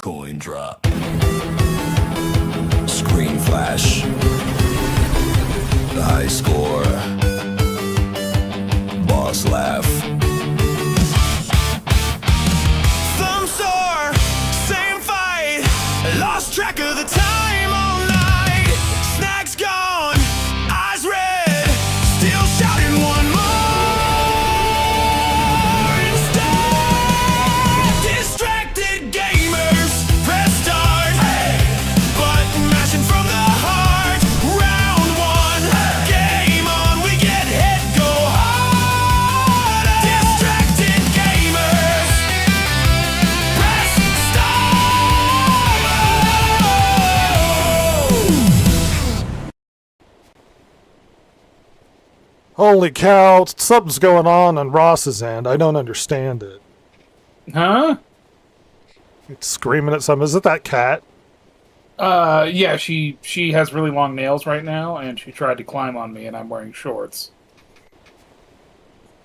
Coin drop. Screen flash. The high score. Boss laugh. Thumb sore. Same fight. Lost track of the time all night. Snacks gone. Eyes red. Still shouting one more. Instead, distracted gamers press start. Hey. Button mashing from the heart. Round one. Hey. Game on. We get hit. Go hard. Distracted gamers press start. Holy cow, something's going on Ross's end. I don't understand it. Huh? It's screaming at something. Is it that cat? Yeah, she has really long nails right now, and she tried to climb on me, and I'm wearing shorts.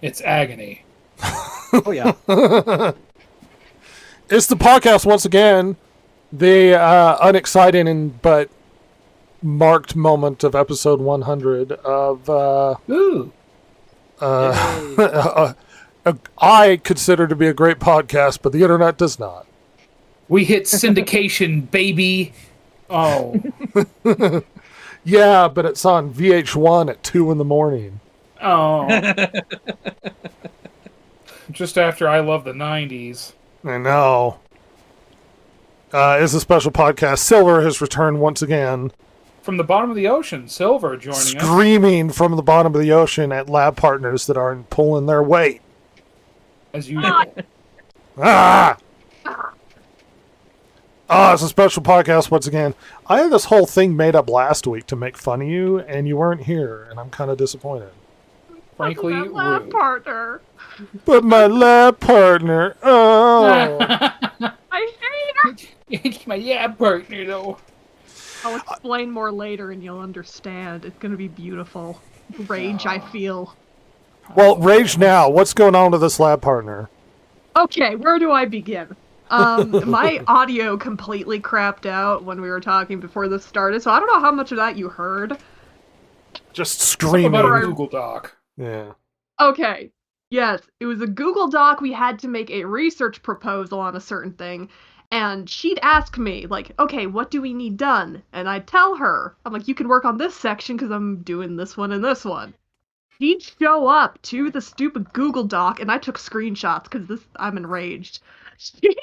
It's agony. Oh, yeah. It's the podcast once again. The unexciting but marked moment of episode 100 of Ooh. I consider to be a great podcast, but the internet does not. We hit syndication, baby. Oh. Yeah, but it's on VH1 at 2 in the morning. Oh. Just after I Love the 90s. I know. It's a special podcast. Silver has returned once again, From the bottom of the ocean, Silver joining us. screaming from the bottom of the ocean at lab partners that aren't pulling their weight. As usual. Ah! It's a special podcast once again. I had this whole thing made up last week to make fun of you, and you weren't here, and I'm kind of disappointed. Frankly, That's my lab rude. partner. But my lab partner, oh. I hate her. It's my lab partner, though. I'll explain more later and you'll understand. It's gonna be beautiful. Rage I feel. Well, rage now. What's going on with this lab partner? Okay, where do I begin? My audio completely crapped out when we were talking before this started, so I don't know how much of that you heard. Just Something about a screaming. Google Doc. Yeah. Okay. Yes, it was a Google Doc. We had to make a research proposal on a certain thing. And she'd ask me, like, okay, what do we need done? And I'd tell her, I'm like, you can work on this section because I'm doing this one and this one. She'd show up to the stupid Google Doc, and I took screenshots because I'm enraged. She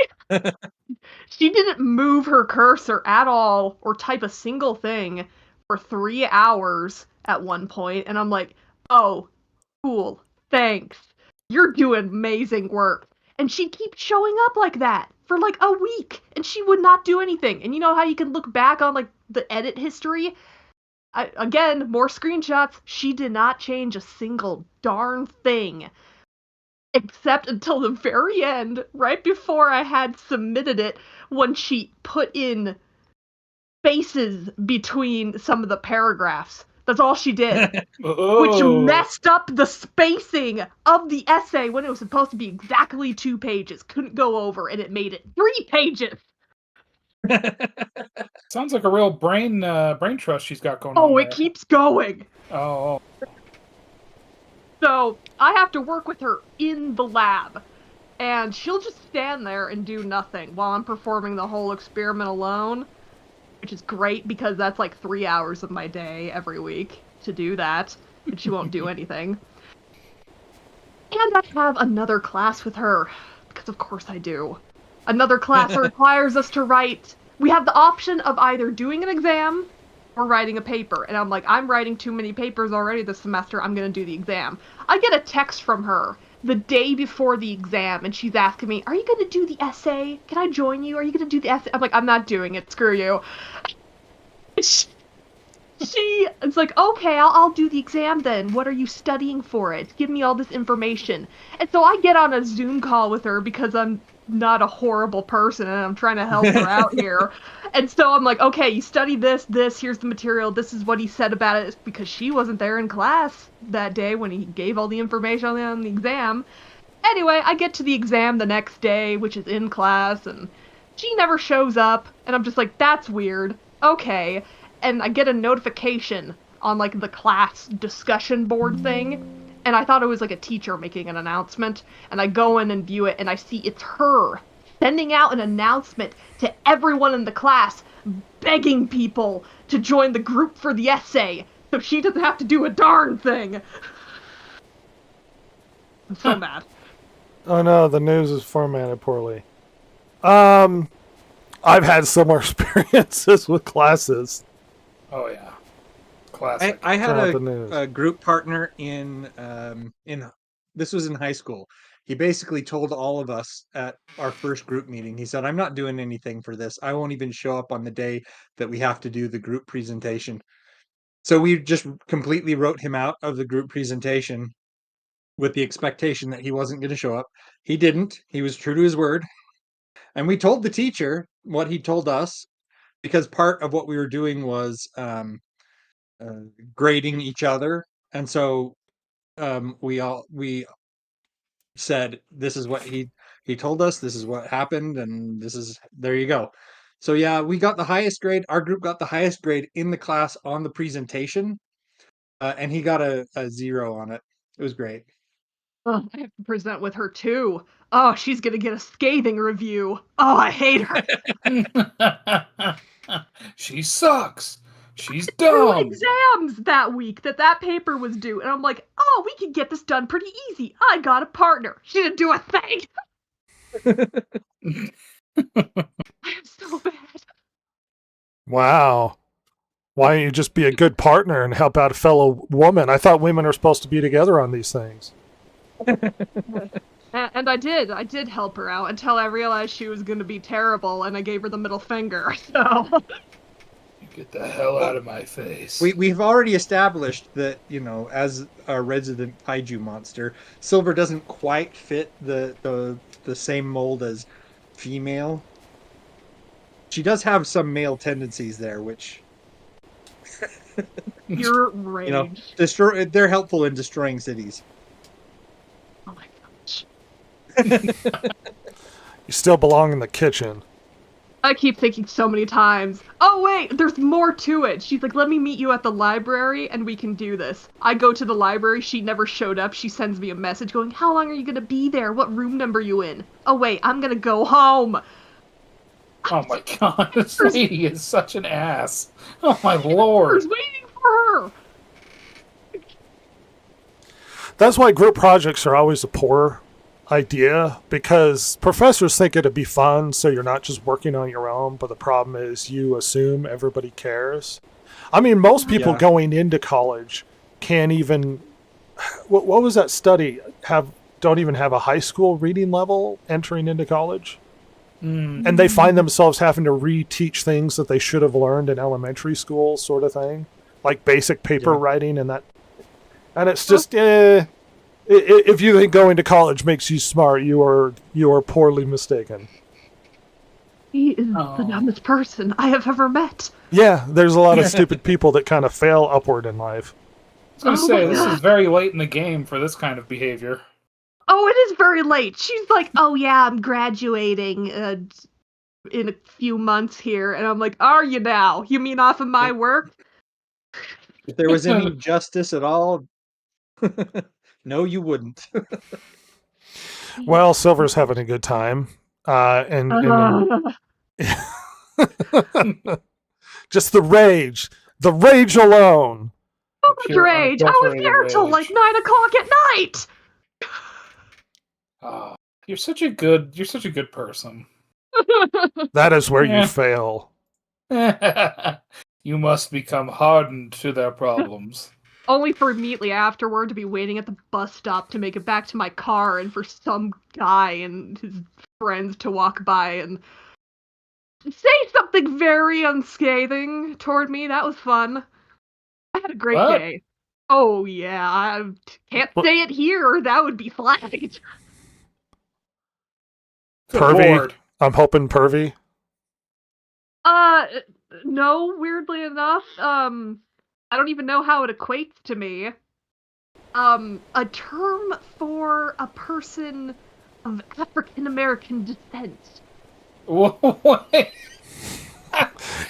didn't move her cursor at all or type a single thing for 3 hours at one point, and I'm like, oh, cool, thanks. You're doing amazing work. And she'd keep showing up like that for like a week, and she would not do anything. And you know how you can look back on like the edit history? Again, more screenshots. She did not change a single darn thing. Except until the very end, right before I had submitted it, when she put in spaces between some of the paragraphs. That's all she did. Oh. Which messed up the spacing of the essay when it was supposed to be exactly 2 pages. Couldn't go over, and it made it 3 pages. Sounds like a real brain trust she's got going on. Oh, it keeps going. Oh. So I have to work with her in the lab, and she'll just stand there and do nothing while I'm performing the whole experiment alone, which is great because that's like 3 hours of my day every week to do that, and she won't do anything. And I have another class with her, because of course I do. Another class that requires us to write. We have the option of either doing an exam or writing a paper. And I'm like, I'm writing too many papers already this semester. I'm going to do the exam. I get a text from her the day before the exam, and she's asking me, are you going to do the essay? Can I join you? Are you going to do the essay? I'm like, I'm not doing it. Screw you. It's like, okay, I'll do the exam then. What are you studying for it? Give me all this information. And so I get on a Zoom call with her because I'm not a horrible person and I'm trying to help her out here. And so I'm like, okay, you study this, here's the material, this is what he said about it, because she wasn't there in class that day when he gave all the information on the exam. Anyway, I get to the exam the next day, which is in class, and She never shows up, and I'm just like, that's weird. Okay. And I get a notification on, like, the class discussion board thing, and I thought it was, like, a teacher making an announcement, and I go in and view it, and I see it's her sending out an announcement to everyone in the class, begging people to join the group for the essay, so she doesn't have to do a darn thing. I'm so mad. Oh no, the news is formatted poorly. I've had similar experiences with classes. Oh yeah, classic. I had Throughout the news. a group partner in this was in high school. He basically told all of us at our first group meeting. He said, "I'm not doing anything for this. I won't even show up on the day that we have to do the group presentation." So we just completely wrote him out of the group presentation with the expectation that he wasn't going to show up. He didn't. He was true to his word. And we told the teacher what he told us, because part of what we were doing was grading each other. And so we said, this is what he told us, this is what happened, and there you go. So yeah, we got the highest grade. Our group got the highest grade in the class on the presentation, and he got a 0 on it. It was great. Oh, I have to present with her too. Oh, she's gonna get a scathing review. Oh, I hate her. She sucks. She's Two dumb. exams that week that paper was due, and I'm like, oh, we can get this done pretty easy. I got a partner. She didn't do a thing. I'm so bad. Wow. Why don't you just be a good partner and help out a fellow woman? I thought women are supposed to be together on these things. And I did help her out until I realized she was gonna be terrible, and I gave her the middle finger. So Get the hell out of my face. We've already established that, as our resident kaiju monster, Silver doesn't quite fit the same mold as female. She does have some male tendencies there, which your rage. they're helpful in destroying cities. Oh my gosh. You still belong in the kitchen. I keep thinking so many times, oh wait, there's more to it. She's like, let me meet you at the library and we can do this. I go to the library, she never showed up. She sends me a message going, how long are you gonna be there? What room number are you in? Oh wait, I'm gonna go home. Oh my god, this lady is such an ass. Oh my lord. Who's waiting for her? That's why group projects are always a poor idea, because professors think it'd be fun, so you're not just working on your own, but the problem is you assume everybody cares. I mean, most people Yeah. going into college can't even... What was that study? Don't even have a high school reading level entering into college? And they find themselves having to reteach things that they should have learned in elementary school, sort of thing. Like basic paper Yeah. writing and that. And it's just, if you think going to college makes you smart, you are poorly mistaken. He is the dumbest person I have ever met. Yeah, there's a lot of stupid people that kind of fail upward in life. I was gonna say, this is very late in the game for this kind of behavior. Oh, it is very late. She's like, oh yeah, I'm graduating in a few months here. And I'm like, are you now? You mean off of my work? If there was any justice at all, no, you wouldn't. Well, Silver's having a good time. And just the rage alone. So much Pure, rage. I was unadulterated there till like rage. 9 o'clock at night. You're such a good person. That is where Yeah. you fail. You must become hardened to their problems. Only for immediately afterward to be waiting at the bus stop to make it back to my car, and for some guy and his friends to walk by and say something very unscathing toward me. That was fun. I had a great What? day. Oh yeah, I can't say it here. That would be flagged. Good Pervy. lord. I'm hoping pervy. No, weirdly enough, I don't even know how it equates to me. A term for a person of African American descent. What?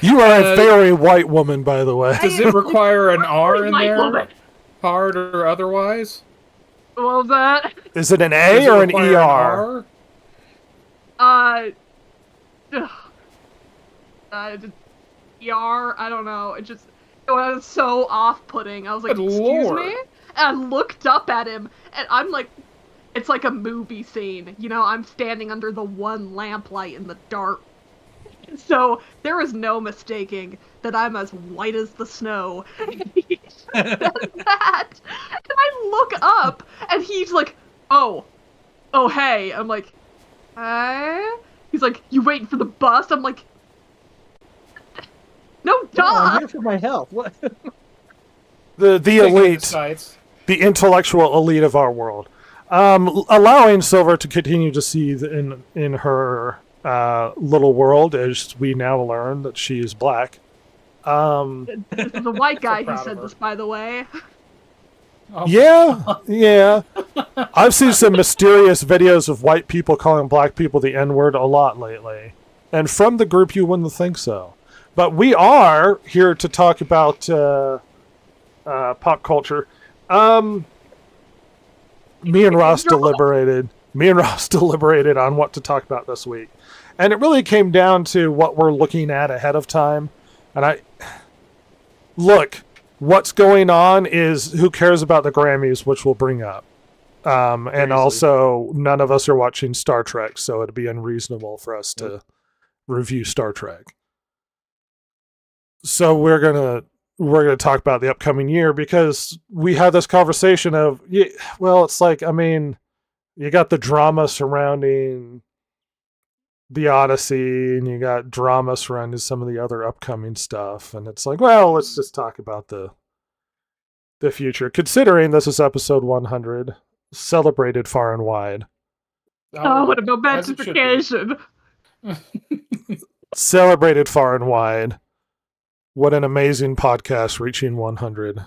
You are a very white woman, by the way. Does it require an R in White there? woman. Hard or otherwise? What was that? Is it an Does A it or an require ER? Uh, ugh. Just ER. I don't know. It was so off-putting. I was like, Good "Excuse lord. me," and I looked up at him, and I'm like, it's like a movie scene. You know, I'm standing under the one lamplight in the dark. So there is no mistaking that I'm as white as the snow. He said that, and I look up, and he's like, "Oh, hey." I'm like, "Hey?" He's like, "You waiting for the bus?" I'm like, "No, duh." No, I'm here for my health. What? The Taking the elite, sights. the intellectual elite of our world, allowing Silver to continue to see in her little world, as we now learn that she is black. This is a white guy who proud of said her. this, by the way. Oh, Yeah. I've seen some mysterious videos of white people calling black people the N-word a lot lately. And from the group, you wouldn't think so. But we are here to talk about pop culture. Me and Ross deliberated on what to talk about this week. And it really came down to what we're looking at ahead of time. And look, what's going on is who cares about the Grammys, which we'll bring up. And Seriously. also, none of us are watching Star Trek, so it'd be unreasonable for us to review Star Trek. So we're gonna talk about the upcoming year because we had this conversation of, well, it's like, I mean, you got the drama surrounding the Odyssey, and you got drama surrounding some of the other upcoming stuff, and it's like, well, let's just talk about the future. Considering this is episode 100, celebrated far and wide. Oh, what a as it should be. romantification. Celebrated far and wide. What an amazing podcast reaching 100,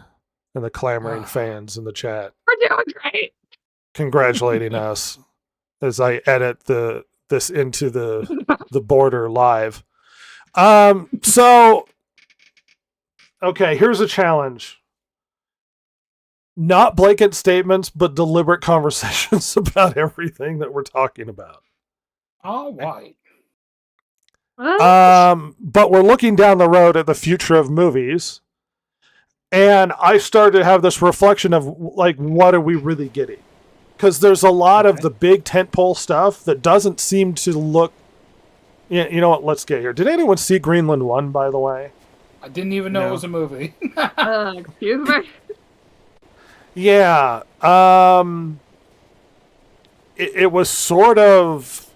and the clamoring fans in the chat We're doing great. congratulating us as I edit this into the border live. So okay, here's a challenge. Not blanket statements, but deliberate conversations about everything that we're talking about. All right. But we're looking down the road at the future of movies. And I started to have this reflection of, like, what are we really getting? Because there's a lot of the big tentpole stuff that doesn't seem to look... You know what? Let's get here. Did anyone see Greenland 1, by the way? I didn't even know it No. was a movie. Excuse me. Yeah. It was sort of...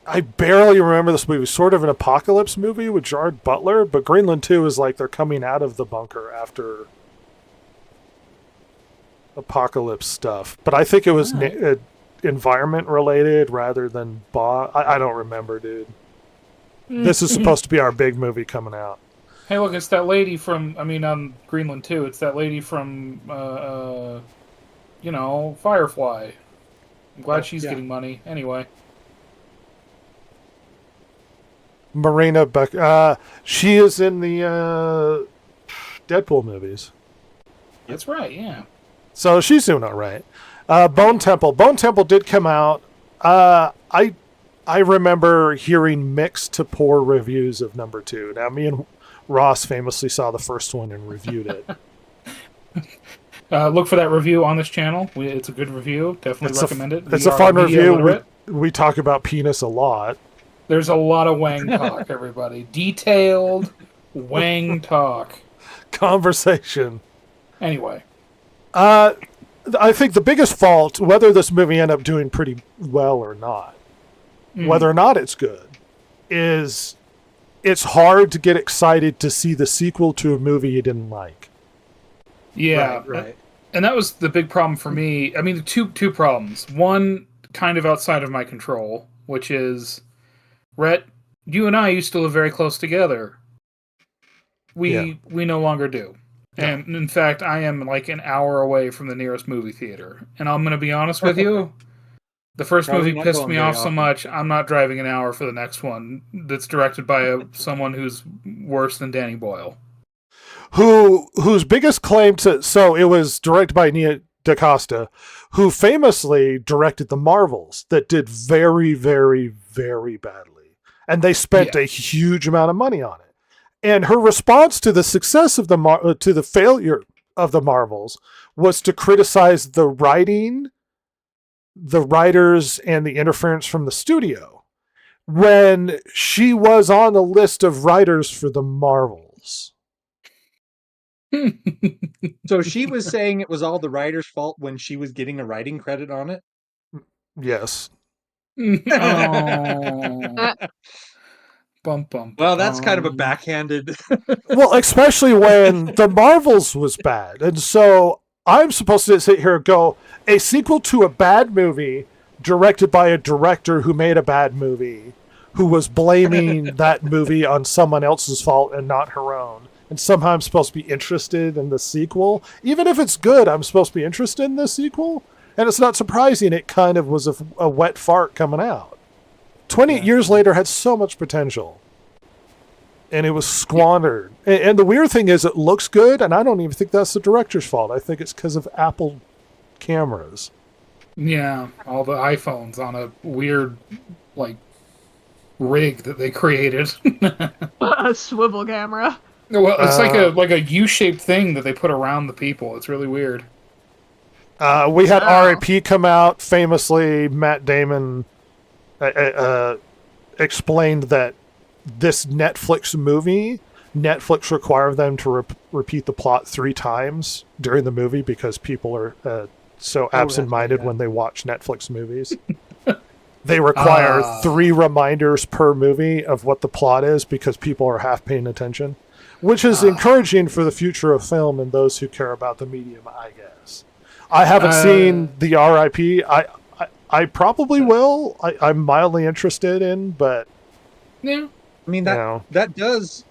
I barely remember this movie. Sort of an apocalypse movie with Gerard Butler, but Greenland 2 is like they're coming out of the bunker after apocalypse stuff. But I think it was environment related rather than I don't remember, dude. This is supposed to be our big movie coming out. Hey, look, it's that lady from, Greenland 2. It's that lady from, Firefly. I'm glad she's yeah. getting money. Anyway. Marina Beck. She is in the Deadpool movies. That's right, yeah. So she's doing all right. Bone Temple. Bone Temple did come out. I remember hearing mixed to poor reviews of number 2. Now, me and Ross famously saw the first one and reviewed it. Look for that review on this channel. It's a good review. Definitely It's recommend it. It's We a are fun media review. literate. We talk about penis a lot. There's a lot of Wang talk, everybody. Detailed Wang talk. Conversation. Anyway. I think the biggest fault, whether this movie ended up doing pretty well or not, whether or not it's good, is it's hard to get excited to see the sequel to a movie you didn't like. Yeah. Right. And that was the big problem for me. I mean, two problems. One, kind of outside of my control, which is, Rhett, you and I used to live very close together. We no longer do. And in fact, I am like an hour away from the nearest movie theater. And I'm going to be honest with you, The first Probably movie not pissed going me very off so often. much, I'm not driving an hour for the next one that's directed by someone who's worse than Danny Boyle. Whose biggest claim to so it was directed by Nia DaCosta, who famously directed the Marvels that did very, very, very badly, and they spent Yeah. a huge amount of money on it. And her response to the success of to the failure of the Marvels was to criticize the writing, the writers, and the interference from the studio when she was on the list of writers for the Marvels. So she was saying it was all the writer's fault when she was getting a writing credit on it. Yes. Oh. Bum, bum, Well, that's kind of a bum. backhanded. Well, especially when the Marvels was bad. And so I'm supposed to sit here and go, a sequel to a bad movie directed by a director who made a bad movie, who was blaming that movie on someone else's fault and not her own. And somehow I'm supposed to be interested in the sequel. Even if it's good, I'm supposed to be interested in the sequel. And it's not surprising it kind of was a wet fart coming out. 28 years later had so much potential. And it was squandered. And the weird thing is it looks good, and I don't even think that's the director's fault. I think it's because of Apple cameras. Yeah, all the iPhones on a weird, like, rig that they created. A swivel camera. Well, it's like a U-shaped thing that they put around the people. It's really weird. We had Oh. R.I.P. come out. Famously, Matt Damon explained that this Netflix movie, Netflix required them to repeat the plot 3 times during the movie because people are so absent-minded yeah. when they watch Netflix movies. They require 3 reminders per movie of what the plot is because people are half paying attention, which is encouraging for the future of film and those who care about the medium, I guess. I haven't seen the R.I.P. I probably will. I'm mildly interested in, but Yeah. I mean that you know. that does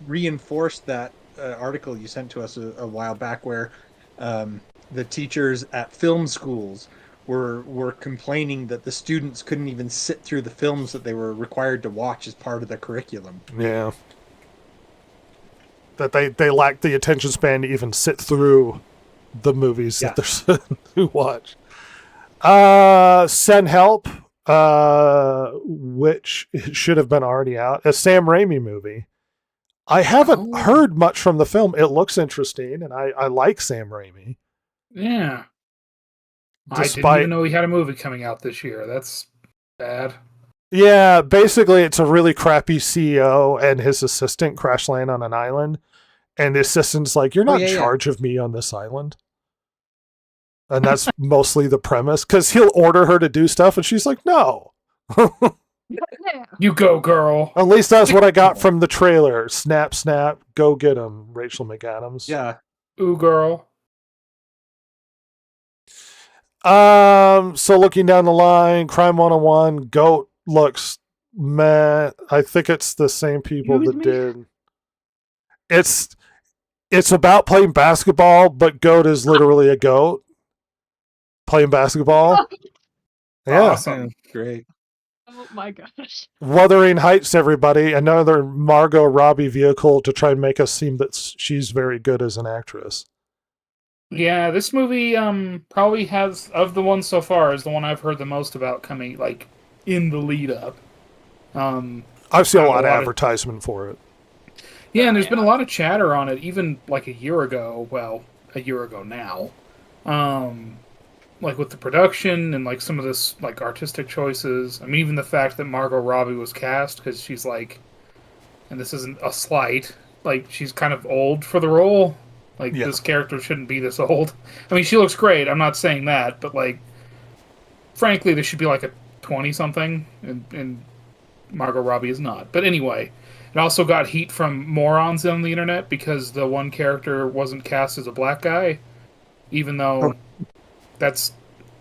reinforce that article you sent to us a while back, where the teachers at film schools were complaining that the students couldn't even sit through the films that they were required to watch as part of the curriculum. Yeah. That they lack the attention span to even sit through the movies that they're to watch. Send Help, which should have been already out, a Sam Raimi movie. I haven't heard much from the film. It looks interesting, and I like Sam Raimi. Yeah. I didn't Despite even know he had a movie coming out this year. That's bad. Yeah, basically it's a really crappy CEO and his assistant crash land on an island. And the assistant's like, you're not in charge of me on this island. And that's mostly the premise. Because he'll order her to do stuff and she's like, no. Yeah. You go, girl. At least that's what I got from the trailer. Snap, snap, go get him, Rachel McAdams. Yeah. Ooh, girl. So looking down the line, Crime 101, Goat looks meh. I think it's the same people that did. It's about playing basketball, but Goat is literally a goat playing basketball. Yeah. Awesome. Great. Oh my gosh. Wuthering Heights, everybody. Another Margot Robbie vehicle to try and make us seem that she's very good as an actress. Yeah, this movie probably has, of the ones so far, is the one I've heard the most about coming, like, in the lead up. I've seen a lot of advertisement for it. Yeah, and there's been a lot of chatter on it, even like a year ago. Well, a year ago now. Like with the production and like some of this like artistic choices. I mean, even the fact that Margot Robbie was cast because she's like, and this isn't a slight, like she's kind of old for the role. Like this character shouldn't be this old. I mean, she looks great. I'm not saying that, but like, frankly, this should be like a 20-something, and Margot Robbie is not. But anyway. It also got heat from morons on the internet because the one character wasn't cast as a black guy, even though that's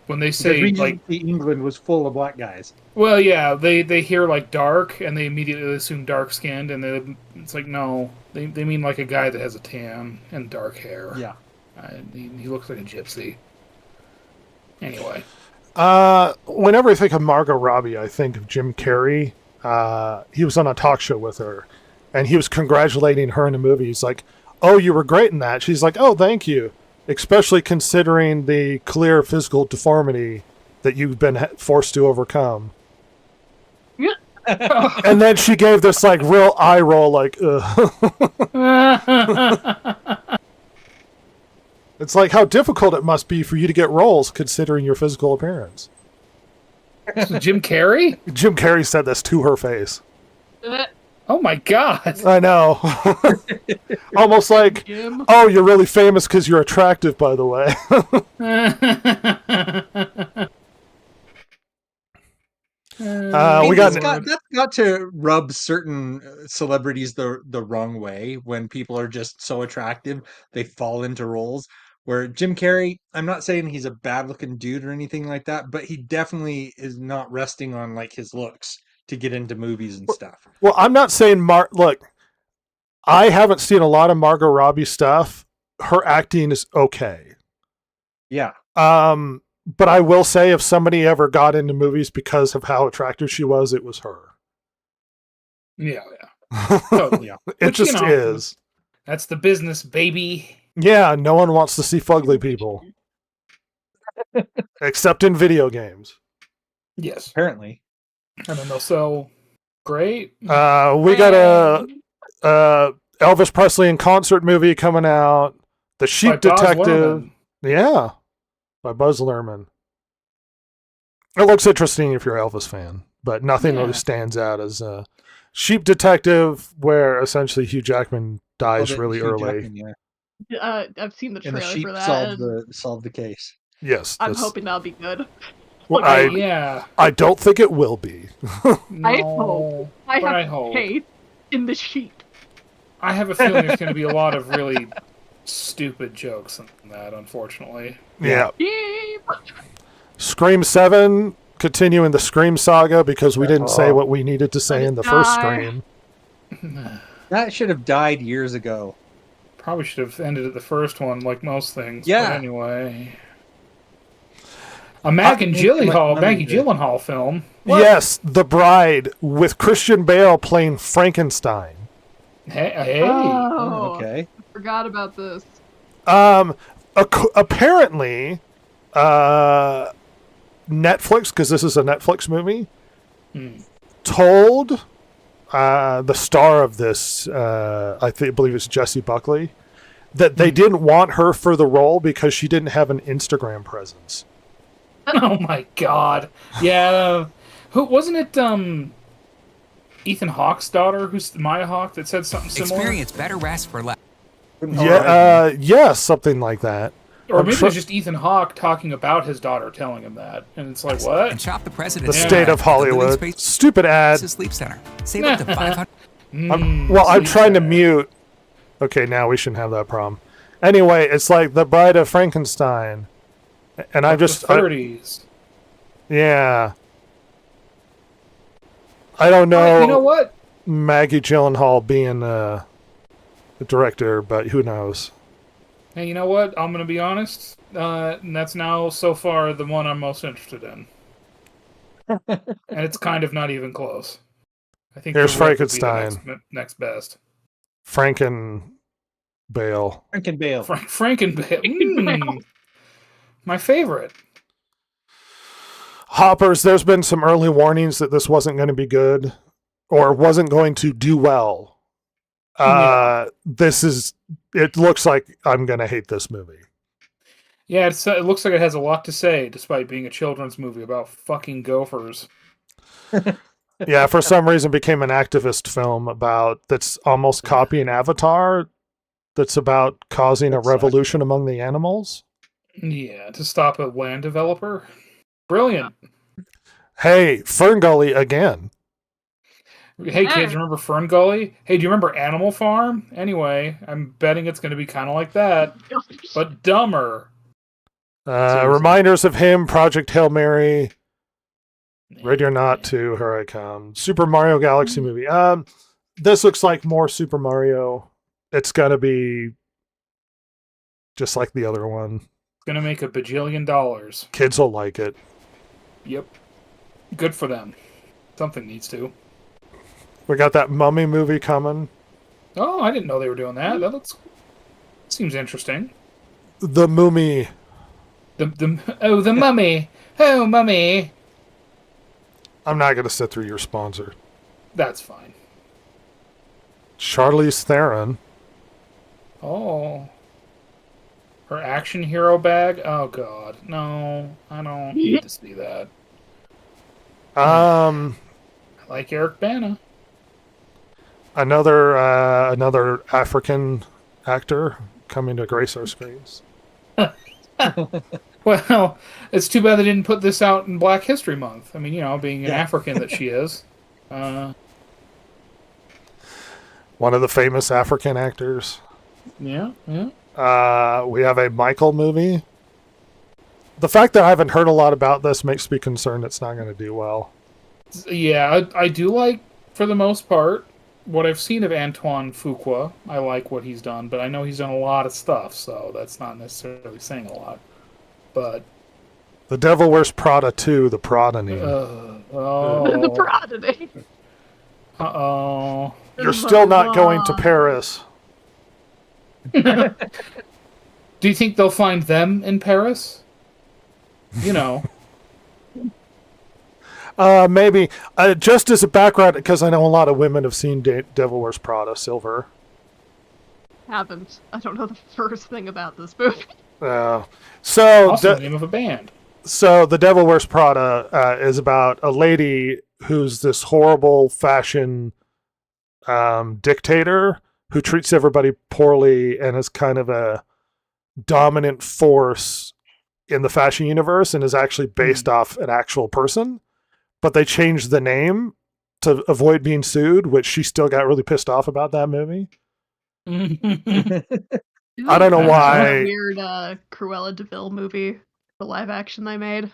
when they say like England was full of black guys. Well, yeah, they hear like dark and they immediately assume dark skinned, and it's like no, they mean like a guy that has a tan and dark hair. Yeah, he looks like a gypsy. Anyway. Whenever I think of Margot Robbie, I think of Jim Carrey. He was on a talk show with her, and he was congratulating her in the movie. He's like, "Oh, you were great in that." She's like, "Oh, thank you," especially considering the clear physical deformity that you've been forced to overcome. And then she gave this like real eye roll, like, ugh. It's like how difficult it must be for you to get roles considering your physical appearance. Jim Carrey? Jim Carrey said this to her face. Oh my god. I know. Almost like, Jim. oh, you're really famous because you're attractive, by the way. We got that's got to rub certain celebrities the wrong way when people are just so attractive they fall into roles. Where Jim Carrey, I'm not saying he's a bad looking dude or anything like that, but he definitely is not resting on like his looks to get into movies and stuff. Well, I'm not saying look, I haven't seen a lot of Margot Robbie stuff. Her acting is okay. Yeah. But I will say if somebody ever got into movies because of how attractive she was, it was her. Yeah. Totally. It Which, just is. That's the business, baby. Yeah, no one wants to see fugly people. Except in video games. Yes. Apparently. And then they'll sell great. We got a Elvis Presley in concert movie coming out. The Sheep By Baz Detective. Luhrmann. Yeah. By Buzz Luhrmann. It looks interesting if you're an Elvis fan, but nothing Yeah. really stands out as Sheep Detective, where essentially Hugh Jackman dies really Hugh early. Jackman, yeah. I've seen the And the trailer sheep for that. solved the case. Yes. I'm this- hoping that'll be good. well, Yeah. I don't think it will be. No, I hope. I but have hope. faith in the sheep. I have a feeling there's going to be a lot of really stupid jokes in that, unfortunately. Yeah. Sheep. Scream 7, continuing the Scream saga because we didn't say what we needed to say in the first Die. Scream. That should have died years ago. Probably should have ended at the first one, like most things. Yeah. But anyway. A Maggie Gyllenhaal film. What? Yes, The Bride with Christian Bale playing Frankenstein. Hey. Oh, Okay. forgot about this. Apparently, Netflix, because this is a Netflix movie, told the star of this, believe it's Jessie Buckley, that they didn't want her for the role because she didn't have an Instagram presence. Oh my god. Yeah. Who wasn't it? Ethan Hawke's daughter, who's Maya Hawke, that said something similar. Experience better rest for less. Yeah, something like that. Or I'm maybe tr- it's just Ethan Hawke talking about his daughter telling him that, and it's like, what? And shop the The president's state of Hollywood. Stupid ad. Sleep Center. Save up to 500. I'm trying to mute. Okay, now we shouldn't have that problem. Anyway, it's like The Bride of Frankenstein. And I'm just... the 30s. Yeah. I don't know, You know what? Maggie Gyllenhaal being the director, but who knows? Hey, you know what? I'm gonna be honest. And that's now so far the one I'm most interested in, and it's kind of not even close. I think Here's The Rook would be the Frankenstein. next best. Franken Bale. Franken Bale. Frankenbale. My favorite. Hoppers, there's been some early warnings that this wasn't going to be good or wasn't going to do well. It looks like I'm going to hate this movie. Yeah, it looks like it has a lot to say, despite being a children's movie about fucking gophers. Yeah, for some reason became an activist film that's almost copying Avatar, that's about causing a revolution among the animals. Yeah, to stop a land developer. Brilliant. Hey, Fern Gully again. Hey kids, remember Fern Gully? Hey, do you remember Animal Farm? Anyway, I'm betting it's going to be kind of like that, but dumber. Reminders of him, Project Hail Mary, Ready or Not 2, Here I Come, Super Mario Galaxy movie. This looks like more Super Mario. It's gonna be just like the other one. Going to make $1 bajillion. Kids will like it. Yep. Good for them. Something needs to. We got that Mummy movie coming. Oh, I didn't know they were doing that. That looks seems interesting. The Mummy. The mummy. Oh, mummy. I'm not going to sit through your sponsor. That's fine. Charlize Theron. Oh. Her action hero bag? Oh god. No, I don't need to see that. I like Eric Bana. Another African actor coming to grace our screens. Well, it's too bad they didn't put this out in Black History Month. I mean, you know, being an Yeah. African that she is. One of the famous African actors. Yeah. We have a Michael movie. The fact that I haven't heard a lot about this makes me concerned it's not going to do well. Yeah, I do like, for the most part, what I've seen of Antoine Fuqua. I like what he's done, but I know he's done a lot of stuff, so that's not necessarily saying a lot. But The Devil Wears Prada 2, The Prodigy. The oh, Prodigy. uh-oh. You're still not going to Paris. Do you think they'll find them in Paris? You know. Maybe. Just as a background, because I know a lot of women have seen Devil Wears Prada Silver. Haven't. I don't know the first thing about this movie. So, Also the name of a band. So The Devil Wears Prada is about a lady who's this horrible fashion dictator who treats everybody poorly and is kind of a dominant force in the fashion universe and is actually based off an actual person. But they changed the name to avoid being sued, which she still got really pissed off about that movie. I don't know why. Weird Cruella de Vil movie, the live action they made. It's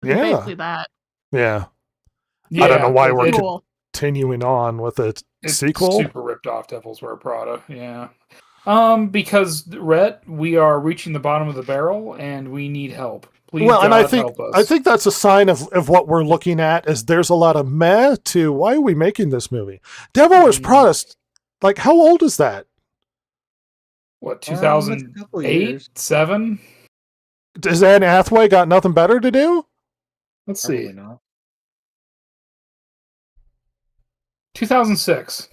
Yeah. basically that. Yeah. Yeah, I don't know why we're Cool. continuing on with a it's sequel. super ripped off Devils Wear Prada. Yeah. Because Rhett, we are reaching the bottom of the barrel and we need help. Please, Well, and God, help us. I think that's a sign of what we're looking at is there's a lot of meh to why are we making this movie? Devil Wears Prada, like how old is that? What, That's a couple 2008? years. 7? Does Anne Hathaway got nothing better to do? Let's Probably see. not. 2006.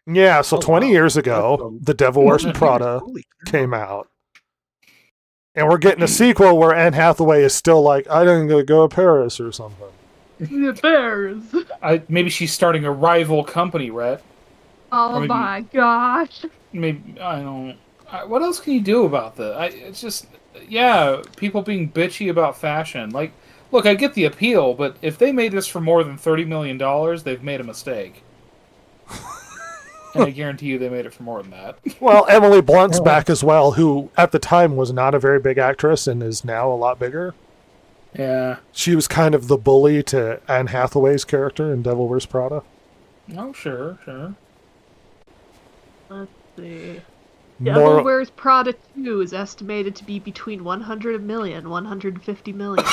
Yeah, so Oh, 20 wow. years ago, That's The Devil Wears Prada Holy cow. came out. And we're getting a sequel where Anne Hathaway is still like, I didn't go to Paris or something. The Bears. Maybe she's starting a rival company, Rhett. Oh maybe- my gosh. Maybe, I don't... what else can you do about that? It's just... Yeah, people being bitchy about fashion. Like, look, I get the appeal, but if they made this for more than $30 million, they've made a mistake. And I guarantee you they made it for more than that. Well, Emily Blunt's back as well, who at the time was not a very big actress and is now a lot bigger. Yeah. She was kind of the bully to Anne Hathaway's character in Devil Wears Prada. Oh, sure. Let's see. More, Devil Wears Prada 2 is estimated to be between 100 million, 150 million.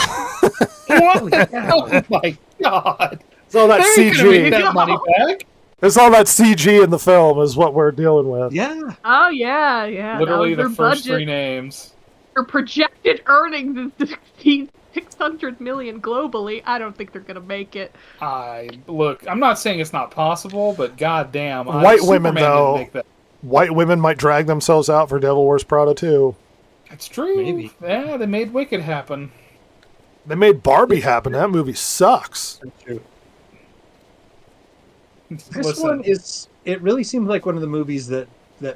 What the hell? Oh my god! it's all that They're gonna make CG. that money back. It's all that CG in the film is what we're dealing with. Yeah. Oh yeah, yeah. Literally that the was first their three budget. names. Their projected earnings is 600 million globally. I don't think they're gonna make it. Look, I'm not saying it's not possible, but goddamn, White women, Superman didn't though. make that. White women might drag themselves out for Devil Wears Prada too. It's true. Maybe. Yeah, they made Wicked happen. They made Barbie happen. That movie sucks. That's true. This Listen, one is. It really seems like one of the movies that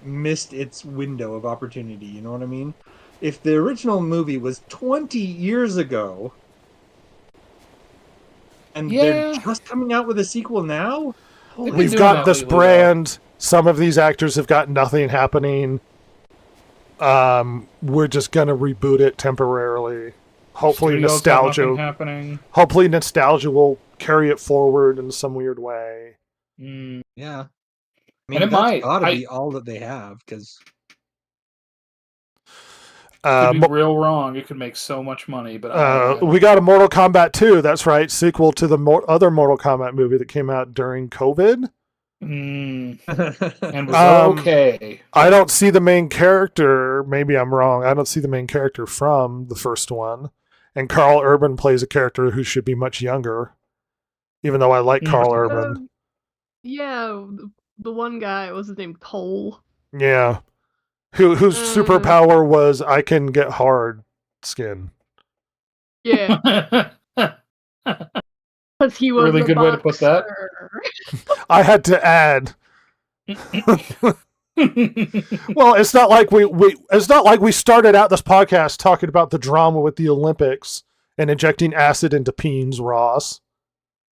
missed its window of opportunity. You know what I mean? If the original movie was 20 years ago, and they're Yeah. just coming out with a sequel now, They've been We've doing got that this lately, though. brand. Some of these actors have got nothing happening. We're just gonna reboot it temporarily. Hopefully Studios got nothing nostalgia. happening. Hopefully nostalgia will carry it forward in some weird way. Mm. yeah. I And it that's might. gotta I- be all that they have because Could be real wrong. It could make so much money, but we got a Mortal Kombat 2. That's right, sequel to the other Mortal Kombat movie that came out during COVID. and was okay. I don't see the main character. Maybe I'm wrong. I don't see the main character from the first one. And Carl Urban plays a character who should be much younger, even though I like Carl Urban. Yeah, the one guy, what was his name? Cole. Yeah. Whose superpower was I can get hard skin. Yeah. Because he was Really a good way to put that. boxer. I had to add. Well, it's not like we started out this podcast talking about the drama with the Olympics and injecting acid into peens, Ross.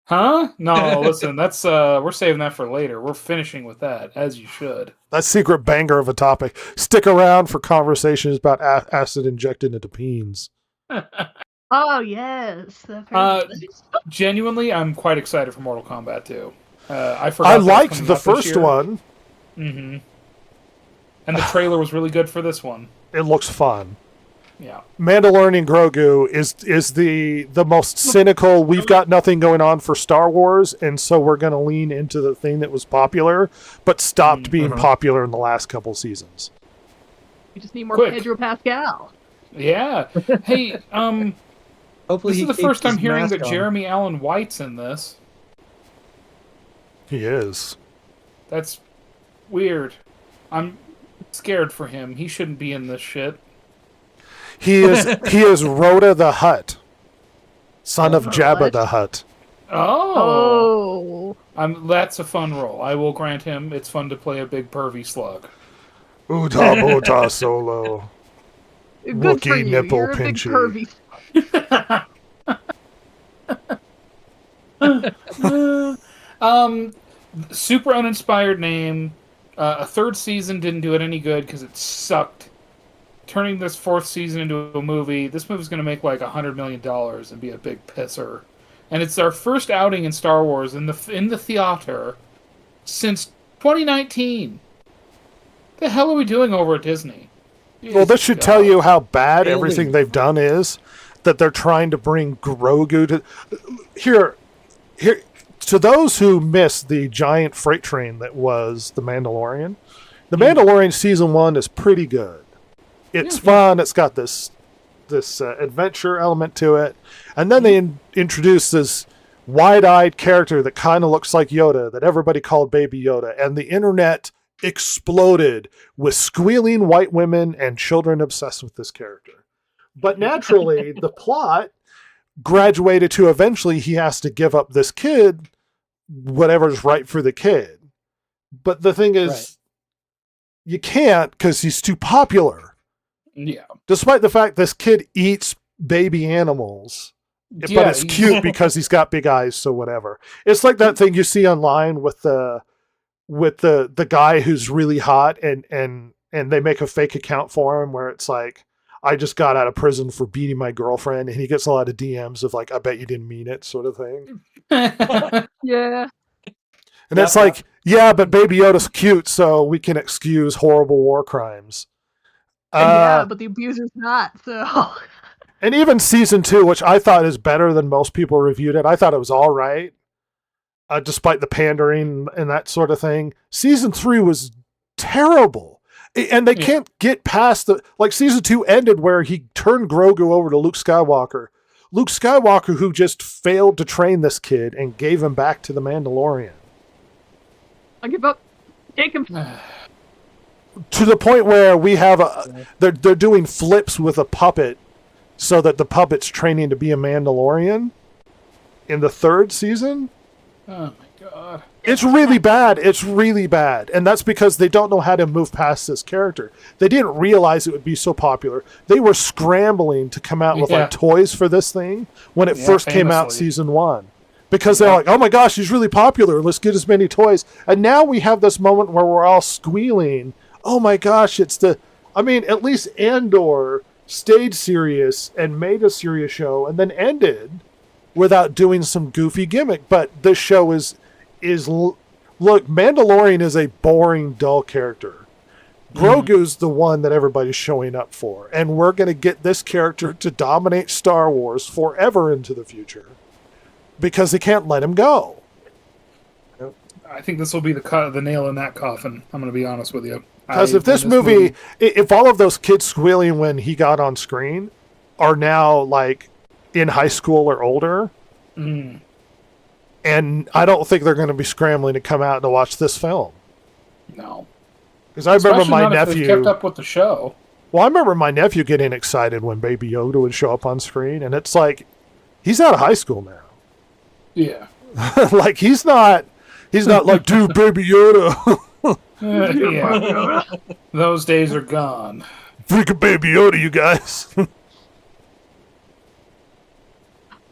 Huh? No, listen, that's we're saving that for later. We're finishing with that, as you should. That secret banger of a topic. Stick around for conversations about acid injected into peens. Oh, yes. Genuinely, I'm quite excited for Mortal Kombat 2. I forgot. I liked the first one. Mm-hmm. And the trailer was really good for this one. It looks fun. Yeah. Mandalorian Grogu is the most cynical, we've got nothing going on for Star Wars, and so we're going to lean into the thing that was popular, but stopped being popular in the last couple seasons. We just need more Quick. Pedro Pascal. Yeah. Hey, Hopefully this he is the keeps first I'm his hearing mask that on. Jeremy Allen White's in this. He is. That's weird. I'm scared for him. He shouldn't be in this shit. He is Rhoda the Hutt, son of Jabba What? the Hutt. Oh. Oh. That's a fun role. I will grant him. It's fun to play a big pervy slug. Uta Bota Solo. Good Wookiee for you. nipple You're a big pinchy. pervy. Super uninspired name. A third season didn't do it any good because it sucked. Turning this fourth season into a movie, this movie's going to make like $100 million and be a big pisser. And it's our first outing in Star Wars in the theater since 2019. The hell are we doing over at Disney? Well, this should tell you how bad Failing. everything they've done is. That they're trying to bring Grogu to here. To those who missed the giant freight train that was The Mandalorian, The Mandalorian season 1 is pretty good. It's fun. It's got this adventure element to it, and then they introduce this wide-eyed character that kind of looks like Yoda that everybody called Baby Yoda, and the internet exploded with squealing white women and children obsessed with this character. But naturally, the plot graduated to eventually he has to give up this kid, whatever's right for the kid. But the thing is, you can't because he's too popular. Yeah. Despite the fact this kid eats baby animals. But it's cute because he's got big eyes, so whatever. It's like that thing you see online with the guy who's really hot and they make a fake account for him where it's like, I just got out of prison for beating my girlfriend, and he gets a lot of DMs of like, I bet you didn't mean it, sort of thing. Yeah. And it's like, yeah, but Baby Yoda's cute, so we can excuse horrible war crimes. Yeah, but the abuser's not, so. And even season 2, which I thought is better than most people reviewed it, I thought it was all right, despite the pandering and that sort of thing. Season 3 was terrible. And they can't get past season 2 ended where he turned Grogu over to Luke Skywalker. Luke Skywalker, who just failed to train this kid and gave him back to the Mandalorian. I give up. Take him. To the point where we have they're doing flips with a puppet so that the puppet's training to be a Mandalorian in the 3rd season. Oh my god. It's really bad. It's really bad. And that's because they don't know how to move past this character. They didn't realize it would be so popular. They were scrambling to come out with like toys for this thing when it first came out season 1. Because they're like, oh my gosh, he's really popular. Let's get as many toys. And now we have this moment where we're all squealing. Oh my gosh, at least Andor stayed serious and made a serious show and then ended without doing some goofy gimmick. But this show look, Mandalorian is a boring, dull character. Grogu's the one that everybody's showing up for, and we're going to get this character to dominate Star Wars forever into the future because they can't let him go. I think this will be the nail in that coffin. I'm going to be honest with you. Because if this movie, if all of those kids squealing when he got on screen are now like in high school or older, and I don't think they're going to be scrambling to come out to watch this film. No. Because I remember Especially my not if they've nephew. kept up with the show. Well, I remember my nephew getting excited when Baby Yoda would show up on screen, and it's like he's out of high school now. Yeah. Like he's not like, dude, Baby Yoda, Yeah. Those days are gone. freaking Baby Yoda, you guys.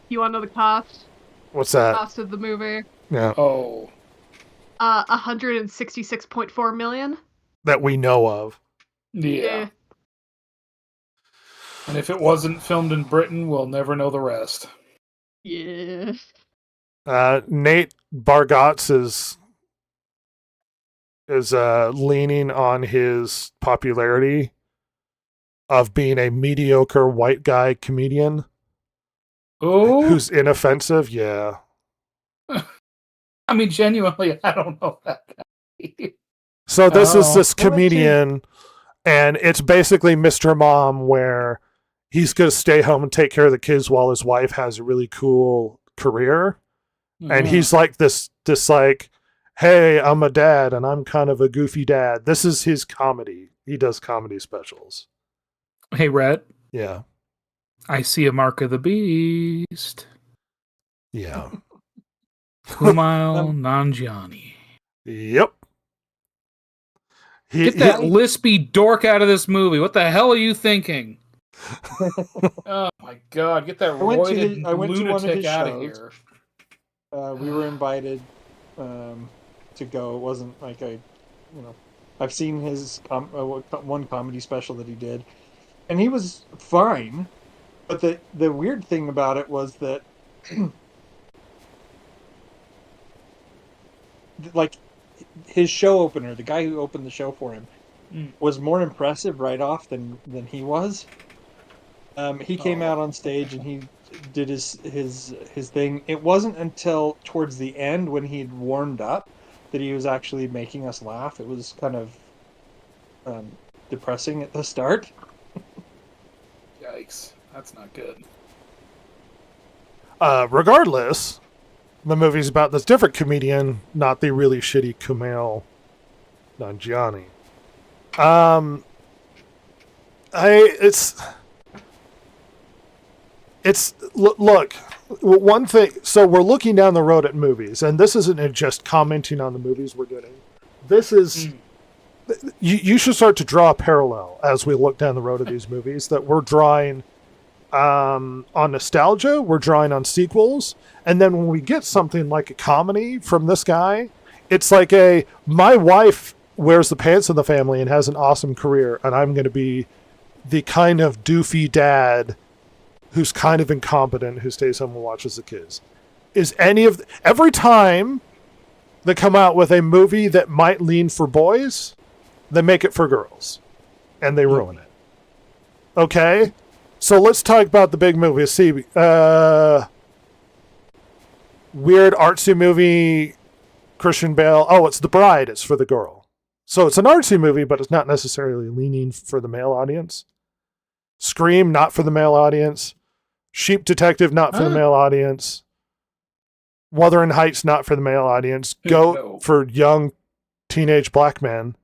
You want to know the cost? What's that? Cost of the movie? Yeah, Oh. 166.4 million. that we know of. Yeah. And if it wasn't filmed in Britain, we'll never know the rest. Yeah. Nate Bargatze is leaning on his popularity of being a mediocre white guy comedian Oh. who's inoffensive. Yeah. I mean, genuinely, I don't know that guy. So this is Oh. this Well, comedian, and it's basically Mr. Mom, where he's going to stay home and take care of the kids while his wife has a really cool career. And he's like this like, hey, I'm a dad and I'm kind of a goofy dad. This is his comedy. He does comedy specials. Hey, Rhett, Yeah. I see a mark of the beast. Yeah. Kumail Nanjiani. Yep. Get that lispy dork out of this movie. What the hell are you thinking? Oh my god, get that I went to roided his- I went to one of lunatic his out of shows. here. We were invited to go. It wasn't like I've seen his one comedy special that he did, and he was fine. But the weird thing about it was that, like, his show opener, the guy who opened the show for him, was more impressive right off than he was. He came out on stage and he did his thing. It wasn't until towards the end when he'd warmed up that he was actually making us laugh. It was kind of depressing at the start. Yikes, that's not good. Regardless, the movie's about this different comedian, not the really shitty Kumail Nanjiani. Look, one thing. So we're looking down the road at movies, and this isn't just commenting on the movies we're getting. This is. You should start to draw a parallel as we look down the road of these movies that we're drawing on nostalgia, we're drawing on sequels, and then when we get something like a comedy from this guy, it's like my wife wears the pants in the family and has an awesome career, and I'm going to be the kind of doofy dad who's kind of incompetent who stays home and watches the kids. Every time they come out with a movie that might lean for boys, they make it for girls, and they ruin it. Okay? So let's talk about the big movie. See, weird artsy movie, Christian Bale. Oh, it's The Bride. It's for the girl. So it's an artsy movie, but it's not necessarily leaning for the male audience. Scream, not for the male audience. Sheep Detective, not for the male audience. Wuthering Heights, not for the male audience. Goat No. for young teenage black men.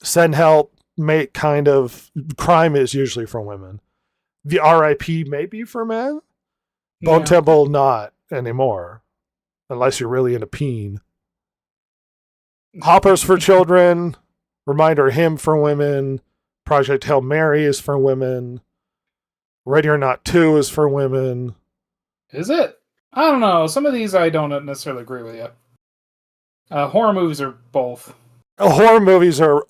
Send Help, make kind of crime is usually for women. The R.I.P. maybe for men. Bone Yeah. Temple not anymore, unless you're really into peen. Hoppers for children. Reminder Hymn for women. Project Hail Mary is for women. Ready or Not 2 is for women. Is it? I don't know. Some of these I don't necessarily agree with you. Horror movies are both. Horror movies are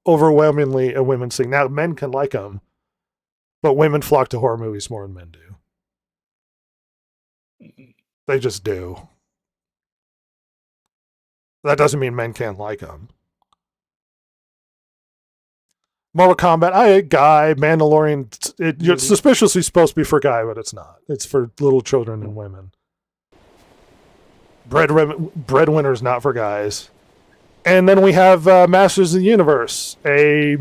overwhelmingly a women's thing. Now, men can like them, but women flock to horror movies more than men do. They just do. That doesn't mean men can't like them. Mortal Kombat, Guy, Mandalorian. It's suspiciously supposed to be for Guy, but it's not. It's for little children and women. Breadwinner's not for guys. And then we have Masters of the Universe, a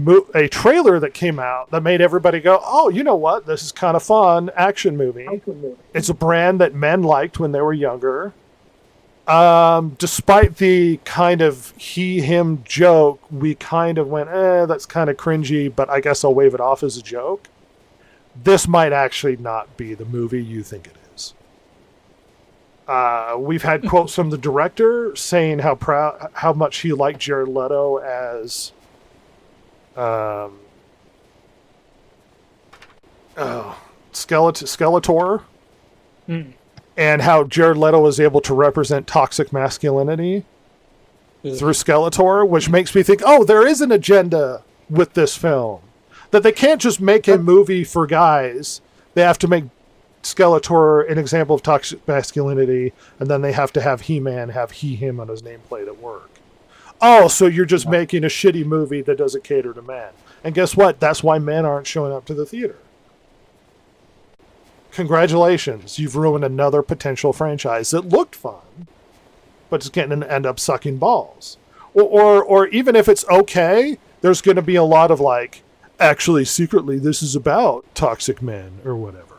trailer that came out that made everybody go, oh, you know what? This is kind of fun action movie. It's a brand that men liked when they were younger. Despite the kind of he-him joke, we kind of went, that's kind of cringy, but I guess I'll wave it off as a joke. This might actually not be the movie you think it is. We've had quotes from the director saying how much he liked Jared Leto as Skeletor. And how Jared Leto was able to represent toxic masculinity through Skeletor, which makes me think, oh, there is an agenda with this film. That they can't just make a movie for guys. They have to make Skeletor an example of toxic masculinity, and then they have to have He-Man have he-him on his nameplate at work. Oh, so you're just making a shitty movie that doesn't cater to men. And guess what? That's why men aren't showing up to the theater. Congratulations, you've ruined another potential franchise that looked fun, but it's going to end up sucking balls. Or even if it's okay, there's going to be a lot of like, actually, secretly, this is about toxic men or whatever.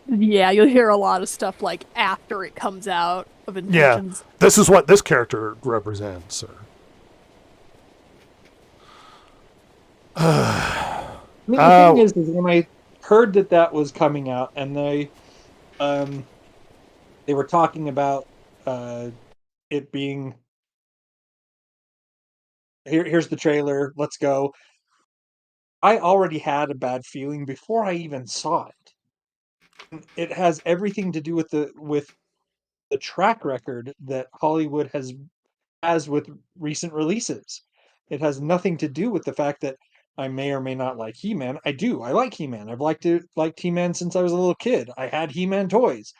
Yeah, you'll hear a lot of stuff like after it comes out of intentions. Yeah, this is what this character represents. The thing is when I heard that was coming out, and they were talking about it being here's the trailer, let's go. I already had a bad feeling before I even saw it. It has everything to do with the track record that Hollywood has with recent releases. It has nothing to do with the fact that I may or may not like He-Man. I do. I like He-Man. I've liked He-Man since I was a little kid. I had He-Man toys.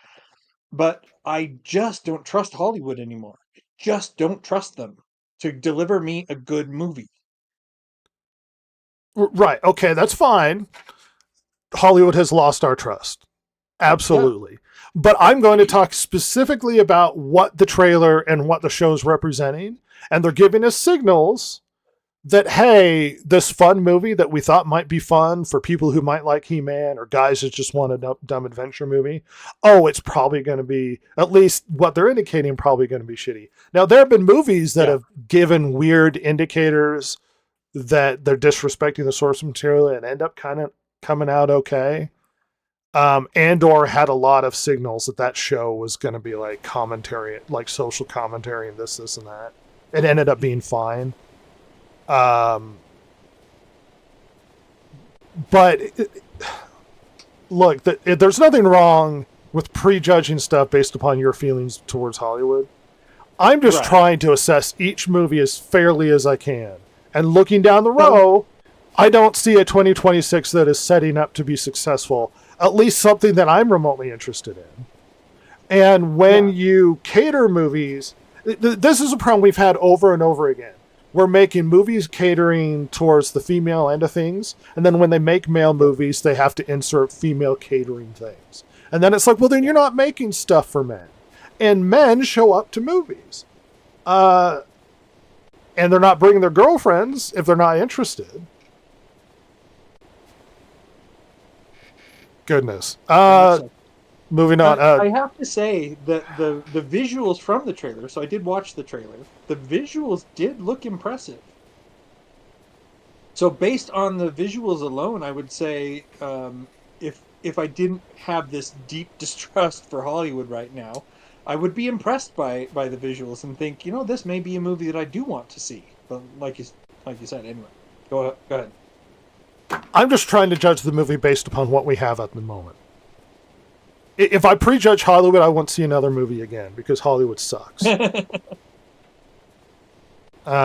But I just don't trust Hollywood anymore. Just don't trust them to deliver me a good movie. Right. Okay, that's fine. Hollywood has lost our trust. Absolutely. Yeah. But I'm going to talk specifically about what the trailer and what the show's representing. And they're giving us signals that, hey, this fun movie that we thought might be fun for people who might like He-Man or guys that just want a dumb adventure movie, it's probably going to be, at least what they're indicating, probably going to be shitty. Now, there have been movies that have given weird indicators that they're disrespecting the source material and end up kind of coming out okay. Andor had a lot of signals that show was going to be like commentary, like social commentary and this and that. It ended up being fine. But look, there's nothing wrong with prejudging stuff based upon your feelings towards Hollywood. I'm just trying to assess each movie as fairly as I can. And looking down the row, I don't see a 2026 that is setting up to be successful, at least something that I'm remotely interested in. And when you cater movies, this is a problem we've had over and over again. We're making movies catering towards the female end of things, and then when they make male movies, they have to insert female catering things. And then it's like, well, then you're not making stuff for men. And men show up to movies. And they're not bringing their girlfriends if they're not interested. Goodness. Moving on. I have to say that the visuals from the trailer, so I did watch the trailer, the visuals did look impressive. So based on the visuals alone, I would say if I didn't have this deep distrust for Hollywood right now, I would be impressed by the visuals and think, this may be a movie that I do want to see. But like you said, anyway. Go ahead. I'm just trying to judge the movie based upon what we have at the moment. If I prejudge Hollywood, I won't see another movie again because Hollywood sucks.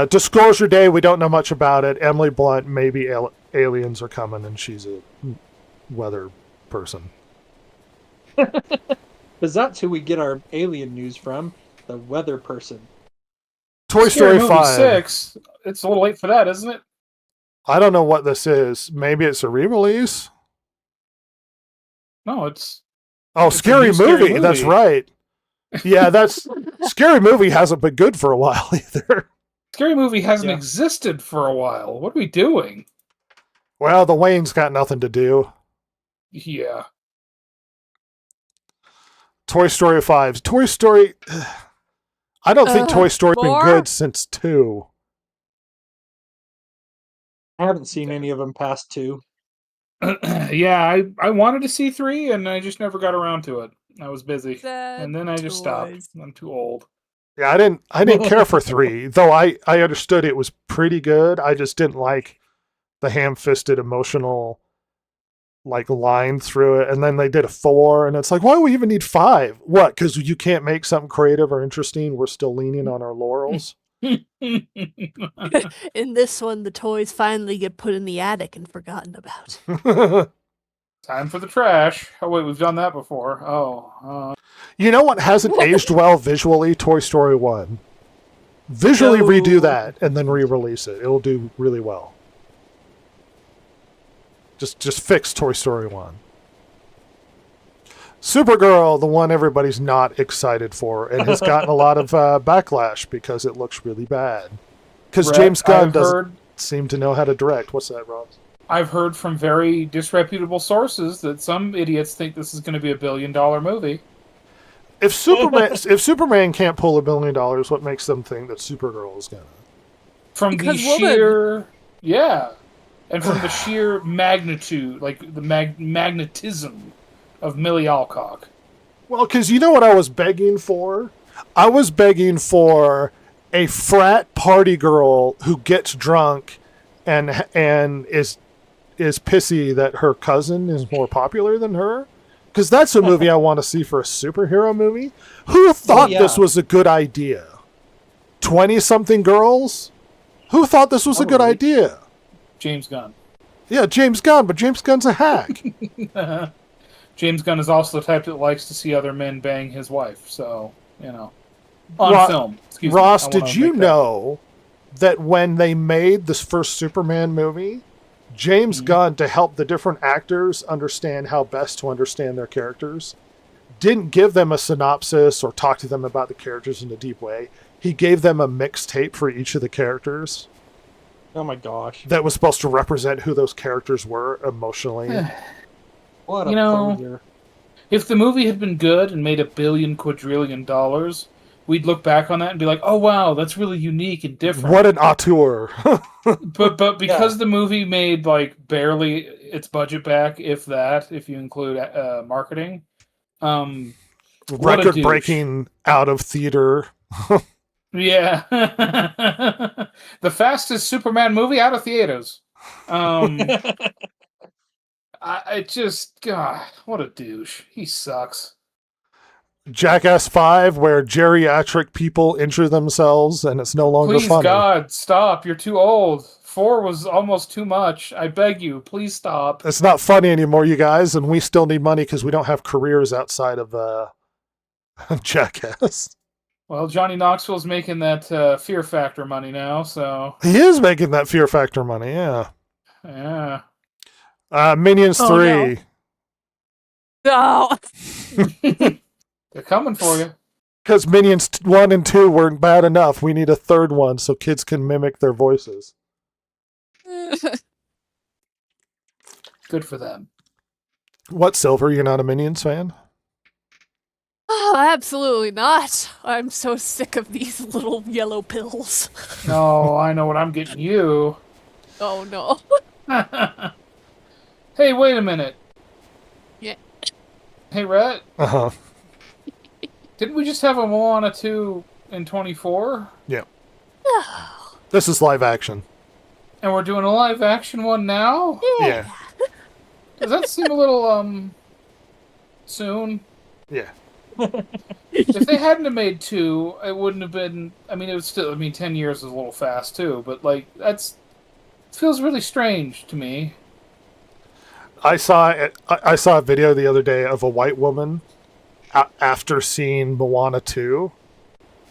Disclosure Day, we don't know much about it. Emily Blunt, maybe aliens are coming and she's a weather person. Because that's who we get our alien news from, the weather person. Toy Story 5. 6. It's a little late for that, isn't it? I don't know what this is. Maybe it's a re-release. No, it's Oh, It's a Scary new Scary movie. That's Movie. right. Yeah, that's Scary Movie hasn't been good for a while either. Scary Movie hasn't Yeah. existed for a while. What are we doing? Well, the Wayne's got nothing to do. Yeah. Toy Story 5. Toy Story. I don't think Toy Story's been more? good since 2. I haven't seen any of them past 2. Yeah, I wanted to see 3 and I just never got around to it. I was busy. Sad And then I just stopped. toys. I'm too old. Yeah, I didn't care for 3, though I understood it was pretty good. I just didn't like the ham-fisted emotional like line through it. And then they did a 4, and it's like, why do we even need 5? What? Because you can't make something creative or interesting? We're still leaning on our laurels. In this one, the toys finally get put in the attic and forgotten about. Time for the trash. Oh wait, we've done that before. Oh, You know what hasn't aged well visually? Toy Story 1. Visually No. redo that and then re-release it. It'll do really well. Just fix Toy Story 1. Supergirl, the one everybody's not excited for, and has gotten a lot of backlash because it looks really bad. Because Brett, James Gunn I've doesn't heard- seem to know how to direct. What's that, Rob? I've heard from very disreputable sources that some idiots think this is going to be $1 billion movie. If Superman can't pull $1 billion, what makes them think that Supergirl is gonna? From Because the woman. sheer, yeah, and from the sheer magnitude, like the magnetism of Millie Alcock. Well, because you know what I was begging for? I was begging for a frat party girl who gets drunk and is pissy that her cousin is more popular than her. Because that's a movie I want to see for a superhero movie. Who thought yeah. this was a good idea? 20-something girls? Who thought this was a good Probably. idea? James Gunn. Yeah, James Gunn, but James Gunn's a hack. James Gunn is also the type that likes to see other men bang his wife. So on Ro- film. Excuse Ross, me. I did wanna you make that- know that when they made this first Superman movie, James Gunn, to help the different actors understand how best to understand their characters, didn't give them a synopsis or talk to them about the characters in a deep way. He gave them a mixtape for each of the characters Oh my gosh. that was supposed to represent who those characters were emotionally. What You a know, poser. If the movie had been good and made $1 billion quadrillion, we'd look back on that and be like, "Oh wow, that's really unique and different." What an auteur. But because the movie made like barely its budget back, if that, if you include marketing, what a Record douche. breaking out of theater. Yeah, the fastest Superman movie out of theaters. I just, God, what a douche. He sucks. Jackass 5, where geriatric people injure themselves and it's no longer Please, funny. God, stop. You're too old. 4 was almost too much. I beg you, please stop. It's not funny anymore, you guys, and we still need money because we don't have careers outside of Jackass. Well, Johnny Knoxville's making that Fear Factor money now, so He is making that Fear Factor money, yeah. yeah. Minions Oh, 3. No. They're coming for you. Because Minions 1 and 2 weren't bad enough. We need a third one so kids can mimic their voices. Good for them. What, Silver? You're not a Minions fan? Oh, absolutely not. I'm so sick of these little yellow pills. No, I know what I'm getting you. Oh no. Hey, wait a minute. Yeah. Hey, Rhett, Uh-huh. didn't we just have a Moana 2 in 24? Yeah. This is live action. And we're doing a live action one now? Yeah. Does that seem a little, soon? Yeah. If they hadn't have made 2, it wouldn't have been... I mean, it was still... I mean, 10 years is a little fast, too, but, like, that's... It feels really strange to me. I saw a video the other day of a white woman after seeing Moana 2,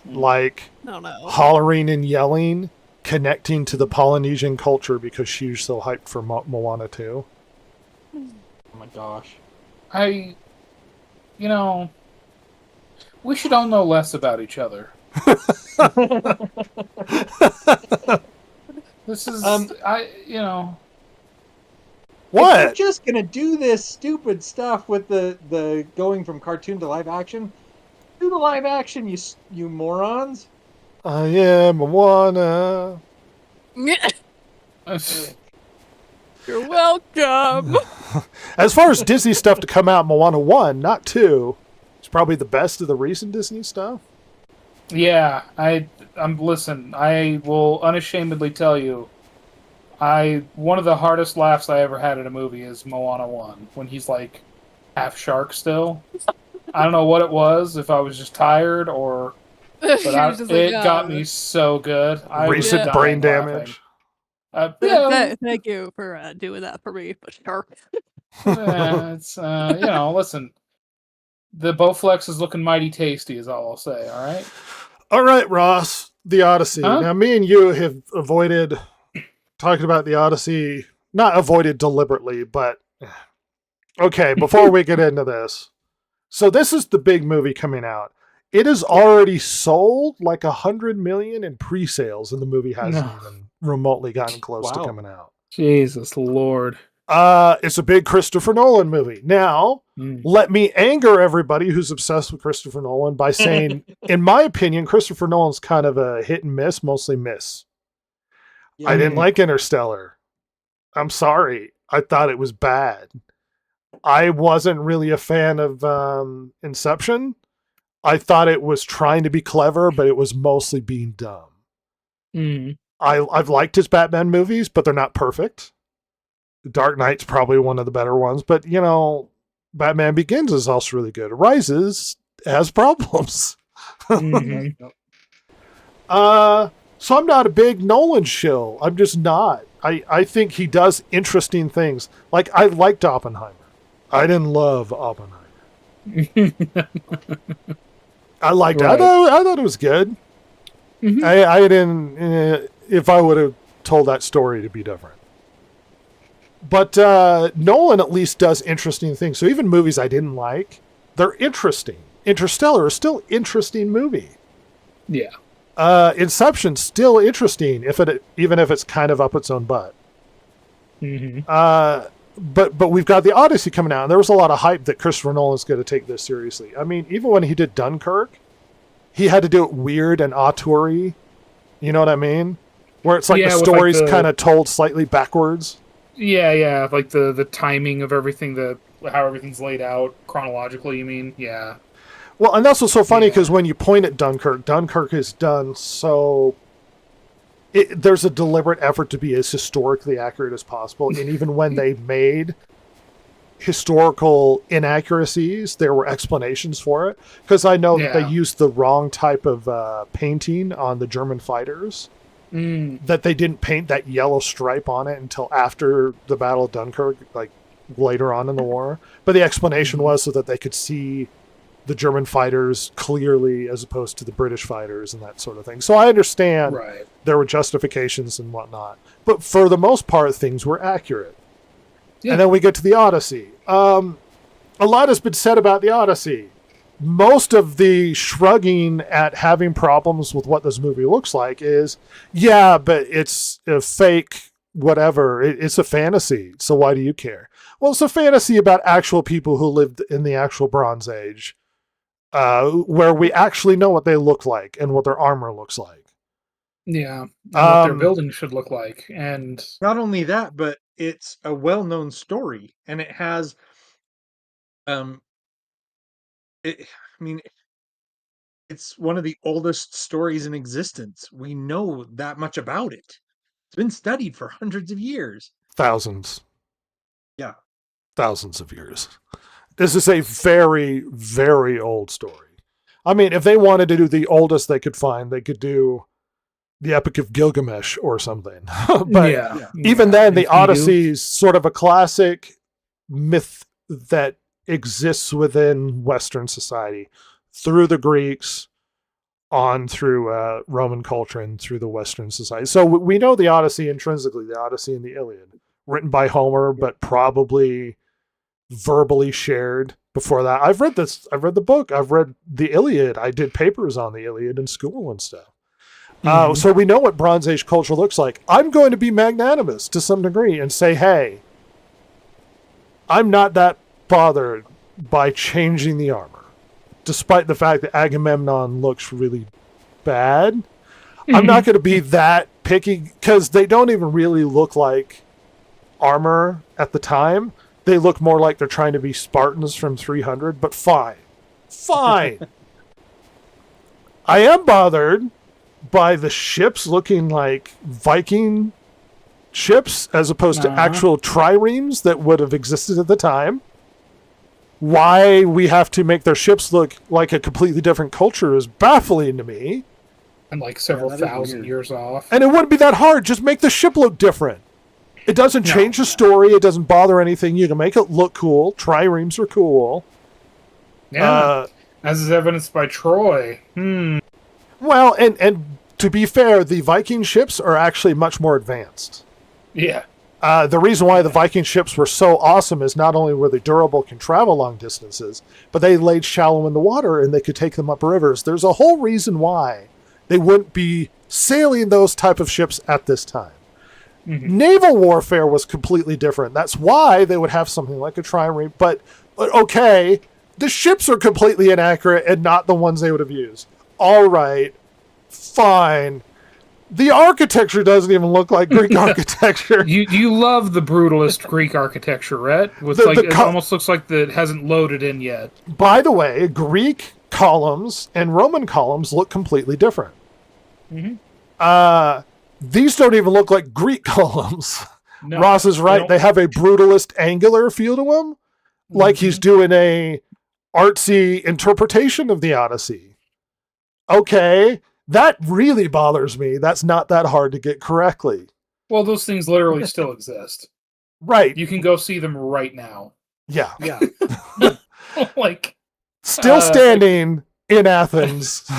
like No, no. hollering and yelling, connecting to the Polynesian culture because she's so hyped for Moana 2. Oh my gosh. We should all know less about each other. This is, If What? you're just gonna do this stupid stuff with the going from cartoon to live action, do the live action, you morons. I am Moana. You're welcome. As far as Disney stuff to come out, Moana 1, not 2. It's probably the best of the recent Disney stuff. yeah, listen, I will unashamedly tell you, one of the hardest laughs I ever had at a movie is Moana 1, when he's like half shark still. I don't know what it was, if I was just tired or... But it got me so good. I was Recent dying brain laughing. damage. Thank you for doing that for me, but sure. It's listen. The Bowflex is looking mighty tasty, is all I'll say. All right. All right, Ross, the Odyssey. Huh? Now, me and you have avoided talking about the Odyssey. Not avoided deliberately, but okay. Before we get into this, so this is the big movie coming out. It has already sold like 100 million in pre-sales, and the movie hasn't even remotely gotten close to Wow. coming out. Jesus Lord. It's a big Christopher Nolan movie. Now, let me anger everybody who's obsessed with Christopher Nolan by saying, in my opinion, Christopher Nolan's kind of a hit and miss, mostly miss. Yeah. I didn't like Interstellar. I'm sorry. I thought it was bad. I wasn't really a fan of Inception. I thought it was trying to be clever, but it was mostly being dumb. I've liked his Batman movies, but they're not perfect. Dark Knight's probably one of the better ones, but Batman Begins is also really good. Rises has problems. So I'm not a big Nolan shill. I'm just not. I think he does interesting things. Like, I liked Oppenheimer. I didn't love Oppenheimer. I liked it. Right. I thought it was good. I didn't. If I would have told that story to be different. But Nolan at least does interesting things. So even movies I didn't like, they're interesting. Interstellar is still interesting movie. Yeah. Inception's still interesting, even if it's kind of up its own butt. But we've got the Odyssey coming out, and there was a lot of hype that Christopher Nolan's going to take this seriously. I mean, even when he did Dunkirk, he had to do it weird and auteur-y. You know what I mean? Where it's like Yeah, the with, like, story's the- kind of told slightly backwards. Yeah, like the timing of everything, how everything's laid out chronologically, you mean? Yeah. Well, and that's what's so funny, Yeah. because when you point at Dunkirk is done so... there's a deliberate effort to be as historically accurate as possible, and even when they made historical inaccuracies, there were explanations for it. Because I know that they Yeah. used the wrong type of painting on the German fighters. That they didn't paint that yellow stripe on it until after the Battle of Dunkirk, like later on in the war. But the explanation was so that they could see the German fighters clearly as opposed to the British fighters and that sort of thing. So I understand Right. there were justifications and whatnot. But for the most part, things were accurate. Yeah. And then we get to the Odyssey. A lot has been said about the Odyssey. Most of the shrugging at having problems with what this movie looks like is, yeah, but it's a fake whatever. It's a fantasy, so why do you care? Well, it's a fantasy about actual people who lived in the actual Bronze Age, where we actually know what they look like and what their armor looks like. Yeah. And what their Um, building should look like. And Not only that, but it's a well-known story, and it has, it's one of the oldest stories in existence. We know that much about it. It's been studied for hundreds of years. Thousands. Yeah. Thousands of years. This is a very, very old story. I mean, if they wanted to do the oldest they could find, they could do the Epic of Gilgamesh or something. But yeah. even then, the If you do- Odyssey is sort of a classic myth that exists within Western society through the Greeks, on through Roman culture and through the Western society. So we know the Odyssey intrinsically, the Odyssey and the Iliad, written by Homer, but probably verbally shared before that. I've read this. I've read the book. I've read the Iliad. I did papers on the Iliad in school and stuff. So we know what Bronze Age culture looks like. I'm going to be magnanimous to some degree and say, hey, I'm not that bothered by changing the armor, despite the fact that Agamemnon looks really bad. I'm not going to be that picky because they don't even really look like armor at the time. They look more like they're trying to be Spartans from 300, but fine. Fine. I am bothered by the ships looking like Viking ships as opposed to actual triremes that would have existed at the time. Why we have to make their ships look like a completely different culture is baffling to me. And like several that is thousand weird. years off. And it wouldn't be that hard. Just make the ship look different. It doesn't change the story. It doesn't bother anything. You can make it look cool. Triremes are cool. Yeah. As is evidenced by Troy. Well, and to be fair, the Viking ships are actually much more advanced. Yeah. The reason why the Viking ships were so awesome is not only were they durable, can travel long distances, but they laid shallow in the water and they could take them up rivers. There's a whole reason why they wouldn't be sailing those type of ships at this time. Naval warfare was completely different. That's why they would have something like a trireme. But okay, the ships are completely inaccurate and not the ones they would have used. All right, fine. The architecture doesn't even look like Greek architecture. You love the brutalist Greek architecture, right? With it almost looks like it hasn't loaded in yet. By the way, Greek columns and Roman columns look completely different. These don't even look like Greek columns. No, Ross is right. They have a brutalist angular feel to them, like he's doing a artsy interpretation of the Odyssey. Okay, that really bothers me. That's not that hard to get correctly. Well, those things literally still exist. Right. You can go see them right now. Yeah. Yeah. Like, Still standing in Athens.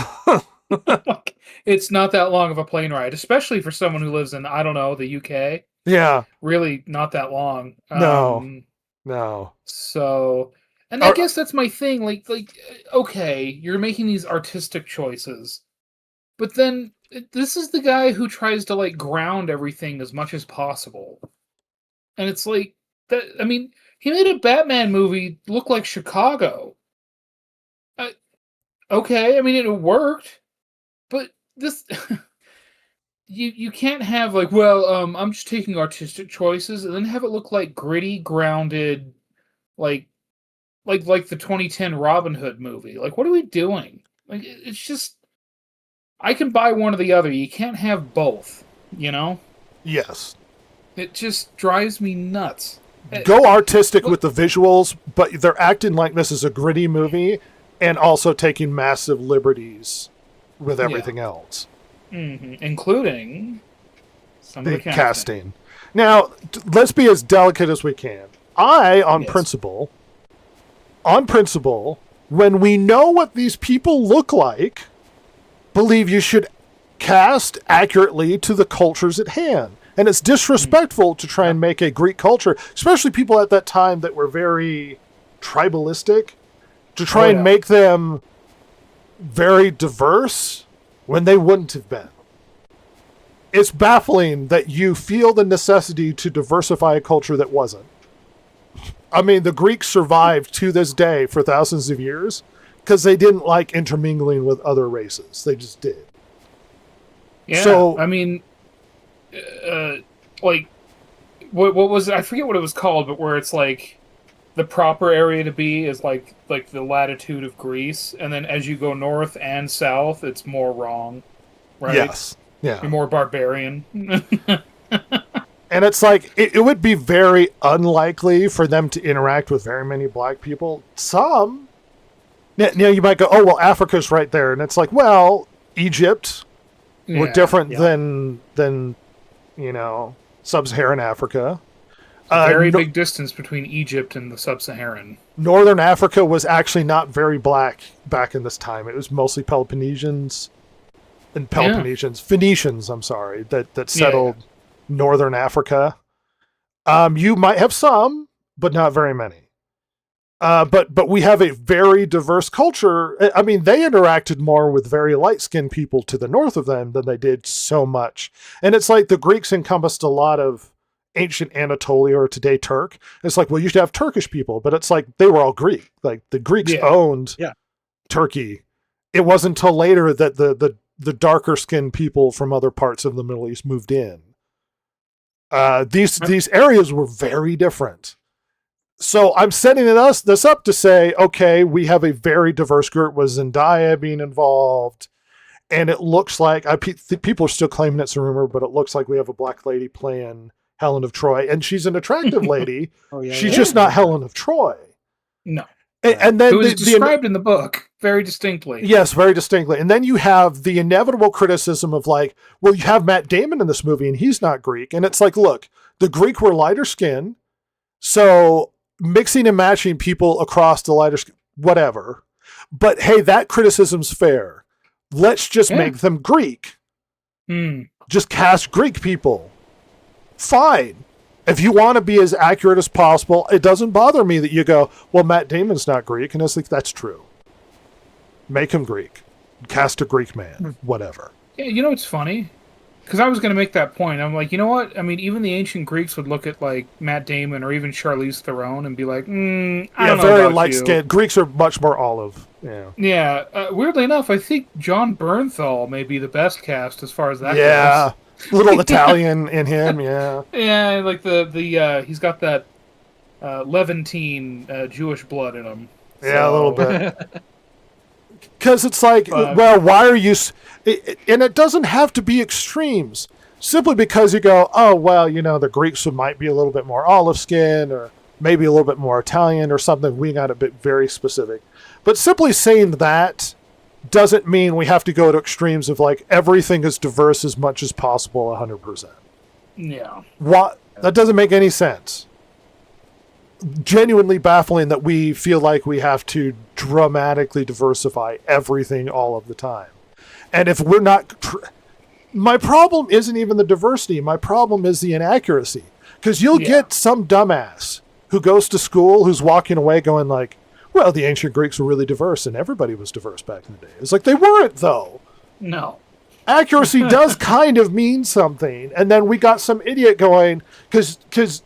it's not that long of a plane ride, especially for someone who lives in, I don't know, the UK. Yeah. Really not that long. No. So, and I guess that's my thing. Like, okay, you're making these artistic choices, but then this is the guy who tries to like ground everything as much as possible, and it's like that. I mean, he made a Batman movie look like Chicago. Okay, I mean it worked, but this. You can't have like, well, I'm just taking artistic choices and then have it look like gritty, grounded, like the 2010 Robin Hood movie. Like, what are we doing? Like, it's just, I can buy one or the other. You can't have both, you know? Yes. It just drives me nuts. Go artistic with the visuals, but they're acting like this is a gritty movie and also taking massive liberties with everything else. Including some the of the casting. Now, let's be as delicate as we can. On principle, when we know what these people look like, believe you should cast accurately to the cultures at hand. And it's disrespectful to try and make a Greek culture, especially people at that time that were very tribalistic, to try and make them very diverse when they wouldn't have been. It's baffling that you feel the necessity to diversify a culture that wasn't. I mean, the Greeks survived to this day for thousands of years because they didn't like intermingling with other races. They just did. Yeah, so, I mean, like, what was it? I forget what it was called, but where it's like the proper area to be is like the latitude of Greece, and then as you go north and south, it's more wrong, right? Yes. Yeah. You're more barbarian. And it's like, it would be very unlikely for them to interact with very many black people. Some. You might go, oh, well, Africa's right there. And it's like, well, Egypt were different than sub-Saharan Africa. Very big distance between Egypt and the sub-Saharan. Northern Africa was actually not very black back in this time. It was mostly Peloponnesians and Peloponnesians, Phoenicians, I'm sorry, that settled northern Africa. You might have some, but not very many. But we have a very diverse culture. I mean, they interacted more with very light-skinned people to the north of them than they did so much. And it's like the Greeks encompassed a lot of ancient Anatolia, or today Turk. It's like, well, you should have Turkish people, but it's like they were all Greek. Like the Greeks owned Turkey. It wasn't until later that the darker-skinned people from other parts of the Middle East moved in. These areas were very different. So I'm setting this up to say, okay, we have a very diverse group with Zendaya being involved, and it looks like people are still claiming it's a rumor, but it looks like we have a black lady playing Helen of Troy, and she's an attractive lady. She's just not Helen of Troy. No. And then it was described in the book very distinctly. Yes, very distinctly. And then you have the inevitable criticism of like, well, you have Matt Damon in this movie and he's not Greek. And it's like, look, the Greek were lighter skin. So mixing and matching people across the lighter skin, whatever. But hey, that criticism's fair. Let's just make them Greek. Just cast Greek people. Fine. If you want to be as accurate as possible, it doesn't bother me that you go, well, Matt Damon's not Greek. And it's like, that's true. Make him Greek. Cast a Greek man. Whatever. Yeah, you know what's funny? Because I was going to make that point. I'm like, you know what? I mean, even the ancient Greeks would look at, like, Matt Damon or even Charlize Theron and be like, I don't know very about light you. skin. Greeks are much more olive. Yeah. Yeah. Weirdly enough, I think John Bernthal may be the best cast as far as that goes. Little Italian in him, yeah. Yeah, like the he's got that Levantine Jewish blood in him. Yeah, a little bit. Because it's like, well, why are you... And it doesn't have to be extremes. Simply because you go, oh, well, you know, the Greeks might be a little bit more olive skin or maybe a little bit more Italian or something. We got a bit very specific. But simply saying that doesn't mean we have to go to extremes of like everything is diverse as much as possible 100%. Yeah. What? That doesn't make any sense. Genuinely baffling that we feel like we have to dramatically diversify everything all of the time. And if we're not... my problem isn't even the diversity. My problem is the inaccuracy. Because you'll get some dumbass who goes to school who's walking away going like, well, the ancient Greeks were really diverse and everybody was diverse back in the day. It's like, they weren't, though. No. Accuracy does kind of mean something. And then we got some idiot going, because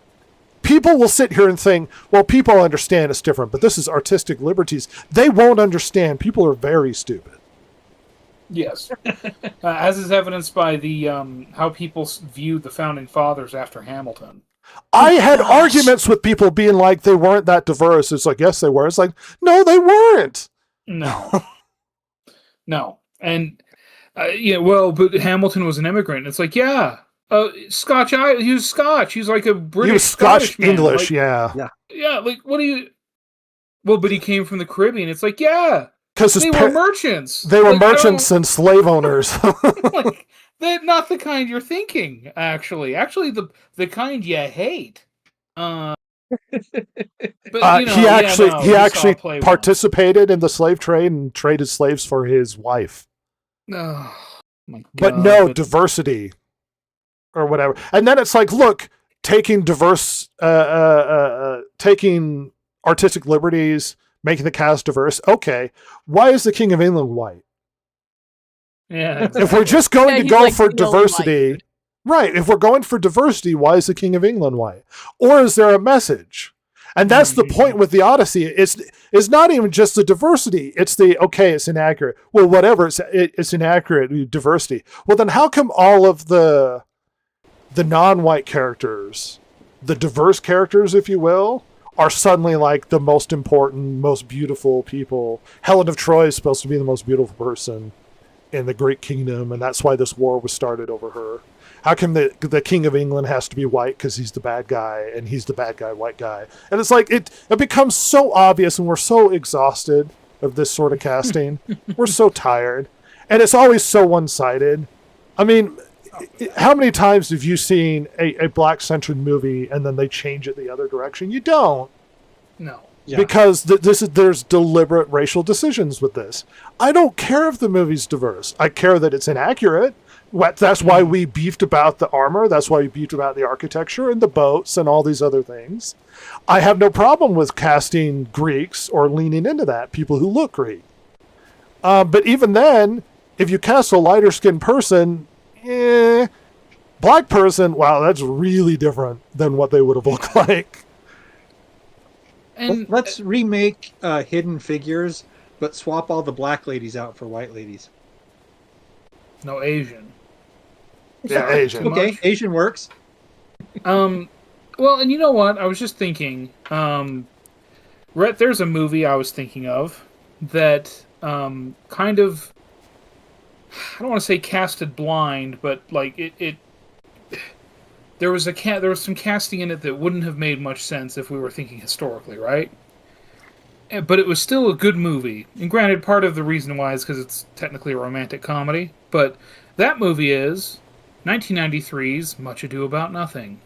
people will sit here and think, well, people understand it's different, but this is artistic liberties. They won't understand. People are very stupid. Yes. As is evidenced by the how people viewed the Founding Fathers after Hamilton. I had arguments with people being like they weren't that diverse. It's like, yes, they were. It's like, no, they weren't. No. No. And, well, but Hamilton was an immigrant. It's like, yeah. Scotch, he was Scotch. He's like a British. He was Scotch man. English, like, yeah. Yeah, like, what do you... Well, but he came from the Caribbean. It's like, yeah. Because they were merchants. They were merchants and slave owners. Like, they're not the kind you're thinking, actually. Actually, the kind you hate. But, he actually participated in the slave trade and traded slaves for his wife. Oh, my God. But no, diversity or whatever. And then it's like, look, taking taking artistic liberties, making the cast diverse. Okay, why is the King of England white? Yeah. Exactly. If we're just going to go like for diversity, right? If we're going for diversity, why is the King of England white? Or is there a message? And that's the point with the Odyssey. It's not even just the diversity. It's it's inaccurate. Well, whatever. It's inaccurate diversity. Well, then how come all of the non-white characters, the diverse characters, if you will, are suddenly like the most important, most beautiful people? Helen of Troy is supposed to be the most beautiful person in the Greek kingdom, and that's why this war was started over her. How come the King of England has to be white because he's the bad guy, and he's the bad guy, white guy? And it's like, it becomes so obvious, and we're so exhausted of this sort of casting. We're so tired. And it's always so one-sided. I mean, how many times have you seen a black-centered movie, and then they change it the other direction? You don't. No. Yeah. because there's deliberate racial decisions with this. I don't care if the movie's diverse. I care that it's inaccurate. That's why we beefed about the armor. That's why we beefed about the architecture and the boats and all these other things. I have no problem with casting Greeks or leaning into that, people who look Greek. But even then, if you cast a lighter skinned person, black person, wow, that's really different than what they would have looked like. And Let's remake Hidden Figures, but swap all the black ladies out for white ladies. no Asian. Yeah, Asian. Okay, much. Asian works. Well, and you know what? I was just thinking, Rhett, there's a movie I was thinking of that kind of, I don't want to say casted blind, but like it there was some casting in it that wouldn't have made much sense if we were thinking historically, right? But it was still a good movie. And granted, part of the reason why is because it's technically a romantic comedy, but that movie is 1993's Much Ado About Nothing.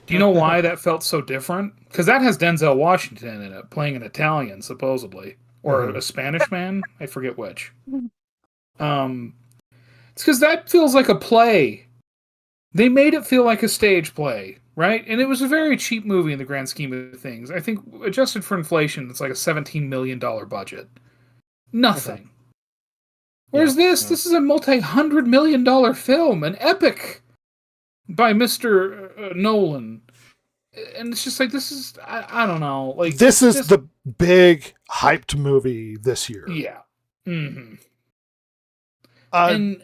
Do you know why that felt so different? Because that has Denzel Washington in it, playing an Italian, supposedly. Or a Spanish man? I forget which. It's because that feels like a play. They made it feel like a stage play, right? And it was a very cheap movie in the grand scheme of things. I think, adjusted for inflation, it's like a $17 million budget. Nothing. Whereas this is a multi-$100 million film, an epic by Mr. Nolan. And it's just like, this is, I don't know. Like This is the big hyped movie this year. Yeah. Mm-hmm. And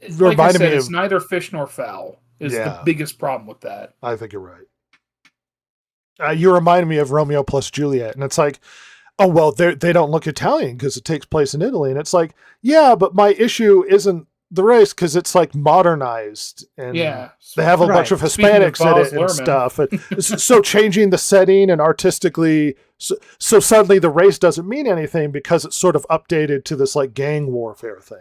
And like I reminded said, me it's of, neither fish nor fowl is Yeah. the biggest problem with that. I think you're right. You reminded me of Romeo plus Juliet, and it's like, oh well, they don't look Italian because it takes place in Italy, and it's like, yeah, but my issue isn't the race because it's like modernized, and Yeah. they have a bunch of Speaking of Hispanics in Baz it and Luhrmann. stuff. And so changing the setting and artistically, so suddenly the race doesn't mean anything because it's sort of updated to this like gang warfare thing.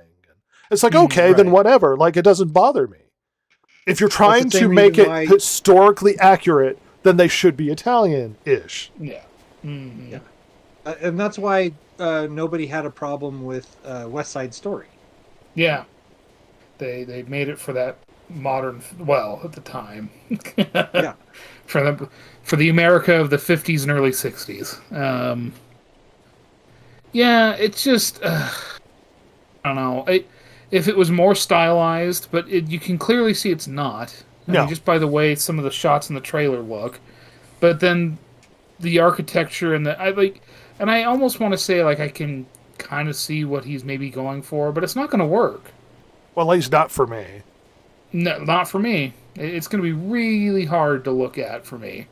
It's like, okay, then right. whatever. Like, it doesn't bother me. If you're trying the to same make reason it why- historically accurate, then they should be Italian-ish. Yeah. Mm-hmm. Yeah. And that's why nobody had a problem with West Side Story. Yeah. They made it for that modern, well, at the time. Yeah. For the America of the 50s and early 60s. Yeah, it's just I don't know. If it was more stylized, but you can clearly see it's not. I No. mean, just by the way some of the shots in the trailer look. But then the architecture and I almost want to say like I can kind of see what he's maybe going for, but it's not going to work. Well, at least not for me. No, not for me. It's going to be really hard to look at for me.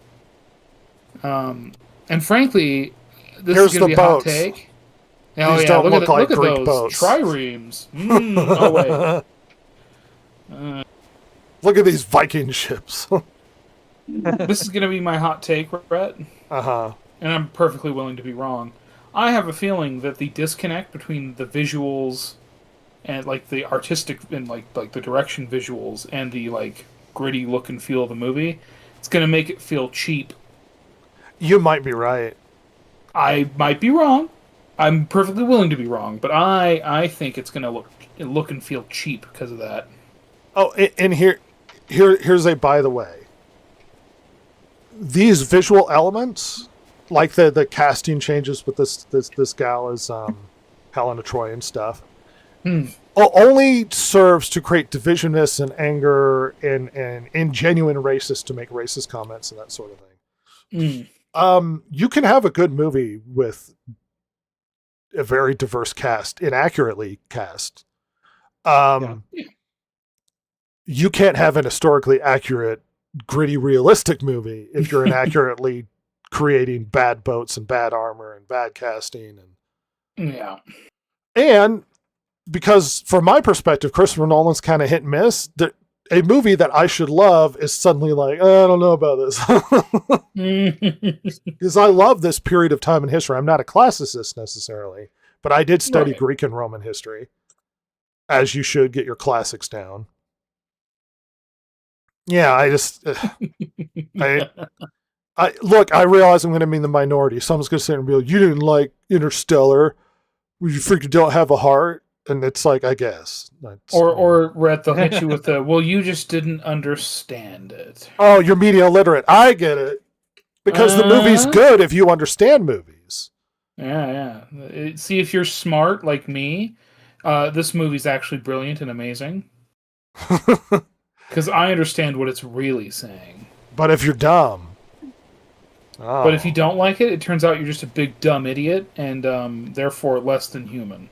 And frankly, this Here's is going the to be a hot boats. take. Oh, These yeah, don't look at, like look at Greek those boats. triremes. Oh, wait. Look at these Viking ships. This is going to be my hot take, Brett. Uh-huh. And I'm perfectly willing to be wrong. I have a feeling that the disconnect between the visuals and like the artistic and like the direction visuals and the like gritty look and feel of the movie, it's going to make it feel cheap. You might be right. I might be wrong. I'm perfectly willing to be wrong, but I think it's going to look and feel cheap because of that. Oh, and here's a by the way. These visual elements, like the casting changes with this gal as Helena Troy and stuff, only serves to create divisiveness and anger and ingenuine racists to make racist comments and that sort of thing. You can have a good movie with a very diverse cast, inaccurately cast. You can't have an historically accurate, gritty, realistic movie if you're inaccurately creating bad boats and bad armor and bad casting. Yeah. And because from my perspective, Christopher Nolan's kind of hit and miss. A movie that I should love is suddenly like, I don't know about this. Because I love this period of time in history. I'm not a classicist necessarily, but I did study Right. Greek and Roman history, as you should get your classics down. Yeah, I realize I'm going to be in the minority. Someone's going to sit there and be like, "You didn't like Interstellar. You freaking don't have a heart." And it's like, I guess. Or Rhett, they'll hit you with the, well, you just didn't understand it. Oh, you're media illiterate. I get it. Because the movie's good if you understand movies. Yeah. See, if you're smart like me, this movie's actually brilliant and amazing. Because I understand what it's really saying. But if you're dumb. Oh. But if you don't like it, it turns out you're just a big dumb idiot and therefore less than human.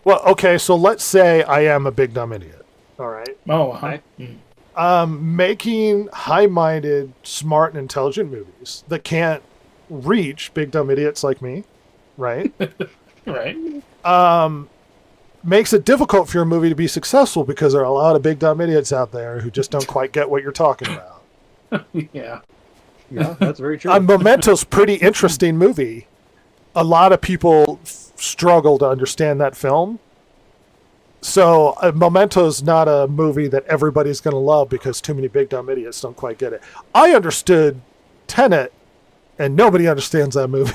Well, okay, so let's say I am a big dumb idiot. All right. Oh, Okay. Making high-minded, smart, and intelligent movies that can't reach big dumb idiots like me, right? Right. Makes it difficult for your movie to be successful because there are a lot of big dumb idiots out there who just don't quite get what you're talking about. Yeah. Yeah, that's very true. Memento's pretty interesting movie. A lot of people struggle to understand that film. So Memento's not a movie that everybody's going to love because too many big dumb idiots don't quite get it. I understood Tenet, and nobody understands that movie.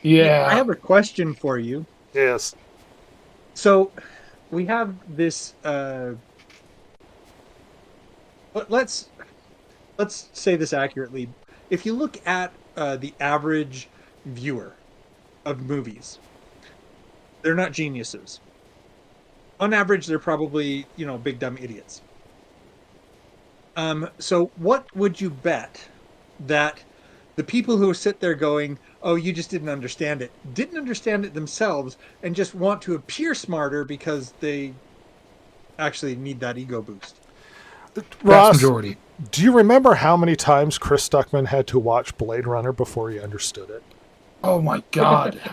Yeah. I have a question for you. Yes. So we have this. Let's say this accurately. If you look at the average viewer of movies, they're not geniuses. On average, they're probably, big dumb idiots. So what would you bet that the people who sit there going, "Oh, you just didn't understand it themselves and just want to appear smarter because they actually need that ego boost"? Ross, majority. do you remember how many times Chris Stuckman had to watch Blade Runner before he understood it? Oh my God. You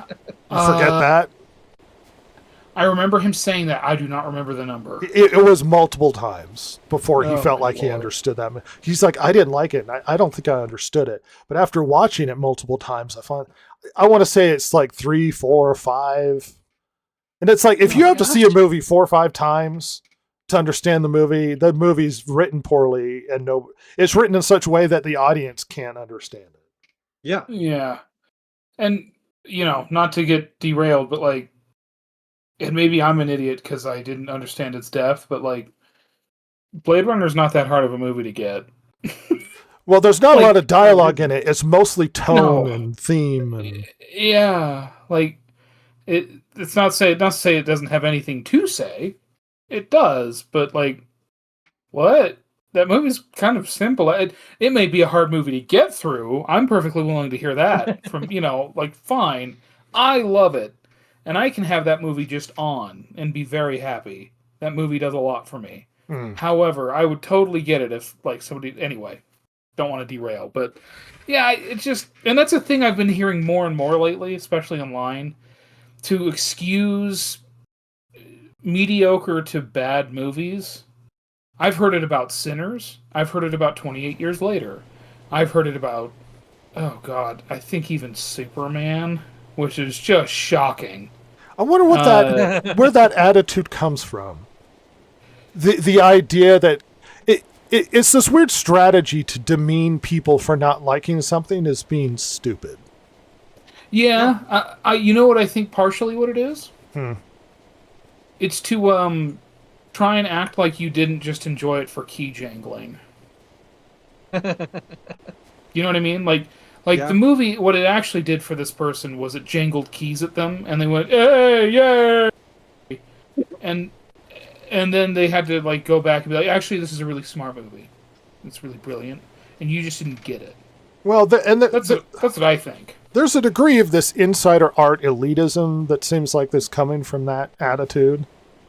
forget that? I remember him saying that. I do not remember the number. It was multiple times before he Oh, felt my like he Lord. understood that. He's like, I didn't like it. And I don't think I understood it. But after watching it multiple times, I want to say it's like 3, 4, 5. And it's like, if you have to see a movie 4 or 5 times to understand the movie's written poorly, and it's written in such a way that the audience can't understand it. Yeah. Yeah. And, not to get derailed, but like, and maybe I'm an idiot because I didn't understand its depth, but like, Blade Runner's not that hard of a movie to get. Well, there's not a Like- lot of dialogue in it. It's mostly tone No. and theme. And Yeah, like it's not to say it doesn't have anything to say. It does, but like, what? That movie's kind of simple. It may be a hard movie to get through. I'm perfectly willing to hear that from, like, fine. I love it. And I can have that movie just on and be very happy. That movie does a lot for me. However, I would totally get it if, like, somebody... Anyway, don't want to derail. But, yeah, it's just... And that's a thing I've been hearing more and more lately, especially online. To excuse mediocre to bad movies... I've heard it about Sinners. I've heard it about 28 Years Later. I've heard it about, oh God, I think even Superman, which is just shocking. I wonder what where that attitude comes from. The idea that it's this weird strategy to demean people for not liking something as being stupid. Yeah, I you know what I think partially what it is? Hmm. It's to try and act like you didn't just enjoy it for key jangling. You know what I mean? Like Yeah. the movie, what it actually did for this person was it jangled keys at them, and they went, "Hey, yay!" And then they had to like go back and be like, "Actually, this is a really smart movie. It's really brilliant, and you just didn't get it." Well, That's what I think. there's a degree of this insider art elitism that seems like this coming from that attitude.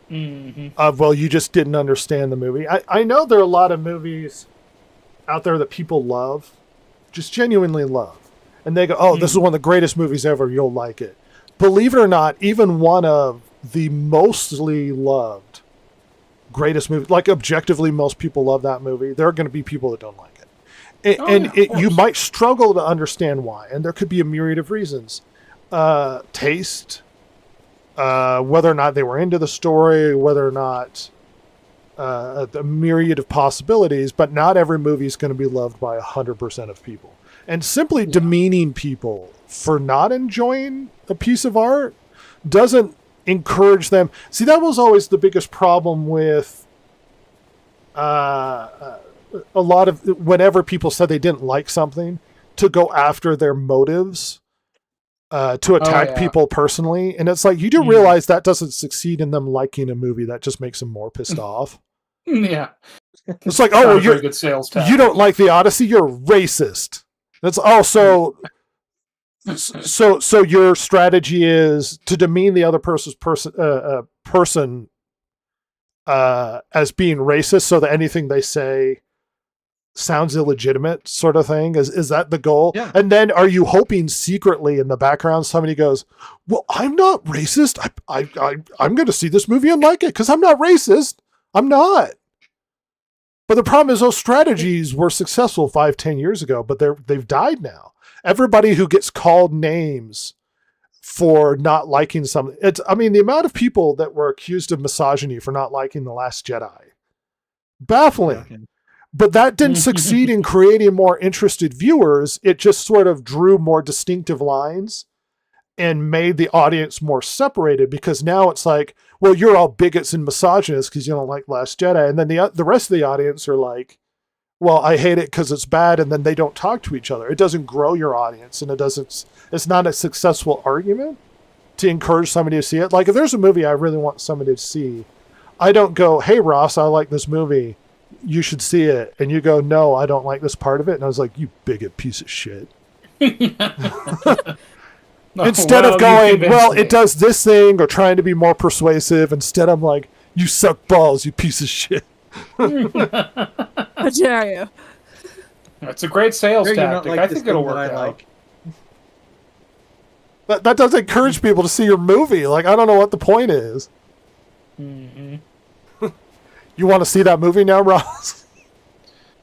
Mm-hmm. Of, well, you just didn't understand the movie. I know there are a lot of movies out there that people love, just genuinely love. And they go, oh, this is one of the greatest movies ever, you'll like it. Believe it or not, even one of the mostly loved greatest movies, like objectively most people love that movie, there are going to be people that don't like it. You might struggle to understand why, and there could be a myriad of reasons. Taste, whether or not they were into the story, whether or not a myriad of possibilities, but not every movie is going to be loved by 100% of people. And simply demeaning people for not enjoying a piece of art doesn't encourage them. See, that was always the biggest problem with a lot of whenever people said they didn't like something, to go after their motives, to attack people personally. And it's like, you do realize that doesn't succeed in them liking a movie. That just makes them more pissed off. Yeah. It's like, Not oh, a very good sales tactic. you don't like the Odyssey, you're racist. That's also so your strategy is to demean the other person's person as being racist, so that anything they say sounds illegitimate, sort of thing. Is that the goal? Yeah. And then are you hoping secretly in the background somebody goes, well, I'm not racist. I'm going to see this movie and like it because I'm not racist. I'm not. But the problem is those strategies were successful 5-10 years ago, but they've died now. Everybody who gets called names for not liking something, the amount of people that were accused of misogyny for not liking The Last Jedi, baffling. Okay. But that didn't succeed in creating more interested viewers. It just sort of drew more distinctive lines and made the audience more separated, because now it's like, well, you're all bigots and misogynists because you don't like Last Jedi. And then the rest of the audience are like, well, I hate it because it's bad. And then they don't talk to each other. It doesn't grow your audience, and it's not a successful argument to encourage somebody to see it. Like if there's a movie I really want somebody to see, I don't go, hey, Ross, I like this movie, you should see it. And you go, no, I don't like this part of it. And I was like, you bigot piece of shit. Instead of going, well, it does this thing, or trying to be more persuasive, instead I'm like, you suck balls, you piece of shit. How dare you? It's a great sales Sure, you're not tactic. like I this think it'll thing work that I out. like. That doesn't encourage people to see your movie. Like, I don't know what the point is. Mm-hmm. You want to see that movie now, Ross?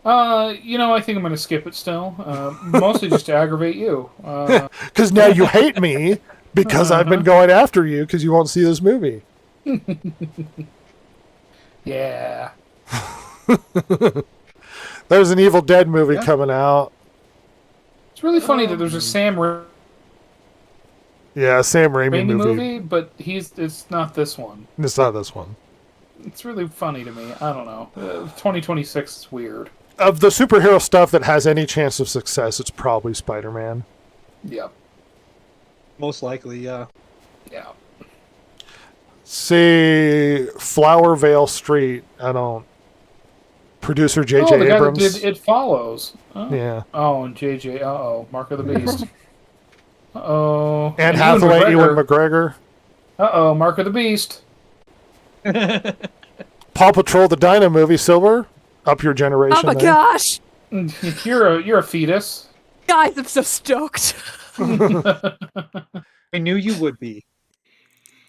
I think I'm going to skip it still. Mostly just to aggravate you. Because now you hate me because I've been going after you because you won't see this movie. Yeah. There's an Evil Dead movie coming out. It's really funny that there's a Sam Yeah, Sam Raimi Raimi movie. movie, but it's not this one. It's not this one. It's really funny to me. I don't know. 2026 is weird. Of the superhero stuff that has any chance of success, it's probably Spider-Man. Yep. Most likely, yeah. Yeah. See, Flower Vale Street. Producer J.J. the guy Abrams. that did It Follows. Oh. Yeah. Oh, and J.J. Uh-oh. Mark of the Beast. Uh-oh. Anne And Hathaway, Ewan McGregor. Uh-oh. Mark of the Beast. Paw Patrol, the Dino movie, Silver. Up your generation. Oh my there. gosh! You're a fetus. Guys, I'm so stoked. I knew you would be.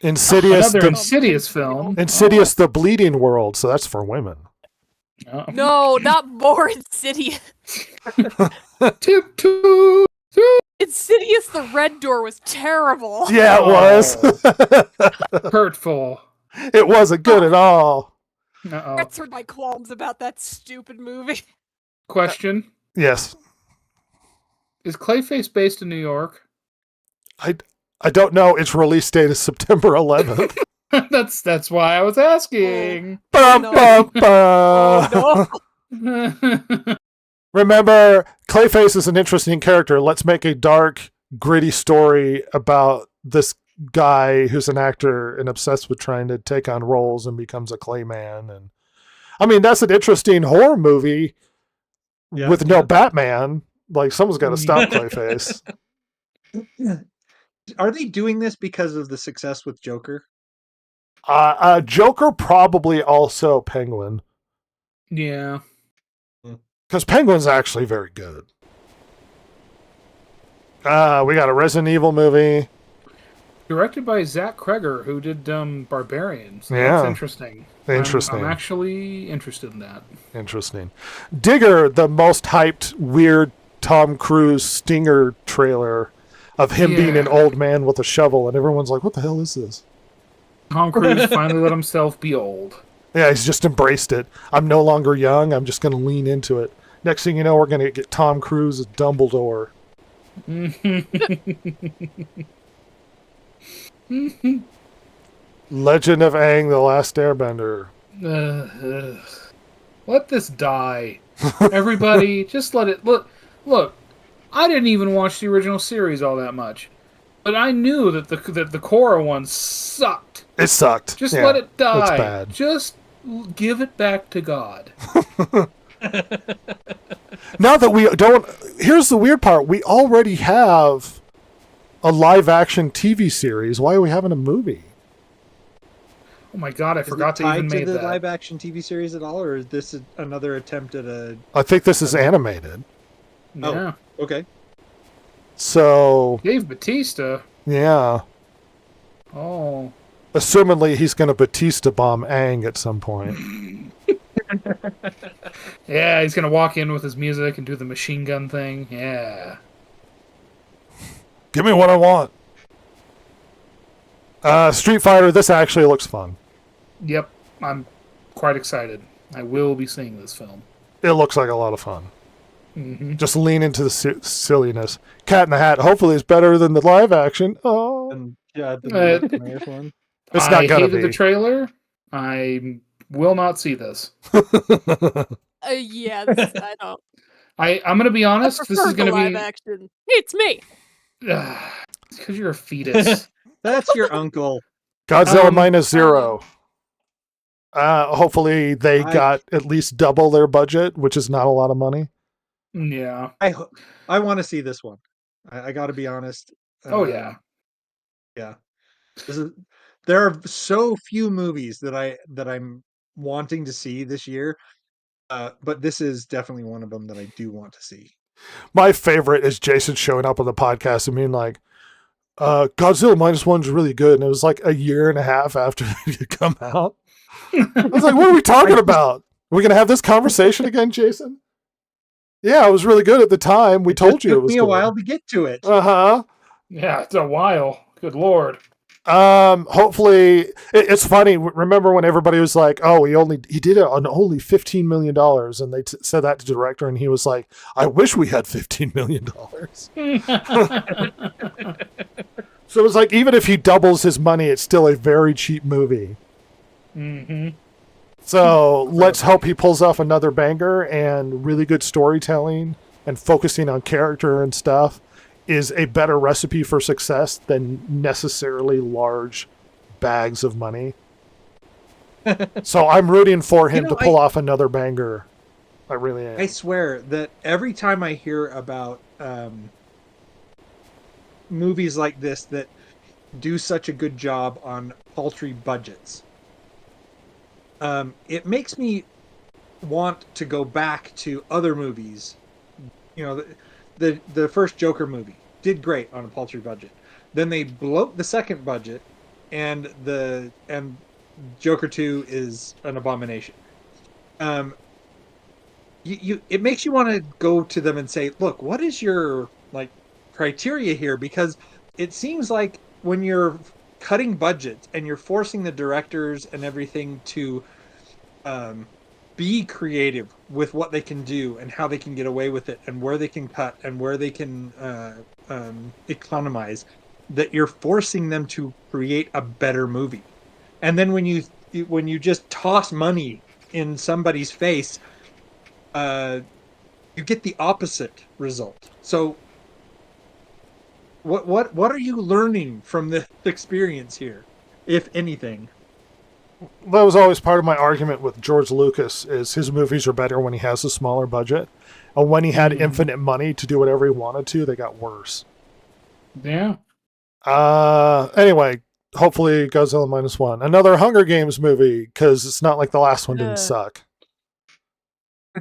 Insidious, Another the, Insidious film. Insidious, the Bleeding World. So that's for women. Oh. No, not more Insidious. Toot, toot, toot. Insidious the Red Door was terrible. Yeah, it was. Hurtful. It wasn't good at all. Uh-oh. That's heard my qualms about that stupid movie. Question. Yes. Is Clayface based in New York? I don't know. Its release date is September 11th. That's why I was asking. Bum, No. bum, bum. No. Remember, Clayface is an interesting character. Let's make a dark, gritty story about this guy who's an actor and obsessed with trying to take on roles and becomes a clay man. And I mean, that's an interesting horror movie with no Batman. Like, someone's got to stop Clayface. Are they doing this because of the success with Joker? Joker, probably also Penguin. Yeah. Because Penguin's actually very good. We got a Resident Evil movie. Directed by Zach Kreger, who did Barbarians. Yeah. That's interesting. Interesting. I'm actually interested in that. Interesting. Digger, the most hyped, weird Tom Cruise stinger trailer of him being an old man with a shovel, and everyone's like, what the hell is this? Tom Cruise finally let himself be old. Yeah, he's just embraced it. I'm no longer young. I'm just going to lean into it. Next thing you know, we're going to get Tom Cruise as Dumbledore. Legend of Aang, The Last Airbender. Let this die. Everybody, just let it... Look, I didn't even watch the original series all that much. But I knew that the Korra one sucked. It sucked. Just Yeah, let it die. it's bad. Just give it back to God. Now that we don't... Here's the weird part. We already have a live-action TV series. Why are we having a movie? Oh my God, I Is forgot it they even tied to made the that. live-action TV series at all, or is this another attempt at a... I think this is animated. Yeah. Okay. So, Dave Batista. yeah. Oh. Assumedly, he's going to Batista bomb Aang at some point. Yeah, he's gonna walk in with his music and do the machine gun thing. Yeah. Give me what I want. Street Fighter, this actually looks fun. Yep. I'm quite excited. I will be seeing this film. It looks like a lot of fun. Mm-hmm. Just lean into the silliness. Cat in the Hat, hopefully, is better than the live action. Oh, And yeah, Uh, the Mayor's one. it's I not going hated to the trailer. I will not see this. be. Yeah, I don't. I'm gonna be I honest. This prefer is the gonna live be action. It's me. because you're a fetus. That's your uncle. Godzilla Um, minus zero. Hopefully, they I- got at least double their budget, which is not a lot of money. Yeah. I want to see this one. I got to be honest. Oh yeah. Yeah. There are so few movies that I'm wanting to see this year, but this is definitely one of them that I do want to see. My favorite is Jason showing up on the podcast and being like, Godzilla minus one's really good. And it was like a year and a half after it had come out. I was like, what are we talking about? Are we going to have this conversation again, Jason? Yeah, it was really good at the time. We told you it took was me a good. while to get to it. Uh-huh. Yeah. It's a while. Good lord. Hopefully it's funny. Remember when everybody was like, oh, he did it on only $15 million. And they said that to the director. And he was like, I wish we had $15 million. So it was like, even if he doubles his money, it's still a very cheap movie. Mm-hmm. So let's hope he pulls off another banger, and really good storytelling and focusing on character and stuff is a better recipe for success than necessarily large bags of money. So I'm rooting for him to pull off another banger. I really am. I swear that every time I hear about movies like this that do such a good job on paltry budgets, it makes me want to go back to other movies. You know, the first Joker movie did great on a paltry budget. Then they bloat the second budget, and Joker 2 is an abomination. It makes you want to go to them and say, look, what is your criteria here? Because it seems like when you're cutting budgets and you're forcing the directors and everything to be creative with what they can do and how they can get away with it and where they can cut and where they can economize, that you're forcing them to create a better movie. And then when you just toss money in somebody's face, you get the opposite result. So what are you learning from the experience here, if anything? That was always part of my argument with George Lucas, is his movies are better when he has a smaller budget. And when he had infinite money to do whatever he wanted to, they got worse. Yeah. Anyway, hopefully Godzilla minus one. Another Hunger Games movie, because it's not like the last one didn't suck.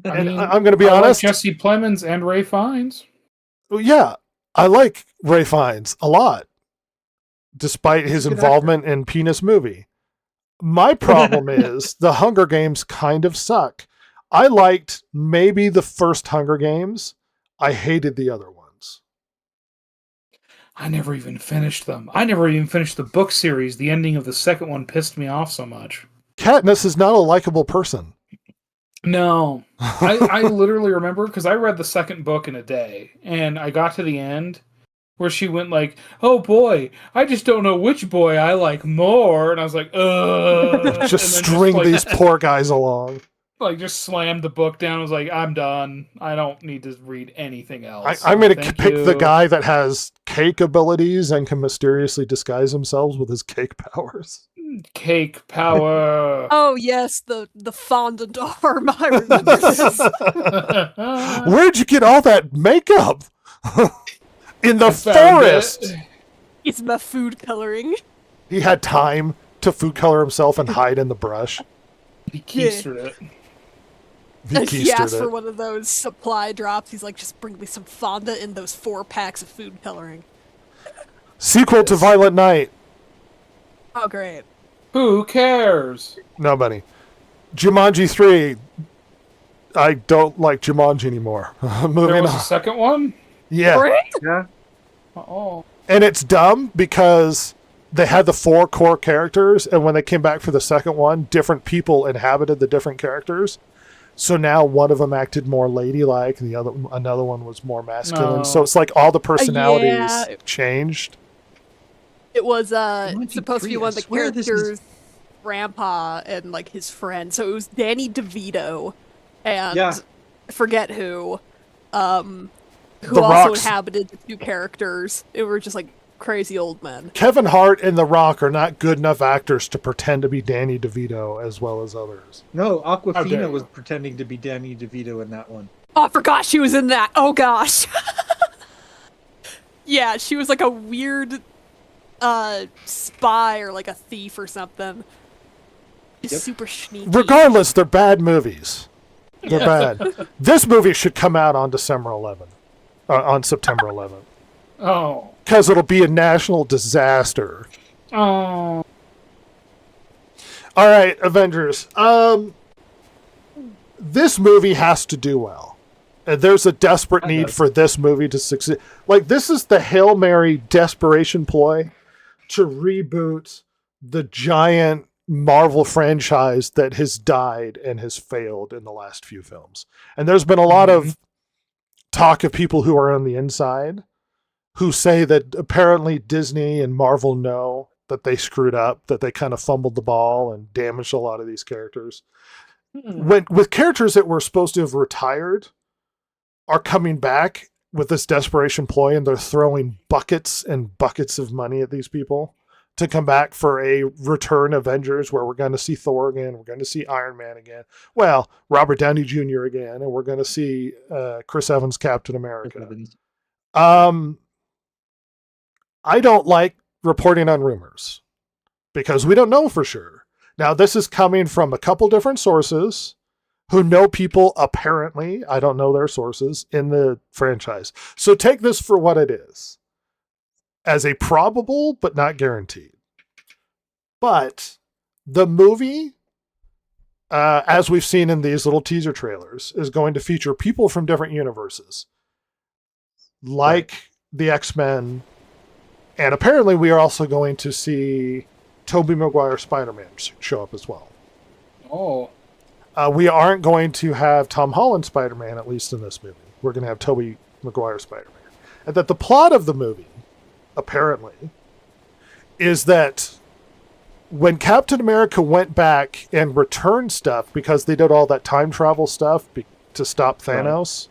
I And mean, I'm going to be I like honest. Jesse Plemons and Ray Fiennes. Yeah, I like Ray Fiennes a lot, despite his He's a good involvement in Penis Movie. My problem is the Hunger Games kind of suck. I liked maybe the first Hunger Games. I hated the other ones. I never even finished them. I never even finished the book series. The ending of the second one pissed me off so much. Katniss is not a likable person. No, I literally remember because I read the second book in a day, and I got to the end where she went like, "Oh boy, I just don't know which boy I like more," and I was like, "Ugh." Just And then string like, these poor guys along. like just slammed the book down. I was like, "I'm done. I don't need to read anything else." I'm going to Thank pick the you. guy that has cake abilities and can mysteriously disguise themselves with his cake powers. Cake power. Oh yes, the fondant arm. I remember this. Where'd you get all that makeup? In the I found forest. it. It's my food coloring. He had time to food color himself and hide in the brush. He keistered it. He asked keistered for it. one of those supply drops. He's like, just bring me some fondant in those 4 packs of food coloring. Sequel to Violent Night. Oh great. Who cares? Nobody. Jumanji 3. I don't like Jumanji anymore. There Moving was a on. second one. Yeah. Yeah. Oh, And it's dumb because they had the 4 core characters, and when they came back for the second one, different people inhabited the different characters. So now one of them acted more ladylike, and another one was more masculine. No. So it's like all the personalities Yeah. changed. It was Jumanji supposed to be 3, one I of the swear this characters' grandpa and like his friend. So it was Danny DeVito and Yeah. I forget who The also Rock's- inhabited the 2 characters. It were just like crazy old men. Kevin Hart and The Rock are not good enough actors to pretend to be Danny DeVito as well as others. No, How dare Aquafina you. was pretending to be Danny DeVito in that one. Oh, I forgot she was in that. Oh gosh. Yeah, she was like a weird spy or like a thief or something. Just Yep. super sneaky. Regardless, they're bad movies. They're bad. This movie should come out on December 11th. On September 11th. oh, Because it'll be a national disaster. oh. All right, Avengers. This movie has to do well. And there's a desperate need does. for this movie to succeed. Like, this is the Hail Mary desperation ploy to reboot the giant Marvel franchise that has died and has failed in the last few films. And there's been a lot of talk of people who are on the inside who say that apparently Disney and Marvel know that they screwed up, that they kind of fumbled the ball and damaged a lot of these characters. With characters that were supposed to have retired are coming back with this desperation ploy, and they're throwing buckets and buckets of money at these people to come back for a return Avengers where we're going to see Thor again, we're going to see Iron Man again, well, Robert Downey Jr. again, and we're going to see Chris Evans Captain America. I don't like reporting on rumors because we don't know for sure. Now, this is coming from a couple different sources who know people, apparently, I don't know their sources, in the franchise. So take this for what it is, as a probable but not guaranteed. But the movie, as we've seen in these little teaser trailers, is going to feature people from different universes, like the X-Men, and apparently we are also going to see Tobey Maguire Spider-Man show up as well. Oh. We aren't going to have Tom Holland Spider-Man, at least in this movie. We're going to have Tobey Maguire Spider-Man. And that the plot of the movie, apparently, is that when Captain America went back and returned stuff, because they did all that time travel stuff to stop Thanos,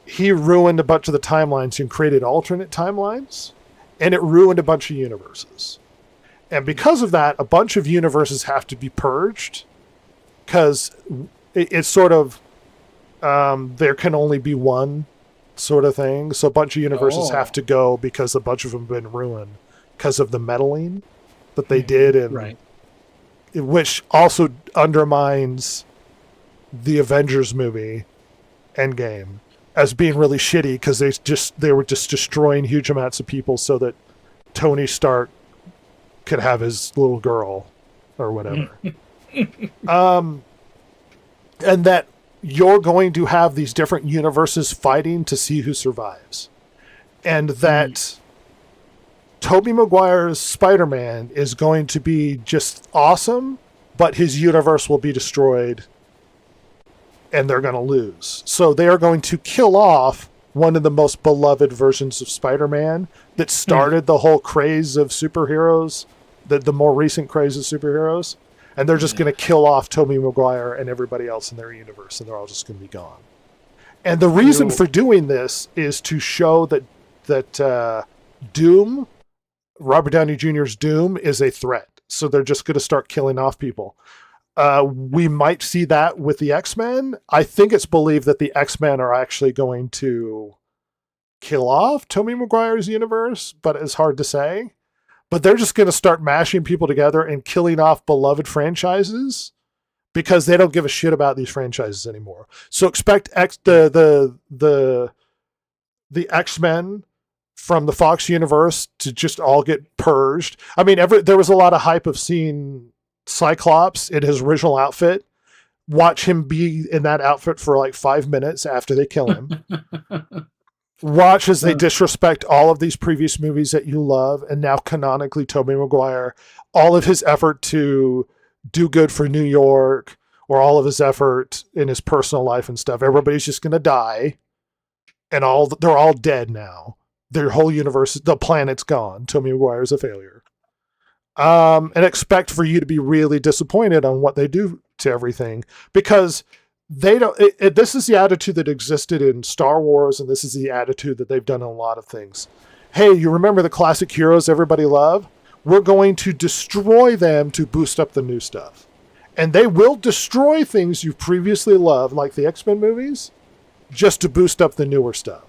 he ruined a bunch of the timelines and created alternate timelines, and it ruined a bunch of universes. And because of that, a bunch of universes have to be purged, because it's sort of there can only be one sort of thing. So a bunch of universes have to go because a bunch of them have been ruined because of the meddling that they did, and which also undermines the Avengers movie Endgame as being really shitty because they were just destroying huge amounts of people so that Tony Stark could have his little girl or whatever. And that you're going to have these different universes fighting to see who survives. And that Tobey Maguire's Spider-Man is going to be just awesome, but his universe will be destroyed and they're going to lose. So they are going to kill off one of the most beloved versions of Spider-Man that started the whole craze of superheroes, the more recent craze of superheroes. And they're just going to kill off Tobey Maguire and everybody else in their universe, and they're all just going to be gone. And the reason for doing this is to show that Doom, Robert Downey Jr.'s Doom, is a threat. So they're just going to start killing off people. We might see that with the X-Men. I think it's believed that the X-Men are actually going to kill off Tobey Maguire's universe, but it's hard to say. But they're just going to start mashing people together and killing off beloved franchises because they don't give a shit about these franchises anymore. So expect the X-Men from the Fox universe to just all get purged. I mean, there was a lot of hype of seeing Cyclops in his original outfit. Watch him be in that outfit for like 5 minutes after they kill him. Watch as they disrespect all of these previous movies that you love, and now canonically Tobey Maguire, all of his effort to do good for New York, or all of his effort in his personal life and stuff. Everybody's just going to die, and they're all dead now. Their whole universe, the planet's gone. Tobey Maguire's a failure. And expect for you to be really disappointed on what they do to everything, because they don't. This is the attitude that existed in Star Wars, and this is the attitude that they've done in a lot of things. Hey, you remember the classic heroes everybody loved? We're going to destroy them to boost up the new stuff. And they will destroy things you've previously loved, like the X-Men movies, just to boost up the newer stuff.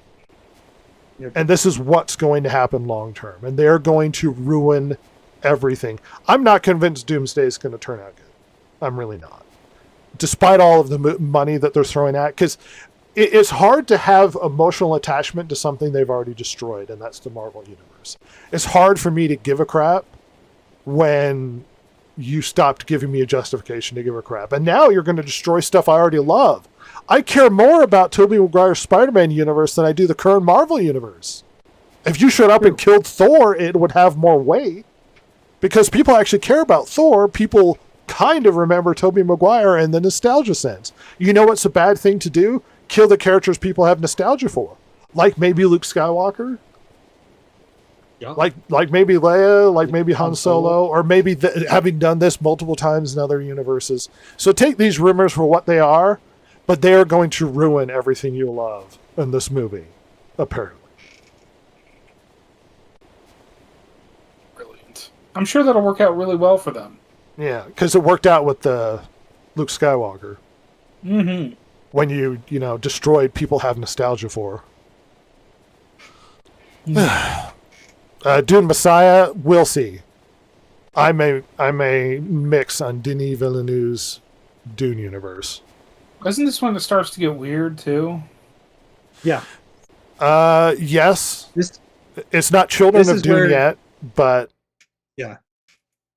Yep. And this is what's going to happen long term. And they're going to ruin everything. I'm not convinced Doomsday is going to turn out good. I'm really not. Despite all of the money that they're throwing at, because it's hard to have emotional attachment to something they've already destroyed, and that's the Marvel Universe. It's hard for me to give a crap when you stopped giving me a justification to give a crap. And now you're going to destroy stuff I already love. I care more about Tobey Maguire's Spider-Man universe than I do the current Marvel Universe. If you showed up and killed Thor, it would have more weight, because people actually care about Thor. People kind of remember Tobey Maguire in the nostalgia sense. You know what's a bad thing to do? Kill the characters people have nostalgia for. Like maybe Luke Skywalker. Yeah. Like maybe Leia, like maybe Han Solo, or maybe having done this multiple times in other universes. So take these rumors for what they are, but they are going to ruin everything you love in this movie, apparently. Brilliant. I'm sure that'll work out really well for them. Yeah, because it worked out with the Luke Skywalker. Mm-hmm. When you destroyed people have nostalgia for. Dune Messiah, we'll see. I'm a mix on Denis Villeneuve's Dune universe. Isn't this when it starts to get weird too? Yeah. Yes. It's not Children of Dune yet, but yeah.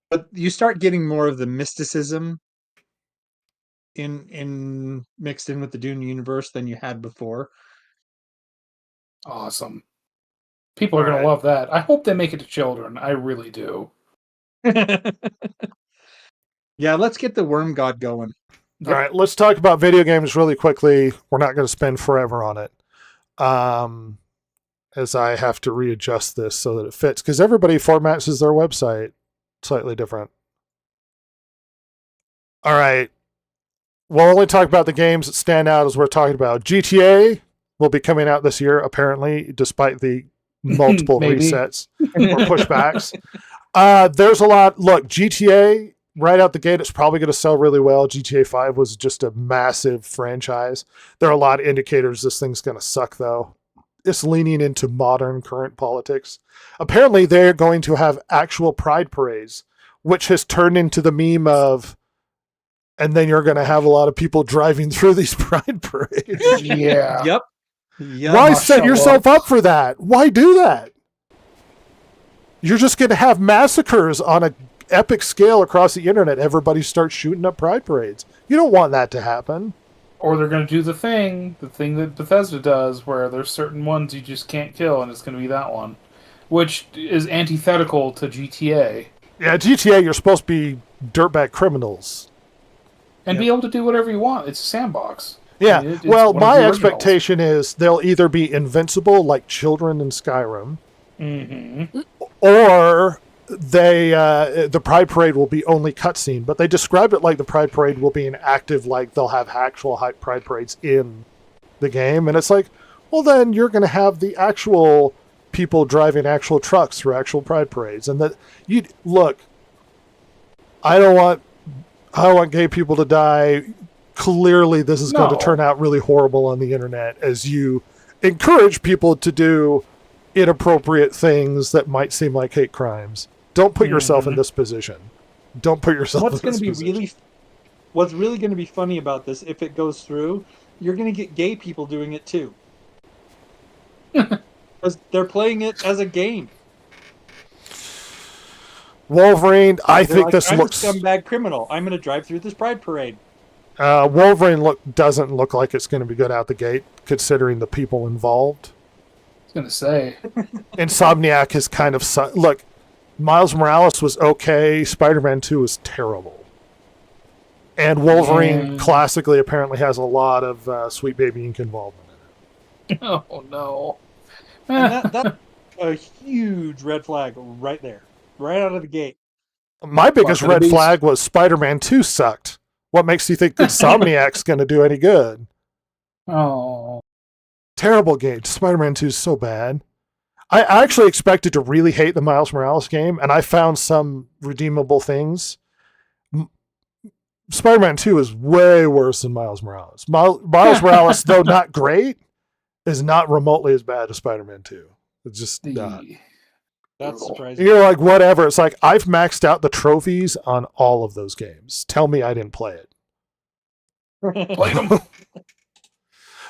But you start getting more of the mysticism in mixed in with the Dune universe than you had before. Awesome. People are going to love that. I hope they make it to children. I really do. Yeah, let's get the Worm God going. All right, let's talk about video games really quickly. We're not going to spend forever on it. As I have to readjust this so that it fits, because everybody formats their website slightly different. All right. We'll only talk about the games that stand out as we're talking about. GTA will be coming out this year, apparently, despite the multiple resets or pushbacks. There's a lot. Look, GTA, right out the gate, it's probably going to sell really well. GTA 5 was just a massive franchise. There are a lot of indicators this thing's going to suck, though. It's leaning into modern current politics. Apparently, they're going to have actual pride parades, which has turned into the meme of, and then you're going to have a lot of people driving through these pride parades. Yeah. Yep. Why set yourself up for that? Why do that? You're just going to have massacres on an epic scale across the internet. Everybody starts shooting up pride parades. You don't want that to happen. Or they're going to do the thing that Bethesda does, where there's certain ones you just can't kill, and it's going to be that one. which is antithetical to GTA, Yeah, GTA, you're supposed to be dirtbag criminals. and be able to do whatever you want. It's a sandbox. Yeah, I mean, it's well, one of my the originals. expectation is they'll either be invincible like children in Skyrim, or the Pride Parade will be only cutscene. But they describe it like the Pride Parade will be an active, like they'll have actual Pride Parades in the game, and it's like, well, then you're going to have the actual people driving actual trucks through actual Pride Parades, and that you look. I don't want gay people to die. Clearly, this is going No. to turn out really horrible on the internet as you encourage people to do inappropriate things that might seem like hate crimes. Don't put yourself in this position. Don't put yourself What's in going this to be position. what's really going to be funny about this, if it goes through, you're going to get gay people doing it too. Because they're playing it as a game. Wolverine, I They're think like, this I'm looks. a scumbag criminal. I'm going to drive through this pride parade. Wolverine doesn't look like it's going to be good out the gate, considering the people involved. I was gonna say. Insomniac is kind of look. Miles Morales was okay. Spider-Man 2 was terrible. And Wolverine Yeah. classically apparently has a lot of Sweet Baby Ink involvement in it. Oh no. And that's a huge red flag right there. Right out of the gate. My biggest for the red beast. flag was Spider-Man 2 sucked. What makes you think Insomniac's going to do any good? Oh. Terrible game. Spider-Man 2 is so bad. I actually expected to really hate the Miles Morales game, and I found some redeemable things. Spider-Man 2 is way worse than Miles Morales. Miles Morales, though not great, is not remotely as bad as Spider-Man 2. It's just not. That's surprising. You're like, whatever. It's like, I've maxed out the trophies on all of those games. Tell me I didn't play it. Play them.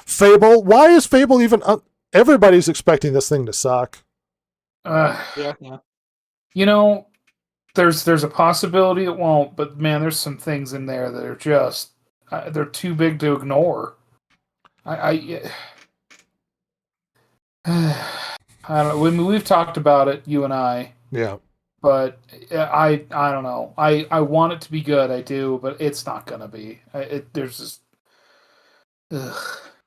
Fable? Why is Fable even... everybody's expecting this thing to suck. Yeah. You know, there's a possibility it won't, but man, there's some things in there that are just they're too big to ignore. I don't know. I mean, we've talked about it, you and I, Yeah. but I don't know. I want it to be good, I do, but it's not gonna be. There's just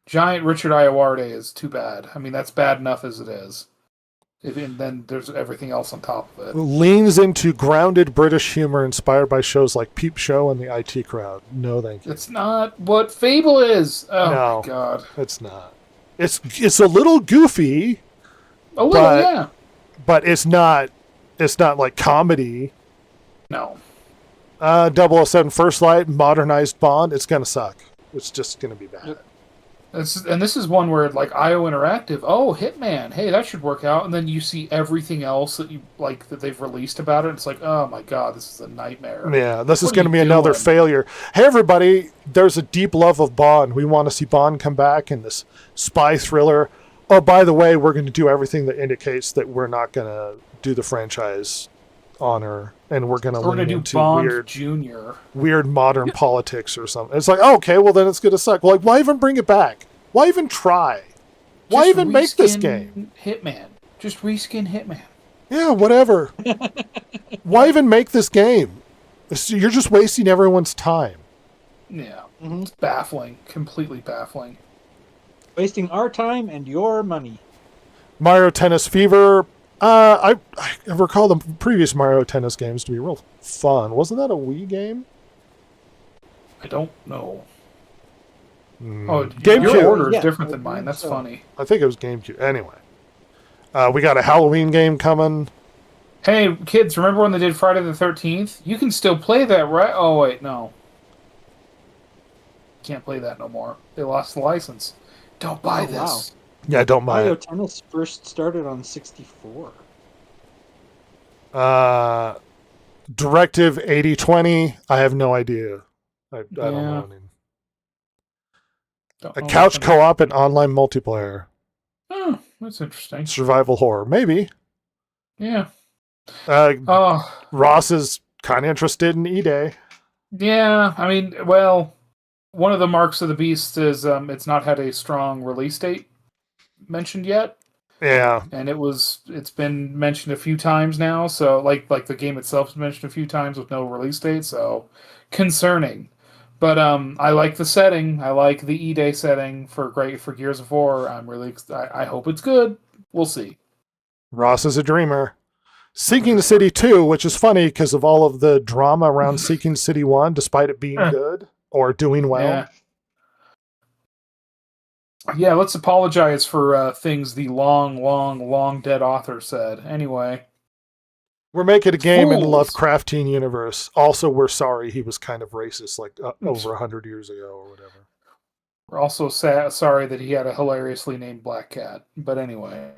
giant Richard Iowarte is too bad. I mean, that's bad enough as it is. And then there's everything else on top of it. Leans into grounded British humor inspired by shows like Peep Show and the IT Crowd. No, thank you. It's not what Fable is. Oh No. my god. It's not. It's a little goofy, A little, But- yeah. but it's not like comedy. No. 007 First Light, modernized Bond, it's gonna suck. It's just gonna be bad. This is one where like IO Interactive, oh Hitman, hey, that should work out, and then you see everything else that you like that they've released about it. It's like, oh my god, this is a nightmare. Yeah, this is What are going to you be another doing? failure. Hey, everybody, there's a deep love of Bond. We want to see Bond come back in this spy thriller. Oh, by the way, we're going to do everything that indicates that we're not going to do the franchise honor, and we're going to We're lean gonna do into Bond weird, Junior. weird modern politics or something. It's like, oh, okay, well then it's going to suck. Well, like, why even bring it back? Why even try? Why Just even make this reskin game? Hitman. Just reskin Hitman. Yeah, whatever. Why even make this game? You're just wasting everyone's time. Yeah. Mhm. It's baffling. Completely baffling. Wasting our time and your money. Mario Tennis Fever. I recall the previous Mario Tennis games to be real fun. Wasn't that a Wii game? I don't know. Mm. Oh, GameCube. your order is Yeah, different I than mine. think That's so. funny. I think it was GameCube. Anyway, we got a Halloween game coming. Hey, kids, remember when they did Friday the 13th? You can still play that, right? Oh, wait, no. Can't play that no more. They lost the license. Don't buy Oh, this. wow. Yeah, don't buy Mario it. Tennis first started on 64. Directive 8020. I have no idea. I don't Yeah. know. Don't A know couch nothing. co-op and online multiplayer. Oh, that's interesting. Survival horror. Maybe. Yeah. Uh, Oh, Ross is kind of interested in E-Day. yeah. I mean, well, one of the marks of the beast is it's not had a strong release date mentioned yet. Yeah. And it's been mentioned a few times now, so like the game itself is mentioned a few times with no release date, so concerning. But I like the setting. I like the E-Day setting for Gears of War. I hope it's good. We'll see. Ross is a dreamer. Sinking City 2, which is funny because of all of the drama around Sinking City 1, despite it being good or doing well. Yeah. Yeah, let's apologize for things the long dead author said. Anyway. We're making a game in Fools. Lovecraftian universe. Also, we're sorry he was kind of racist like over 100 years ago or whatever. We're also sorry that he had a hilariously named Black Cat. But anyway.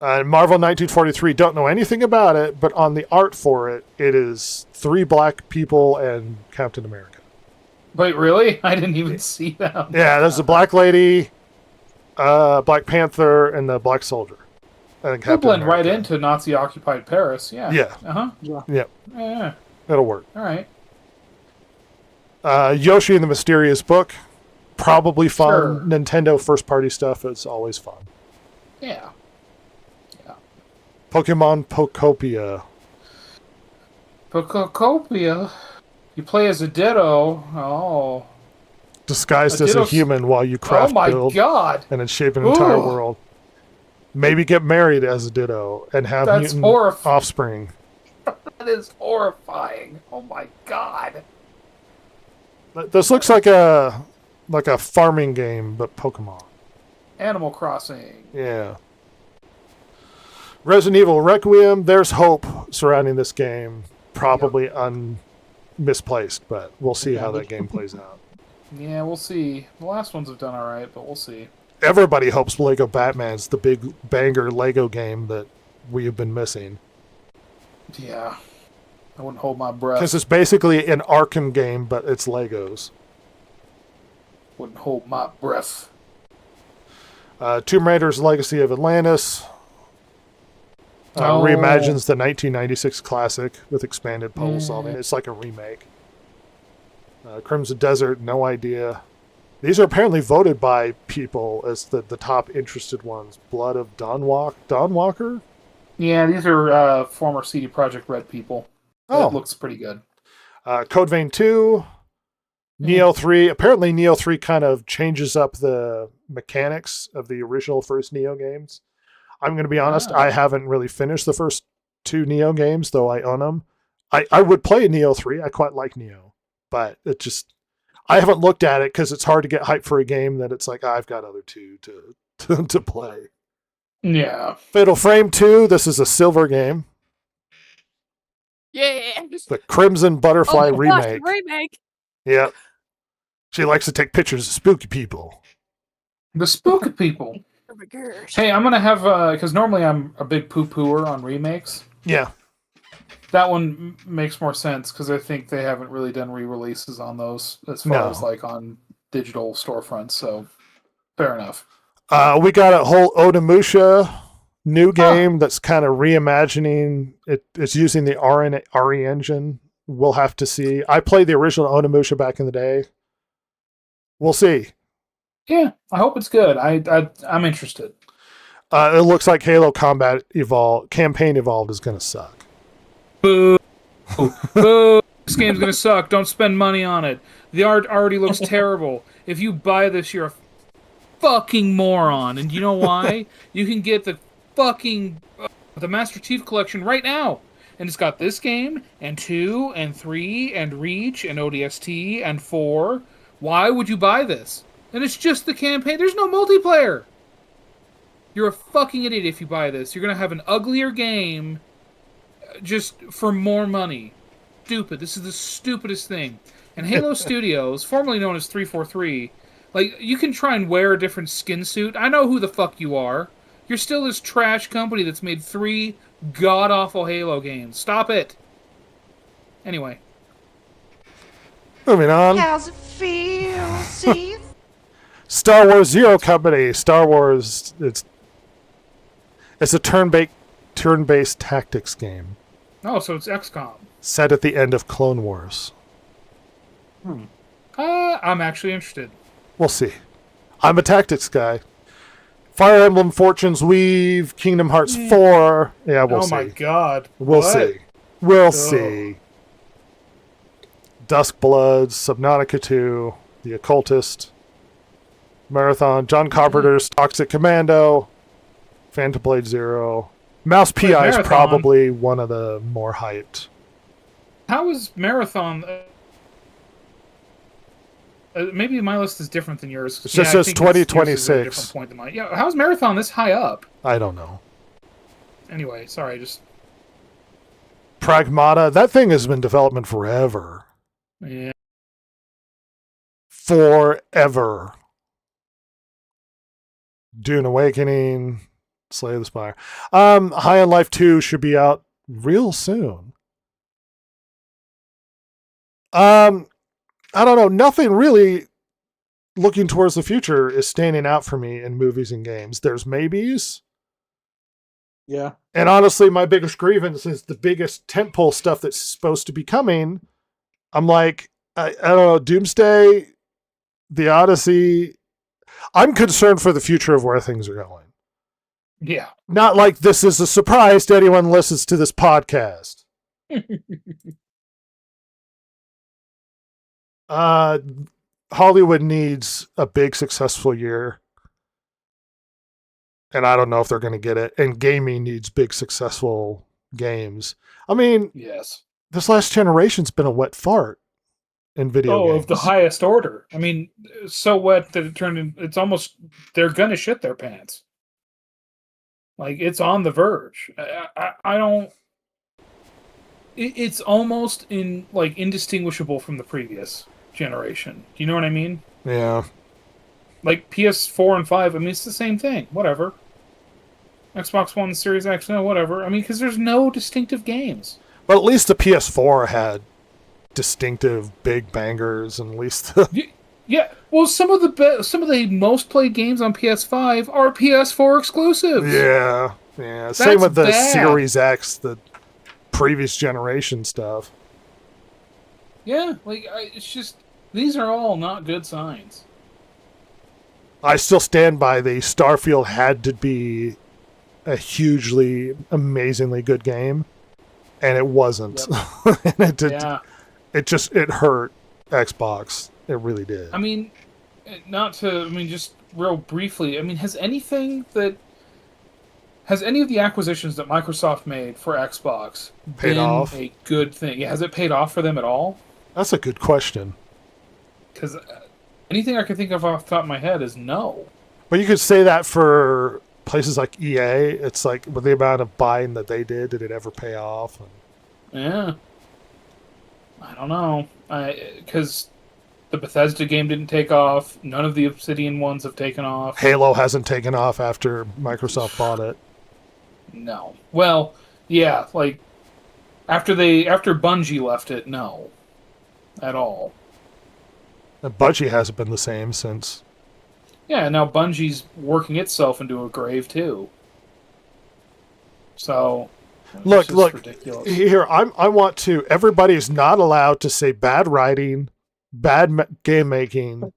Marvel 1943, don't know anything about it, but on the art for it, it is 3 black people and Captain America. Wait, really? I didn't even see that. Yeah, there's a black lady, Black Panther, and the Black Soldier. And He'll blend America. right into Nazi-occupied Paris. Yeah. Yeah. Uh-huh. Yep. Yeah. It'll work. All right. Yoshi and the Mysterious Book, probably fun. Sure. Nintendo first-party stuff is always fun. Yeah. Pokemon Pokopia. Pococopia. You play as a Ditto. Oh. Disguised A as a Ditto's- human while you Oh craft my build god. and then shape an entire Ooh. world. Maybe get married as a Ditto and have That's mutant horrifying. offspring. That is horrifying. Oh my god. This looks like a farming game, but Pokemon. Animal Crossing. Yeah. Resident Evil Requiem, there's hope surrounding this game. Probably misplaced, but we'll see how that game plays out. Yeah, we'll see. The last ones have done alright, but we'll see. Everybody hopes Lego Batman's the big banger Lego game that we have been missing. Yeah. I wouldn't hold my breath. Because it's basically an Arkham game, but it's Legos. Wouldn't hold my breath. Tomb Raider's Legacy of Atlantis. Reimagines the 1996 classic with expanded puzzle solving. It's like a remake. Crimson Desert, no idea. These are apparently voted by people as the top interested ones. Blood of Dawnwalker? Yeah, these are former CD Projekt Red people. Oh. It looks pretty good. Code Vein 2. Neo 3. Apparently Neo 3 kind of changes up the mechanics of the original first Neo games. I'm going to be honest, I haven't really finished the first 2 Neo games, though I own them. I would play Neo 3. I quite like Neo. But it just... I haven't looked at it because it's hard to get hyped for a game that it's like, I've got other 2 to play. Yeah. Fatal Frame 2. This is a silver game. Yeah. The Crimson Butterfly Oh my gosh, remake. the remake. Yep. She likes to take pictures of spooky people. The spooky people. Oh my gosh. Hey, I'm going to have... Because normally I'm a big poo-pooer on remakes. Yeah. That one makes more sense because I think they haven't really done re-releases on those as far as like on digital storefronts. So fair enough. We got a whole Onimusha new game that's kind of reimagining it. It's using the RE engine. We'll have to see. I played the original Onimusha back in the day. We'll see. Yeah, I hope it's good. I'm interested. It looks like Halo Campaign Evolved is going to suck. Boo! Boo! This game's gonna suck. Don't spend money on it. The art already looks terrible. If you buy this, you're a fucking moron. And you know why? You can get the fucking the Master Chief Collection right now, and it's got this game and 2 and 3 and Reach and ODST and 4. Why would you buy this? And it's just the campaign. There's no multiplayer. You're a fucking idiot if you buy this. You're gonna have an uglier game. Just for more money. Stupid. This is the stupidest thing. And Halo Studios, formerly known as 343, like, you can try and wear a different skin suit. I know who the fuck you are. You're still this trash company that's made 3 god-awful Halo games. Stop it. Anyway. Moving on. How's it feel, see? Star Wars Zero Company. Star Wars. It's a turn-based tactics game. Oh, so it's XCOM. Set at the end of Clone Wars. I'm actually interested. We'll see. I'm a tactics guy. Fire Emblem Fortunes Weave, Kingdom Hearts 4. Yeah, we'll oh see. my god. We'll What? see. We'll Ugh. see. Dusk Bloods, Subnautica 2, The Occultist, Marathon, John Carpenter's Toxic Commando, Phantom Blade Zero. Mouse PI is Marathon. probably one of the more hyped. How is Marathon? Maybe my list is different than yours. It just I says think yours is a 2026. different point than mine. Yeah, how's Marathon this high up? I don't know. Anyway, sorry, just Pragmata, that thing has been in development forever. yeah. Forever. Dune Awakening, Slay the Spire. High on Life 2 should be out real soon. I don't know. Nothing really looking towards the future is standing out for me in movies and games. There's maybes. Yeah. And honestly, my biggest grievance is the biggest tentpole stuff that's supposed to be coming. I'm like, I don't know, Doomsday, The Odyssey. I'm concerned for the future of where things are going. Yeah. Not like this is a surprise to anyone who listens to this podcast. Hollywood needs a big, successful year. And I don't know if they're going to get it. And gaming needs big, successful games. I mean, Yes. this last generation's been a wet fart in video games. Of the highest order. I mean, so wet that it turned in. It's almost they're gonna shit their pants. Like it's on the verge. I don't. It's almost indistinguishable from the previous generation. Do you know what I mean? Yeah. Like PS4 and 5. I mean, it's the same thing. Whatever. Xbox One, Series X, no, whatever. I mean, because there's no distinctive games. But at least the PS4 had distinctive big bangers, and at least the Yeah, well, some of the most played games on PS5 are PS4 exclusives. yeah. Same That's with the bad. Series X, the previous generation stuff. Yeah, it's just these are all not good signs. I still stand by the Starfield had to be a hugely, amazingly good game, and it wasn't. And it did. Yeah, It hurt Xbox. It really did. I mean, just real briefly. I mean, has any of the acquisitions that Microsoft made for Xbox Paid been off? a good thing? Yeah, has it paid off for them at all? That's a good question. Because anything I can think of off the top of my head is no. But you could say that for places like EA. It's like with the amount of buying that they did it ever pay off? Yeah. I don't know. Because the Bethesda game didn't take off. None of the Obsidian ones have taken off. Halo hasn't taken off after Microsoft bought it. No. Well, yeah, like after Bungie left it, no. At all. And Bungie hasn't been the same since. Yeah, now Bungie's working itself into a grave too. So it's Look, just look. ridiculous. Here, I want to. Everybody's not allowed to say bad writing, game making.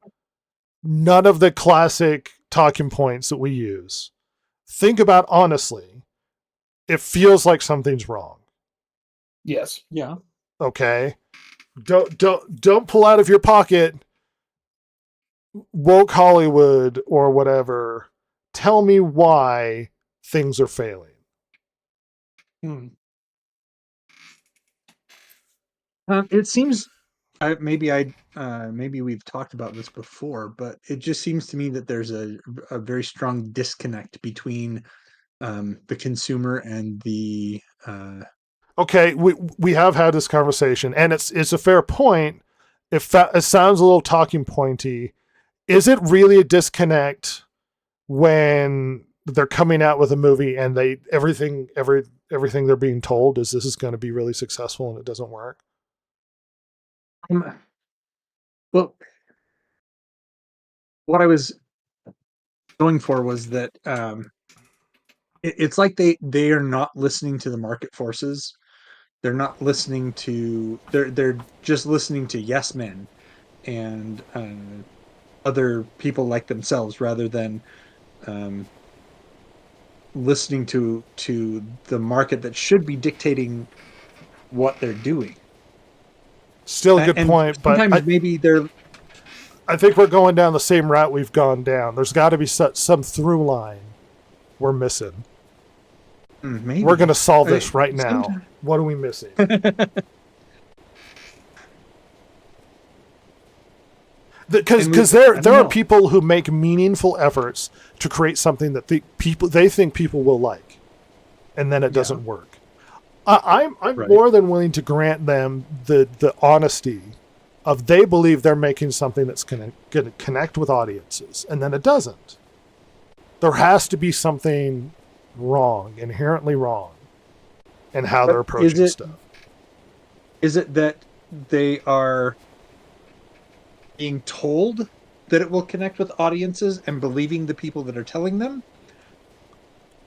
None of the classic talking points that we use. Think about honestly. It feels like something's wrong. Yes. Yeah. Okay, don't pull out of your pocket woke Hollywood or whatever. Tell me why things are failing. It seems maybe we've talked about this before, but it just seems to me that there's a very strong disconnect between the consumer and the Okay, we have had this conversation, and it's a fair point. It sounds a little talking pointy. Is it really a disconnect when they're coming out with a movie and everything they're being told is this is going to be really successful and it doesn't work? Well, what I was going for was that it's like they are not listening to the market forces. They're not listening to they're just listening to yes men and other people like themselves rather than listening to the market that should be dictating what they're doing. Still a good And point, but sometimes maybe they're I think we're going down the same route we've gone down. There's got to be some through line we're missing. maybe We're going to solve this right now. Sometimes- What are we missing? Because there I are don't know. people who make meaningful efforts to create something that they think people will like, and then it doesn't work. I'm Right. more than willing to grant them the honesty of they believe they're making something that's going to connect with audiences, and then it doesn't. There has to be something wrong, inherently wrong, in how But they're approaching is it- stuff. Is it that they are being told that it will connect with audiences and believing the people that are telling them?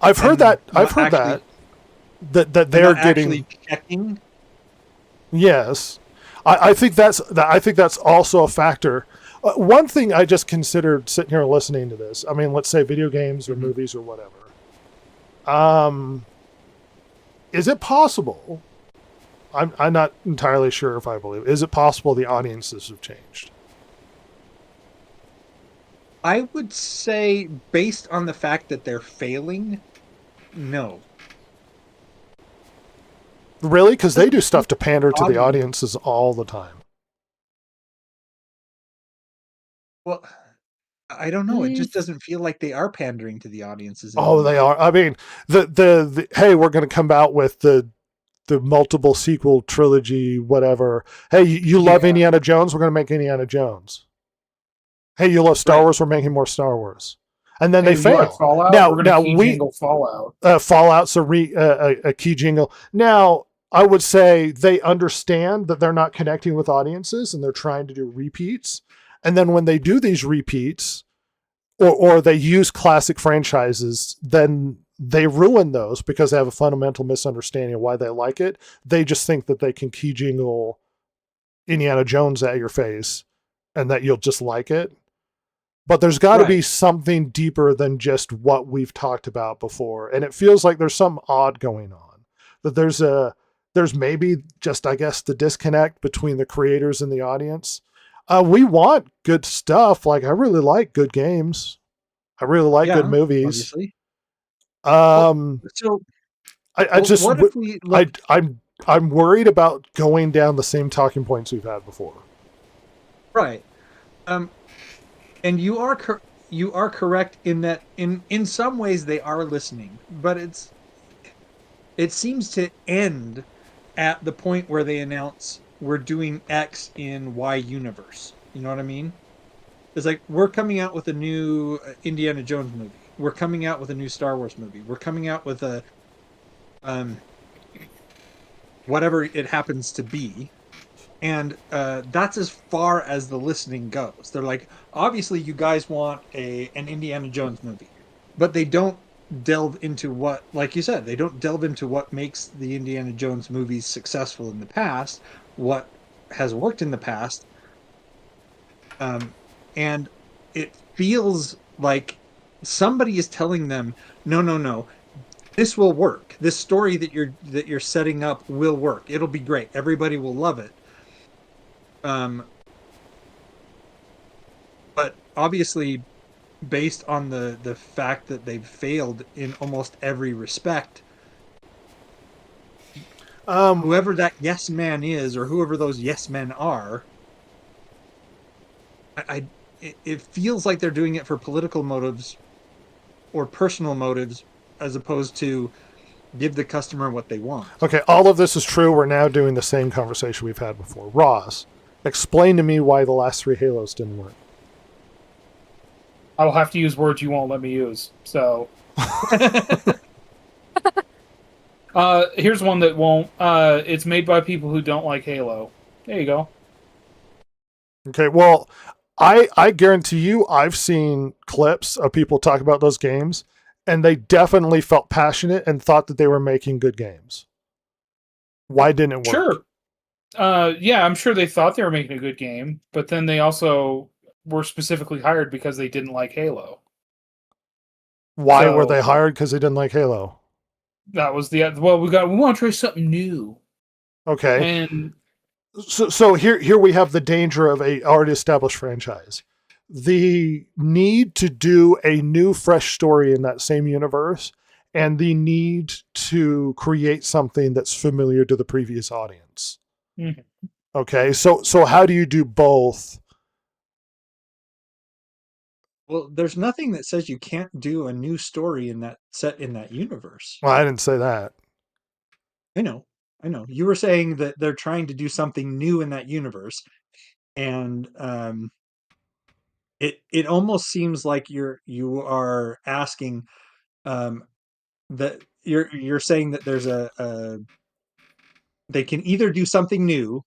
I've heard and that. I've not heard actually- that They're they're not getting. actually checking. Yes, I think that's also a factor. One thing I just considered sitting here listening to this. I mean, let's say video games or movies or whatever. Is it possible? I'm not entirely sure if I believe. Is it possible the audiences have changed? I would say, based on the fact that they're failing, no. Really? Because they do stuff to pander to the Audience. audiences all the time. Well, I don't know. It just doesn't feel like they are pandering to the audiences. Oh, they are. I mean, the hey, we're going to come out with the multiple sequel trilogy, whatever. Hey, you love Yeah. Indiana Jones? We're going to make Indiana Jones. Hey, you love Star Right. Wars? We're making more Star Wars. And then Hey, they you like fail. Fallout? Now- We're now gonna we- jingle Fallout. Fallout's a key jingle. Now, I would say they understand that they're not connecting with audiences and they're trying to do repeats. And then when they do these repeats or they use classic franchises, then they ruin those because they have a fundamental misunderstanding of why they like it. They just think that they can key jingle Indiana Jones at your face and that you'll just like it. But there's got to be Right. something deeper than just what we've talked about before. And it feels like there's something odd going on. That there's maybe just, I guess, the disconnect between the creators and the audience. We want good stuff. Like, I really like good games. I really like Yeah, good movies. obviously. I So, well, just, what if we look, I'm worried about going down the same talking points we've had before. right? And you are correct in that in some ways they are listening, but it seems to end at the point where they announce we're doing X in Y universe. You know what I mean? It's like we're coming out with a new Indiana Jones movie. We're coming out with a new Star Wars movie. We're coming out with a whatever it happens to be. And that's as far as the listening goes. They're like, obviously, you guys want an Indiana Jones movie, but they don't delve into what, like you said, they don't delve into what makes the Indiana Jones movies successful in the past, what has worked in the past, and it feels like somebody is telling them, no, this will work. This story that you're setting up will work. It'll be great. Everybody will love it. But obviously, based on the fact that they've failed in almost every respect, whoever that yes man is, or whoever those yes men are, it feels like they're doing it for political motives or personal motives, as opposed to give the customer what they want. Okay, all of this is true. We're now doing the same conversation we've had before. Ross, explain to me why the last 3 Halos didn't work. I will have to use words you won't let me use. So, here's one that won't. It's made by people who don't like Halo. There you go. Okay, well, I guarantee you I've seen clips of people talk about those games, and they definitely felt passionate and thought that they were making good games. Why didn't it work? Sure. Yeah, I'm sure they thought they were making a good game, but then they also were specifically hired because they didn't like Halo. Why were So- they hired? Because they didn't like Halo. That was we want to try something new. Okay. And So here we have the danger of a already established franchise. The need to do a new, fresh story in that same universe, and the need to create something that's familiar to the previous audience. Mhm. Okay, so how do you do both? Well, there's nothing that says you can't do a new story in that set in that universe. Well, I didn't say that. I know. You were saying that they're trying to do something new in that universe, and it almost seems like you are asking that you're saying that there's a they can either do something new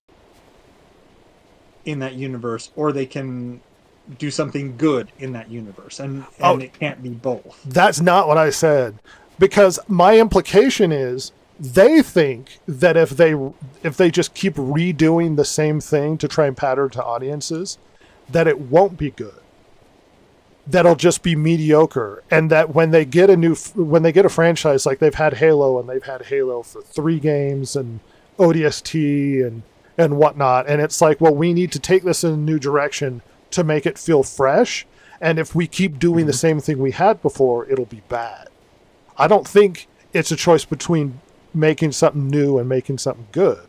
in that universe, or they can do something good in that universe, and Oh. it can't be both. That's not what I said, because my implication is they think that if they just keep redoing the same thing to try and patter to audiences, that it won't be good. That'll just be mediocre, and that when they get a franchise, like they've had Halo, and they've had Halo for 3 games and ODST and whatnot, and it's like, well, we need to take this in a new direction to make it feel fresh, and if we keep doing the same thing we had before, it'll be bad. I don't think it's a choice between making something new and making something good.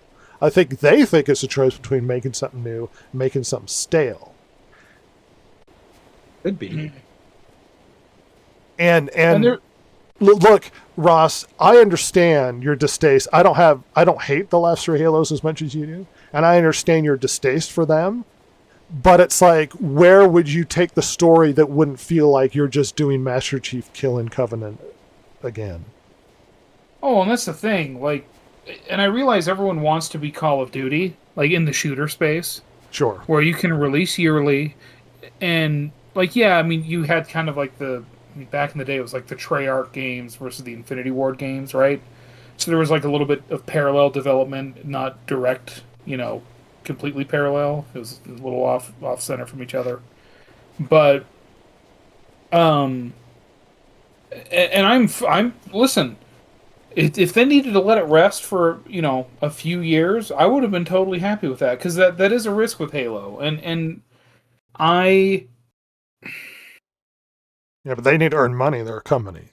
I think they think it's a choice between making something new and making something stale. Could be. And there- look, Ross, I understand your distaste. I don't hate the last 3 Halos as much as you do, and I understand your distaste for them. But it's like, where would you take the story that wouldn't feel like you're just doing Master Chief killing Covenant again? Oh, and that's the thing. Like, and I realize everyone wants to be Call of Duty, like in the shooter space, Sure. where you can release yearly, and like, yeah, I mean, you had kind of like back in the day, it was like the Treyarch games versus the Infinity Ward games, right? So there was like a little bit of parallel development, not direct, completely parallel. It was a little off center from each other, but and I'm listen. If they needed to let it rest for a few years, I would have been totally happy with that, because that is a risk with Halo, and I. Yeah, but they need to earn money. They're a company.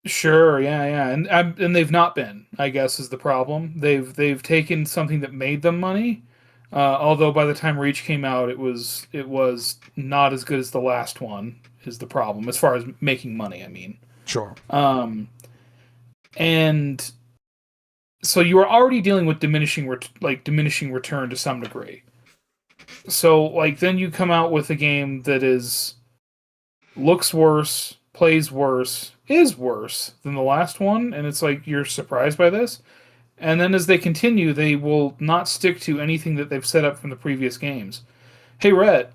Sure, yeah, and they've not been, I guess, is the problem. They've taken something that made them money, although by the time Reach came out, it was not as good as the last one. Is the problem as far as making money? I mean, Sure. And so you were already dealing with diminishing return to some degree. So like then you come out with a game that looks worse, plays worse, is worse than the last one, and it's like you're surprised by this. And then as they continue, they will not stick to anything that they've set up from the previous games. Hey, Rhett,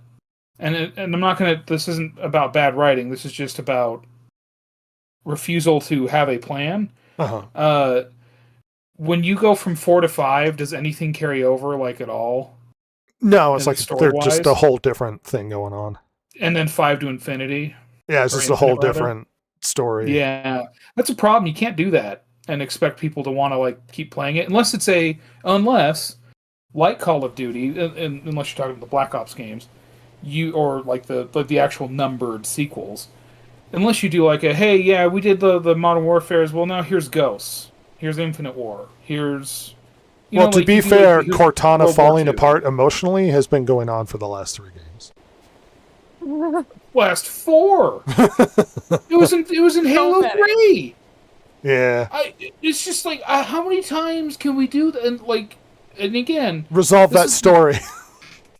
and I'm not gonna. This isn't about bad writing. This is just about refusal to have a plan. Uh-huh. When you go from 4 to 5, does anything carry over like at all? No, it's And like they're just story-wise? a whole different thing going on. And then 5 to Infinity? Yeah, it's Or just a whole Infinite, rather? different story. Yeah, that's a problem. You can't do that and expect people to want to like keep playing it unless like Call of Duty, unless you're talking about the Black Ops games, or like the actual numbered sequels. Unless you do like hey, yeah, we did the Modern Warfare as well. Now here's Ghosts, here's Infinite War, here's. Well, to be fair, Cortana World War falling II. apart emotionally has been going on for the last 3 games. Last 4. It was in Halo pathetic. 3. Yeah. It's just like how many times can we do that? And again, Resolve This that is- story.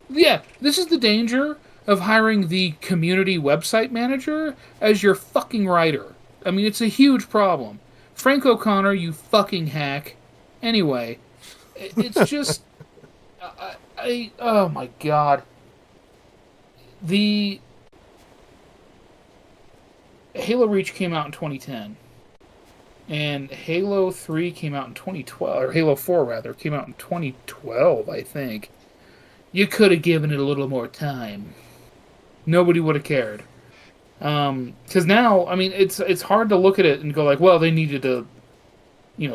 yeah, this is the danger of hiring the community website manager as your fucking writer. I mean, it's a huge problem. Frank O'Connor, you fucking hack. Anyway, it's just oh my god. The Halo Reach came out in 2010. And Halo 3 came out in 2012, or Halo 4 rather, came out in 2012, I think. You could have given it a little more time. Nobody would have cared. Because now, I mean, it's hard to look at it and go like, well, they needed to,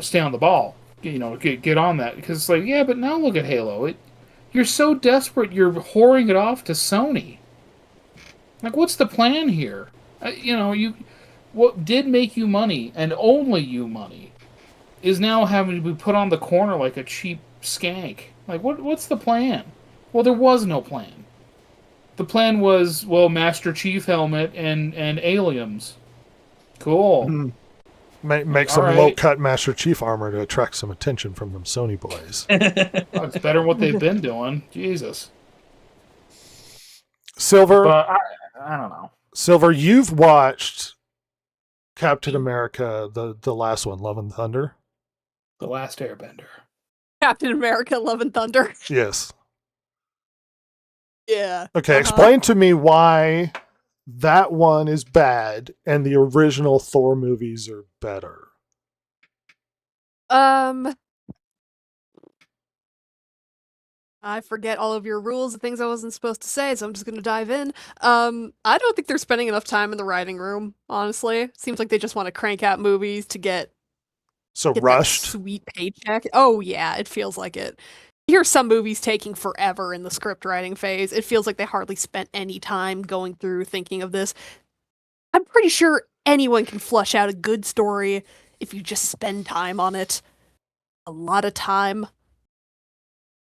stay on the ball, get on that. Because it's like, yeah, but now look at Halo. You're so desperate, you're whoring it off to Sony. Like, what's the plan here? What did make you money and only you money is now having to be put on the corner like a cheap skank. Like, what's the plan? Well, there was no plan. The plan was, Master Chief helmet and aliens. Cool. Make some right. low-cut Master Chief armor to attract some attention from them Sony boys. It's better than what they've been doing. Jesus. Silver, But I don't know. Silver, you've watched Captain America, the last one, Love and Thunder? The Last Airbender. Captain America: Love and Thunder. Yes. Yeah. Okay, explain to me why that one is bad and the original Thor movies are better. I forget all of your rules and things I wasn't supposed to say, so I'm just gonna dive in. I don't think they're spending enough time in the writing room, honestly. Seems like they just want to crank out movies to get So that rushed. sweet paycheck. Oh yeah, it feels like it. Here's some movies taking forever in the script writing phase. It feels like they hardly spent any time going through thinking of this. I'm pretty sure anyone can flush out a good story if you just spend time on it. A lot of time.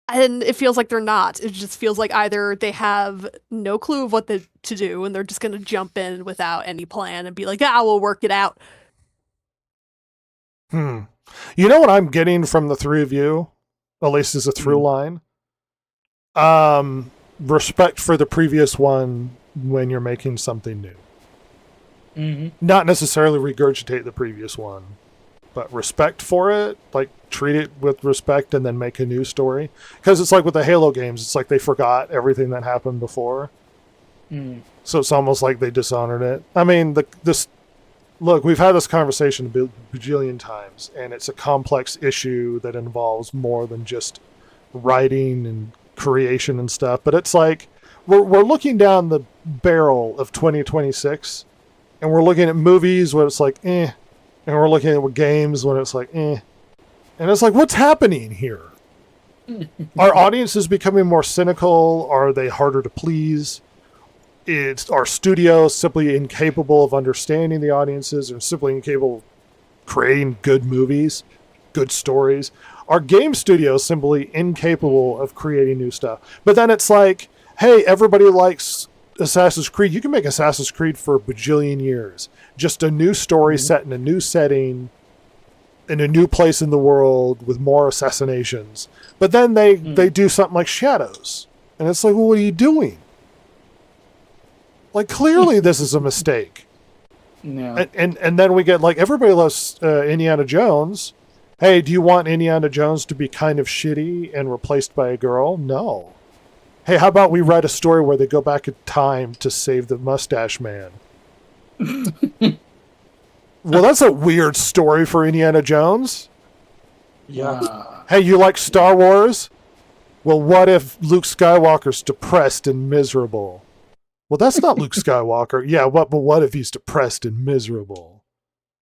And it feels like they're not. It just feels like either they have no clue of what to do and they're just going to jump in without any plan and be like, we'll work it out. You know what I'm getting from the three of you, at least as a through line? Respect for the previous one when you're making something new. Mm-hmm. Not necessarily regurgitate the previous one, but respect for it, like treat it with respect and then make a new story. Because it's like with the Halo games, it's like they forgot everything that happened before. So it's almost like they dishonored it. I mean, look, we've had this conversation a bajillion times, and it's a complex issue that involves more than just writing and creation and stuff. But it's like we're looking down the barrel of 2026, and we're looking at movies where it's like, and we're looking at games when it's like, and it's like, what's happening here? Are audiences becoming more cynical? Are they harder to please? Are studios simply incapable of understanding the audiences or simply incapable of creating good movies, good stories? Are game studios simply incapable of creating new stuff? But then it's like, hey, everybody likes Assassin's Creed. You can make Assassin's Creed for a bajillion years. Just a new story set in a new setting, in a new place in the world with more assassinations. But then they do something like Shadows. And it's like, well, what are you doing? Like, clearly this is a mistake. No. And then we get, like, everybody loves Indiana Jones. Hey, do you want Indiana Jones to be kind of shitty and replaced by a girl? No. Hey, how about we write a story where they go back in time to save the Mustache Man? Well, that's a weird story for Indiana Jones. Yeah. Hey, you like Star Wars? Well, what if Luke Skywalker's depressed and miserable? Well, that's not Luke Skywalker. Yeah, but what if he's depressed and miserable?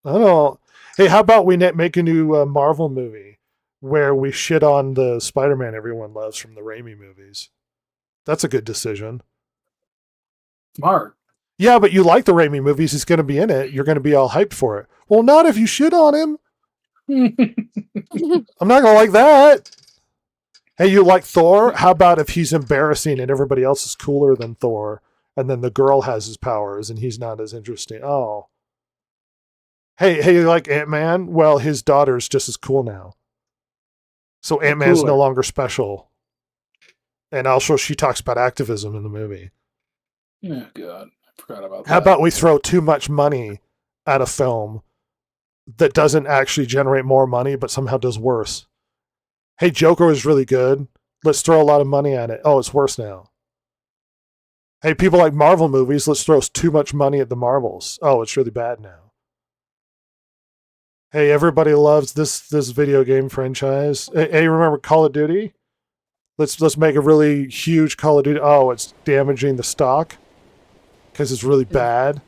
I don't know. Hey, how about we make a new Marvel movie where we shit on the Spider-Man everyone loves from the Raimi movies? That's a good decision. Smart. Yeah, but you like the Raimi movies. He's going to be in it. You're going to be all hyped for it. Well, not if you shit on him. I'm not going to like that. Hey, you like Thor? How about if he's embarrassing and everybody else is cooler than Thor? And then the girl has his powers and he's not as interesting. Oh. Hey, you like Ant-Man? Well, his daughter's just as cool now. So Ant-Man's no longer special. And also she talks about activism in the movie. Oh, God. I forgot about that. How about we throw too much money at a film that doesn't actually generate more money, but somehow does worse? Hey, Joker was really good. Let's throw a lot of money at it. Oh, it's worse now. Hey, people like Marvel movies. Let's throw too much money at the Marvels. Oh, it's really bad now. Hey, everybody loves this video game franchise. Hey, remember Call of Duty? Let's make a really huge Call of Duty. Oh, it's damaging the stock because it's really bad.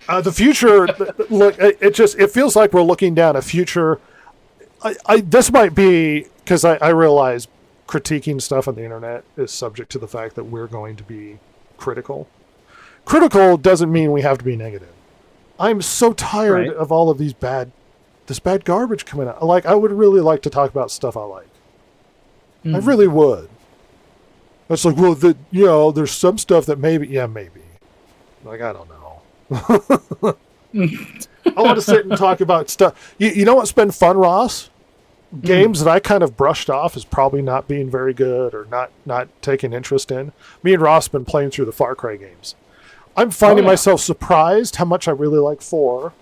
The future, look, it feels like we're looking down a future. This might be because I realize critiquing stuff on the internet is subject to the fact that we're going to be critical. Critical doesn't mean we have to be negative. I'm so tired of all of this bad garbage coming out. Like, I would really like to talk about stuff I like. I really would. It's like, well, there's some stuff that maybe. Like, I don't know. I want to sit and talk about stuff. You know what's been fun, Ross? Games that I kind of brushed off as probably not being very good or not taking interest in. Me and Ross have been playing through the Far Cry games. I'm finding myself surprised how much I really like 4.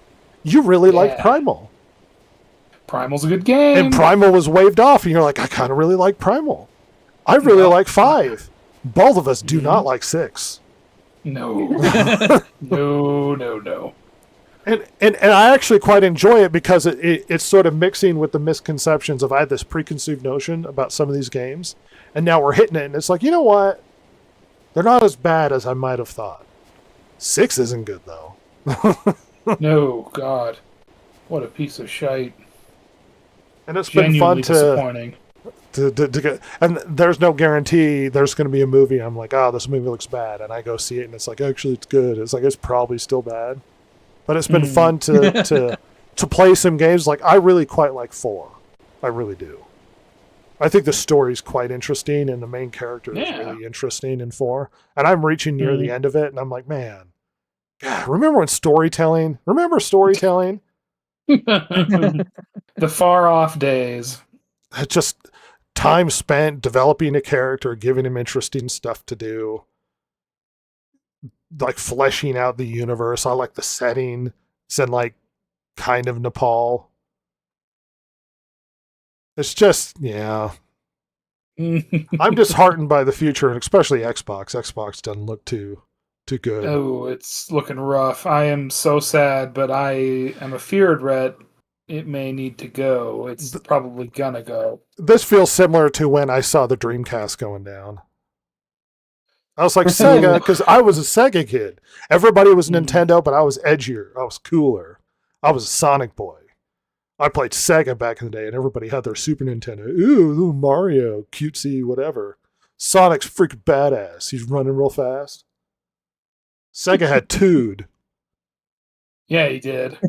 You really like Primal. Primal's a good game. And Primal was waved off, and you're like, I kind of really like Primal. I really like 5. Both of us do not like 6. No. No. And I actually quite enjoy it because it's sort of mixing with the misconceptions of I had this preconceived notion about some of these games, and now we're hitting it, and it's like, you know what? They're not as bad as I might have thought. 6 isn't good, though. No, God. What a piece of shite. And it's been fun disappointing. to get, and there's no guarantee there's going to be a movie. I'm like, this movie looks bad, and I go see it, and it's like, actually, it's good. It's like, it's probably still bad, but it's been fun to play some games. Like, I really quite like 4. I really do. I think the story's quite interesting, and the main character is really interesting in 4. And I'm reaching near the end of it, and I'm like, man, God, remember storytelling? The far off days. Just time spent developing a character, giving him interesting stuff to do, like fleshing out the universe. I like the setting. It's in like kind of Nepal. It's just, I'm disheartened by the future, and especially Xbox. Xbox doesn't look too good. Oh, it's looking rough. I am so sad, but I am afeared, Rhett. It may need to go. It's probably gonna go. This feels similar to when I saw the Dreamcast going down. I was like, Sega, because I was a Sega kid. Everybody was Nintendo, but I was edgier. I was cooler. I was a Sonic boy. I played Sega back in the day, and everybody had their Super Nintendo. Ooh, Mario, cutesy, whatever. Sonic's freaking badass. He's running real fast. Sega had Tood. Yeah, he did.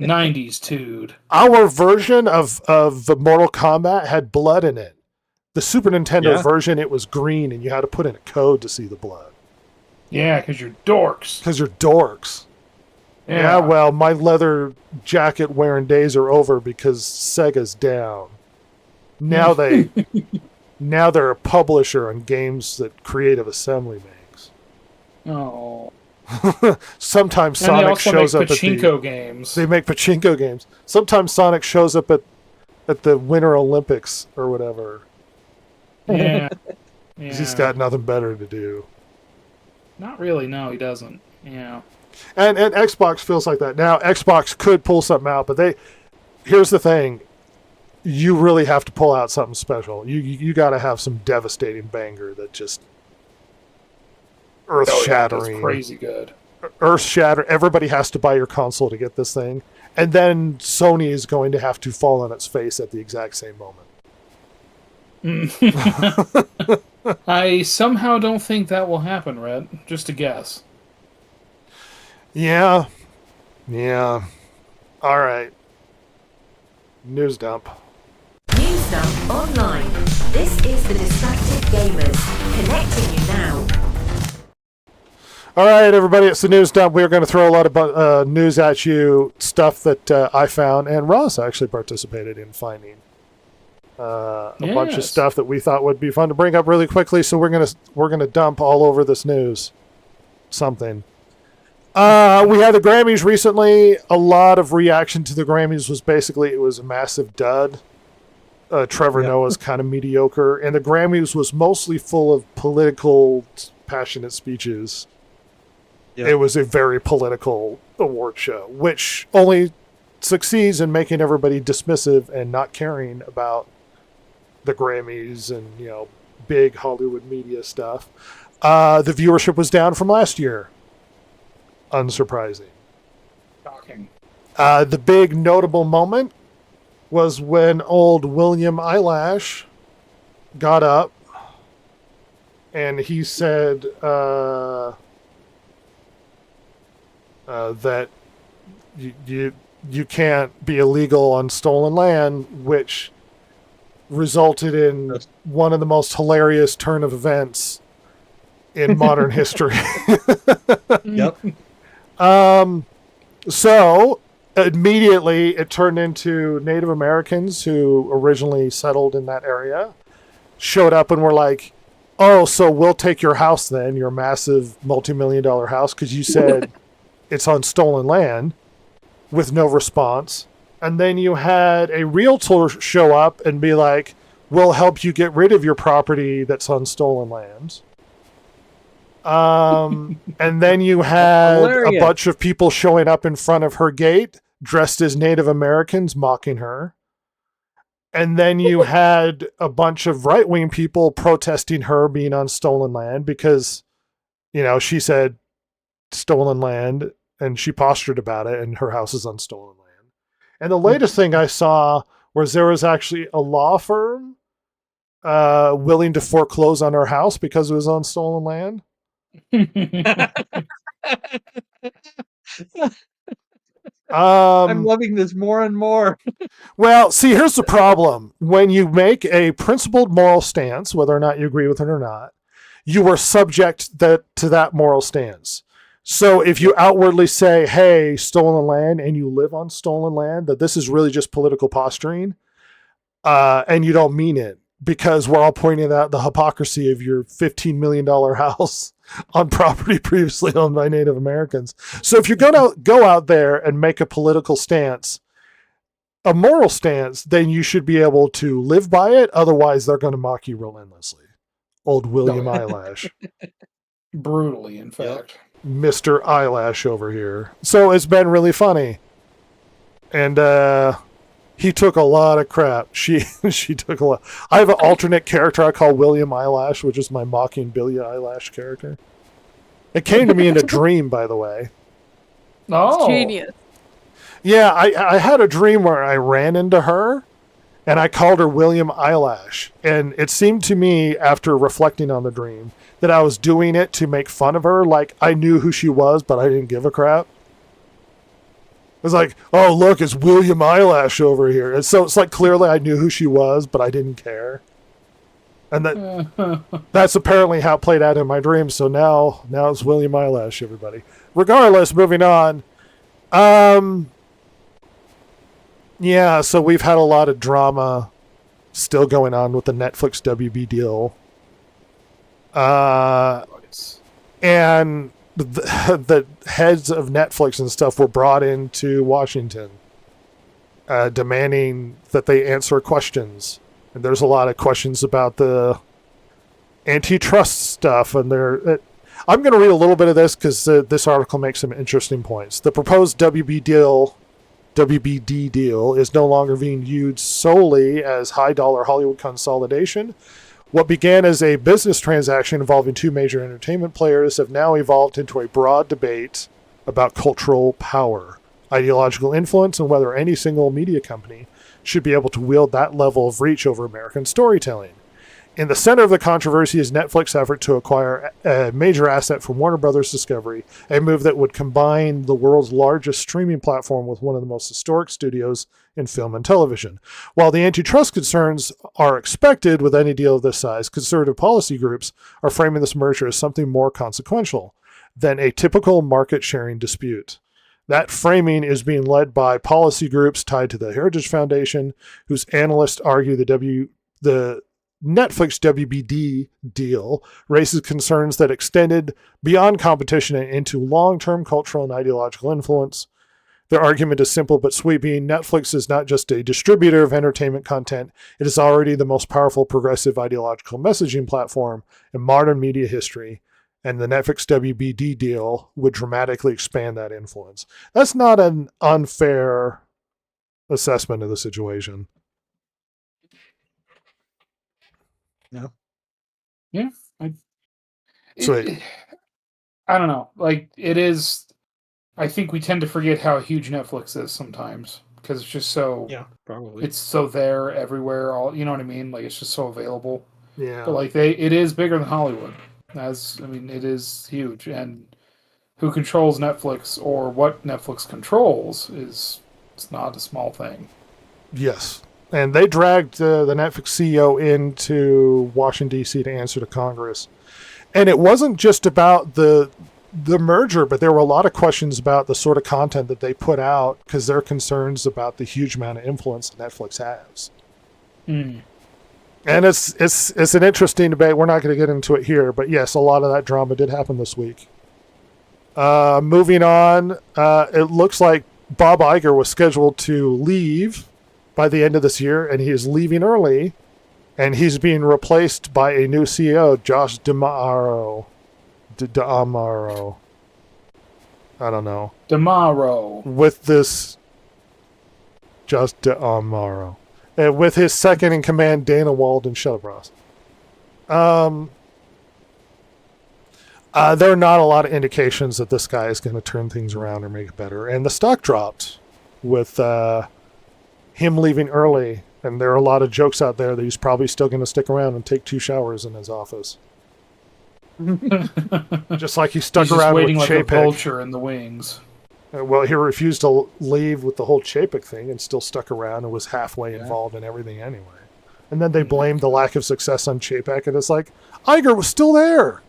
90s Tood. Our version of Mortal Kombat had blood in it. The Super Nintendo version, it was green, and you had to put in a code to see the blood. Yeah, because you're dorks. Because you're dorks. Yeah, well, my leather jacket wearing days are over because Sega's down. Now they're a publisher on games that Creative Assembly makes. Oh. Sometimes And Sonic they also shows make up pachinko games. They make pachinko games. Sometimes Sonic shows up at the Winter Olympics or whatever. Yeah. 'Cause he's got nothing better to do. Not really, no, he doesn't. Yeah. And Xbox feels like that. Now, Xbox could pull something out, but here's the thing. You really have to pull out something special. You got to have some devastating banger that just earth-shattering. That's crazy good. Earth-shattering. Everybody has to buy your console to get this thing. And then Sony is going to have to fall on its face at the exact same moment. I somehow don't think that will happen, Red. Just a guess. Yeah. All right. News dump. News Dump Online. This is the Distracted Gamers. Connecting you now. All right, everybody, it's the News Dump. We're going to throw a lot of news at you, stuff that I found, and Ross actually participated in finding a bunch of stuff that we thought would be fun to bring up really quickly. So we're gonna dump all over this news. Something. We had the Grammys recently. A lot of reaction to the Grammys was basically it was a massive dud. Trevor Noah's kind of mediocre, and the Grammys was mostly full of political, passionate speeches. It was a very political award show, which only succeeds in making everybody dismissive and not caring about the Grammys and, big Hollywood media stuff. The viewership was down from last year. unsurprising. Shocking. The big notable moment was when old William Eyelash got up and he said that you can't be illegal on stolen land, which resulted in one of the most hilarious turn of events in modern history. Yep. So immediately it turned into Native Americans who originally settled in that area showed up and were like, oh, so we'll take your house then, your massive multi-million-dollar house, because you said it's on stolen land, with no response. And then you had a realtor show up and be like, we'll help you get rid of your property that's on stolen lands. And then you had Hilarious. a bunch of people showing up in front of her gate dressed as Native Americans mocking her. And then you had a bunch of right-wing people protesting her being on stolen land because, you know, she said stolen land and she postured about it and her house is on stolen land. And the latest thing I saw was there was actually a law firm willing to foreclose on her house because it was on stolen land. I'm loving this more and more. Well, see, here's the problem. When you make a principled moral stance, whether or not you agree with it or not, you are subject to that moral stance. So if you outwardly say, hey, stolen land, and you live on stolen land, that this is really just political posturing, and you don't mean it, because we're all pointing out the hypocrisy of your $15 million house on property previously owned by Native Americans. So if you're going to go out there and make a political stance, a moral stance, then you should be able to live by it. Otherwise, they're going to mock you relentlessly. Old William Eyelash. Brutally, in fact. Mr. Eyelash over here. So it's been really funny. And he took a lot of crap. She took a lot. I have an alternate character I call William Eyelash, which is my mocking Billy Eyelash character. It came to me in a dream, by the way. Oh, Genius. Yeah, I had a dream where I ran into her and I called her William Eyelash. And it seemed to me, after reflecting on the dream, that I was doing it to make fun of her. Like, I knew who she was, but I didn't give a crap. It was like, oh, look, it's William Eyelash over here. And so it's like, clearly I knew who she was, but I didn't care. And that's apparently how it played out in my dream. So now it's William Eyelash, everybody. Regardless, moving on. Yeah, so we've had a lot of drama still going on with the Netflix WB deal. And the heads of Netflix and stuff were brought into Washington, demanding that they answer questions. And there's a lot of questions about the antitrust stuff. And I'm going to read a little bit of this because this article makes some interesting points. The proposed WBD deal is no longer being viewed solely as high-dollar Hollywood consolidation. What began as a business transaction involving two major entertainment players have now evolved into a broad debate about cultural power, ideological influence, and whether any single media company should be able to wield that level of reach over American storytelling. In the center of the controversy is Netflix's effort to acquire a major asset from Warner Brothers Discovery, a move that would combine the world's largest streaming platform with one of the most historic studios in film and television. While the antitrust concerns are expected with any deal of this size, conservative policy groups are framing this merger as something more consequential than a typical market-sharing dispute. That framing is being led by policy groups tied to the Heritage Foundation, whose analysts argue the Netflix WBD deal raises concerns that extended beyond competition and into long-term cultural and ideological influence. Their argument is simple but sweeping. Netflix is not just a distributor of entertainment content, it is already the most powerful progressive ideological messaging platform in modern media history, and the Netflix WBD deal would dramatically expand that influence. That's not an unfair assessment of the situation. No. Yeah. Sweet. I don't know. Like, it is I think we tend to forget how huge Netflix is sometimes because it's just so Yeah, probably. it's so there everywhere. All you know what I mean? Like it's just so available. Yeah. But like it is bigger than Hollywood. It is huge, and who controls Netflix or what Netflix controls it's not a small thing. Yes. And they dragged the Netflix CEO into Washington, D.C. to answer to Congress. And it wasn't just about the merger, but there were a lot of questions about the sort of content that they put out because there are concerns about the huge amount of influence that Netflix has. Hmm. And it's an interesting debate. We're not going to get into it here, but yes, a lot of that drama did happen this week. Moving on, it looks like Bob Iger was scheduled to leave by the end of this year, and he is leaving early, and he's being replaced by a new CEO, Josh D'Amaro. D'Amaro. I don't know. Tomorrow. With this, Josh D'Amaro. With his second in command, Dana Walden. Shut up, Ross. There are not a lot of indications that this guy is going to turn things around or make it better. And the stock dropped with him leaving early. And there are a lot of jokes out there that he's probably still going to stick around and take 2 showers in his office. Just like he stuck He's just around waiting with like a Chapek. vulture in the wings. Well, he refused to leave with the whole Chapek thing and still stuck around and was halfway involved in everything anyway. And then they blamed the lack of success on Chapek, and it's like, Iger was still there.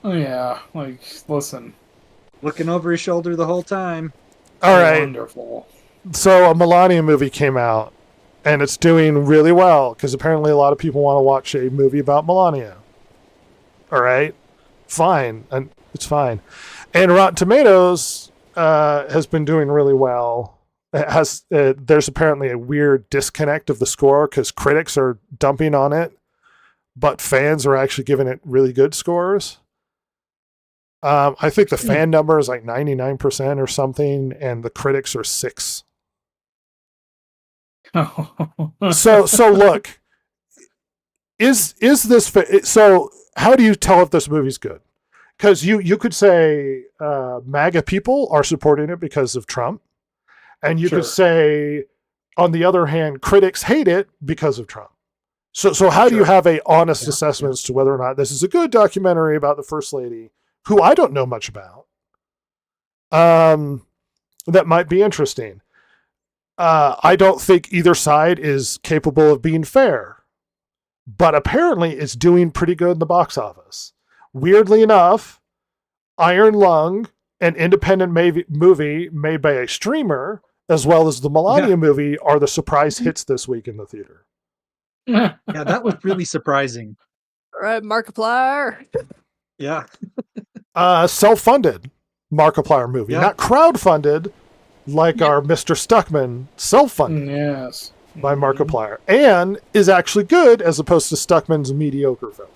Oh yeah, like listen. Looking over his shoulder the whole time. All right. Wonderful. So a Melania movie came out, and it's doing really well because apparently a lot of people want to watch a movie about Melania. All right. Fine. And it's fine. And Rotten Tomatoes has been doing really well. It has there's apparently a weird disconnect of the score because critics are dumping on it, but fans are actually giving it really good scores. I think the fan number is like 99% or something, and the critics are 6. So look, is this so? How do you tell if this movie's good? Because you could say MAGA people are supporting it because of Trump, and you could say, on the other hand, critics hate it because of Trump. So how do you have a honest assessment as to whether or not this is a good documentary about the First Lady, who I don't know much about, that might be interesting? I don't think either side is capable of being fair, but apparently it's doing pretty good in the box office. Weirdly enough, Iron Lung, an independent movie made by a streamer, as well as the Melania movie, are the surprise hits this week in the theater. Yeah, that was really surprising. All right, Markiplier. Yeah. Self-funded Markiplier movie, not crowd-funded like our Mr. Stuckman, self-funded Yes. by Markiplier, and is actually good as opposed to Stuckman's mediocre film.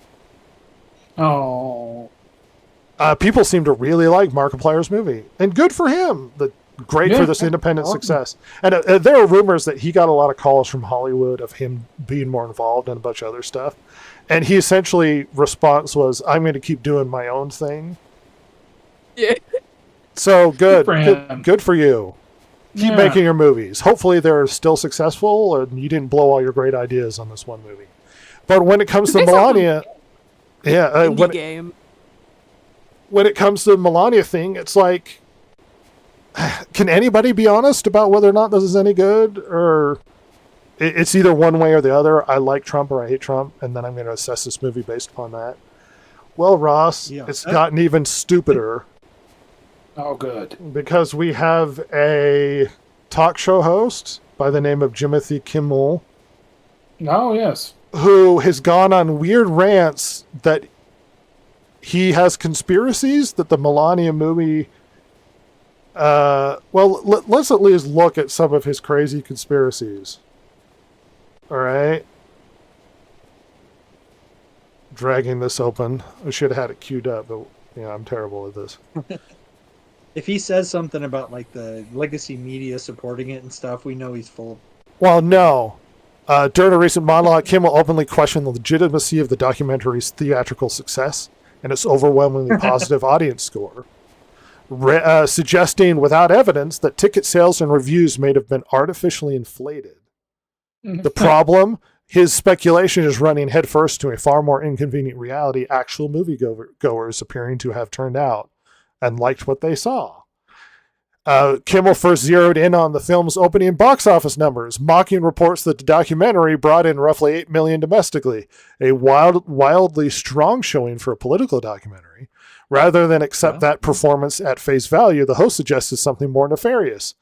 Oh. People seem to really like Markiplier's movie, and good for him. Great for this independent success. And there are rumors that he got a lot of calls from Hollywood of him being more involved in a bunch of other stuff. And he essentially response was, I'm going to keep doing my own thing. Yeah. So good. for him. Good for you. Keep making your movies. Hopefully they're still successful and you didn't blow all your great ideas on this one movie. But when it comes to Melania, game. when it comes to the Melania thing, it's like, can anybody be honest about whether or not this is any good? Or it's either one way or the other. I like Trump or I hate Trump, and then I'm going to assess this movie based upon that. Well, Ross, it's gotten even stupider. Oh, good. Because we have a talk show host by the name of Jimothy Kimmel. Oh, yes. Who has gone on weird rants that he has conspiracies that the Melania movie... let's at least look at some of his crazy conspiracies. All right. Dragging this open. I should have had it queued up, but I'm terrible at this. If he says something about like the legacy media supporting it and stuff, we know he's full of... Well, no. During a recent monologue, Kimmel openly questioned the legitimacy of the documentary's theatrical success and its overwhelmingly positive audience score. suggesting without evidence that ticket sales and reviews may have been artificially inflated. The problem, his speculation is running headfirst to a far more inconvenient reality actual moviegoers appearing to have turned out and liked what they saw. Kimmel first zeroed in on the film's opening box office numbers, mocking reports that the documentary brought in roughly $8 million domestically, a wildly strong showing for a political documentary. Rather than accept that performance at face value, the host suggested something more nefarious.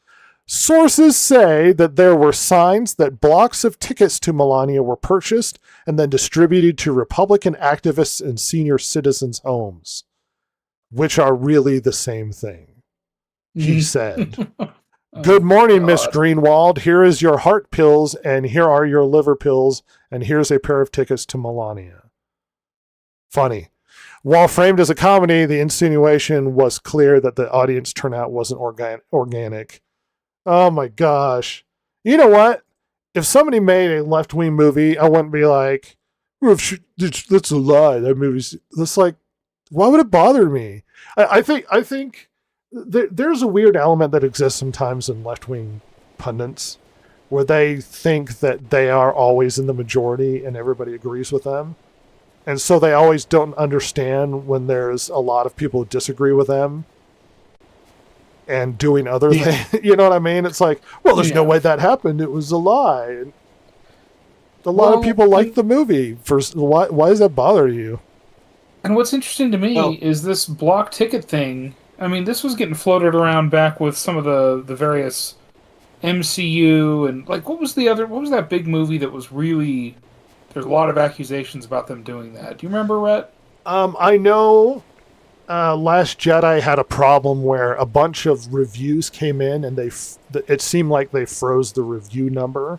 Sources say that there were signs that blocks of tickets to Melania were purchased and then distributed to Republican activists and senior citizens' homes, which are really the same thing. He said, "Good morning, Miss Greenwald. Here is your heart pills, and here are your liver pills, and here's a pair of tickets to Melania." Funny. While framed as a comedy, the insinuation was clear that the audience turnout wasn't organic. Oh my gosh. You know what? If somebody made a left-wing movie, I wouldn't be like, that's a lie. That movie's... That's like, why would it bother me? I think there's a weird element that exists sometimes in left-wing pundits where they think that they are always in the majority and everybody agrees with them. And so they always don't understand when there's a lot of people who disagree with them and doing other things. You know what I mean? It's like, well, there's no way that happened. It was a lie. And a lot of people like the movie. Why does that bother you? And what's interesting to me is this block ticket thing. I mean, this was getting floated around back with some of the various MCU and like what was that big movie that was really, there's a lot of accusations about them doing that. Do you remember, Rhett? I know Last Jedi had a problem where a bunch of reviews came in and it seemed like they froze the review number.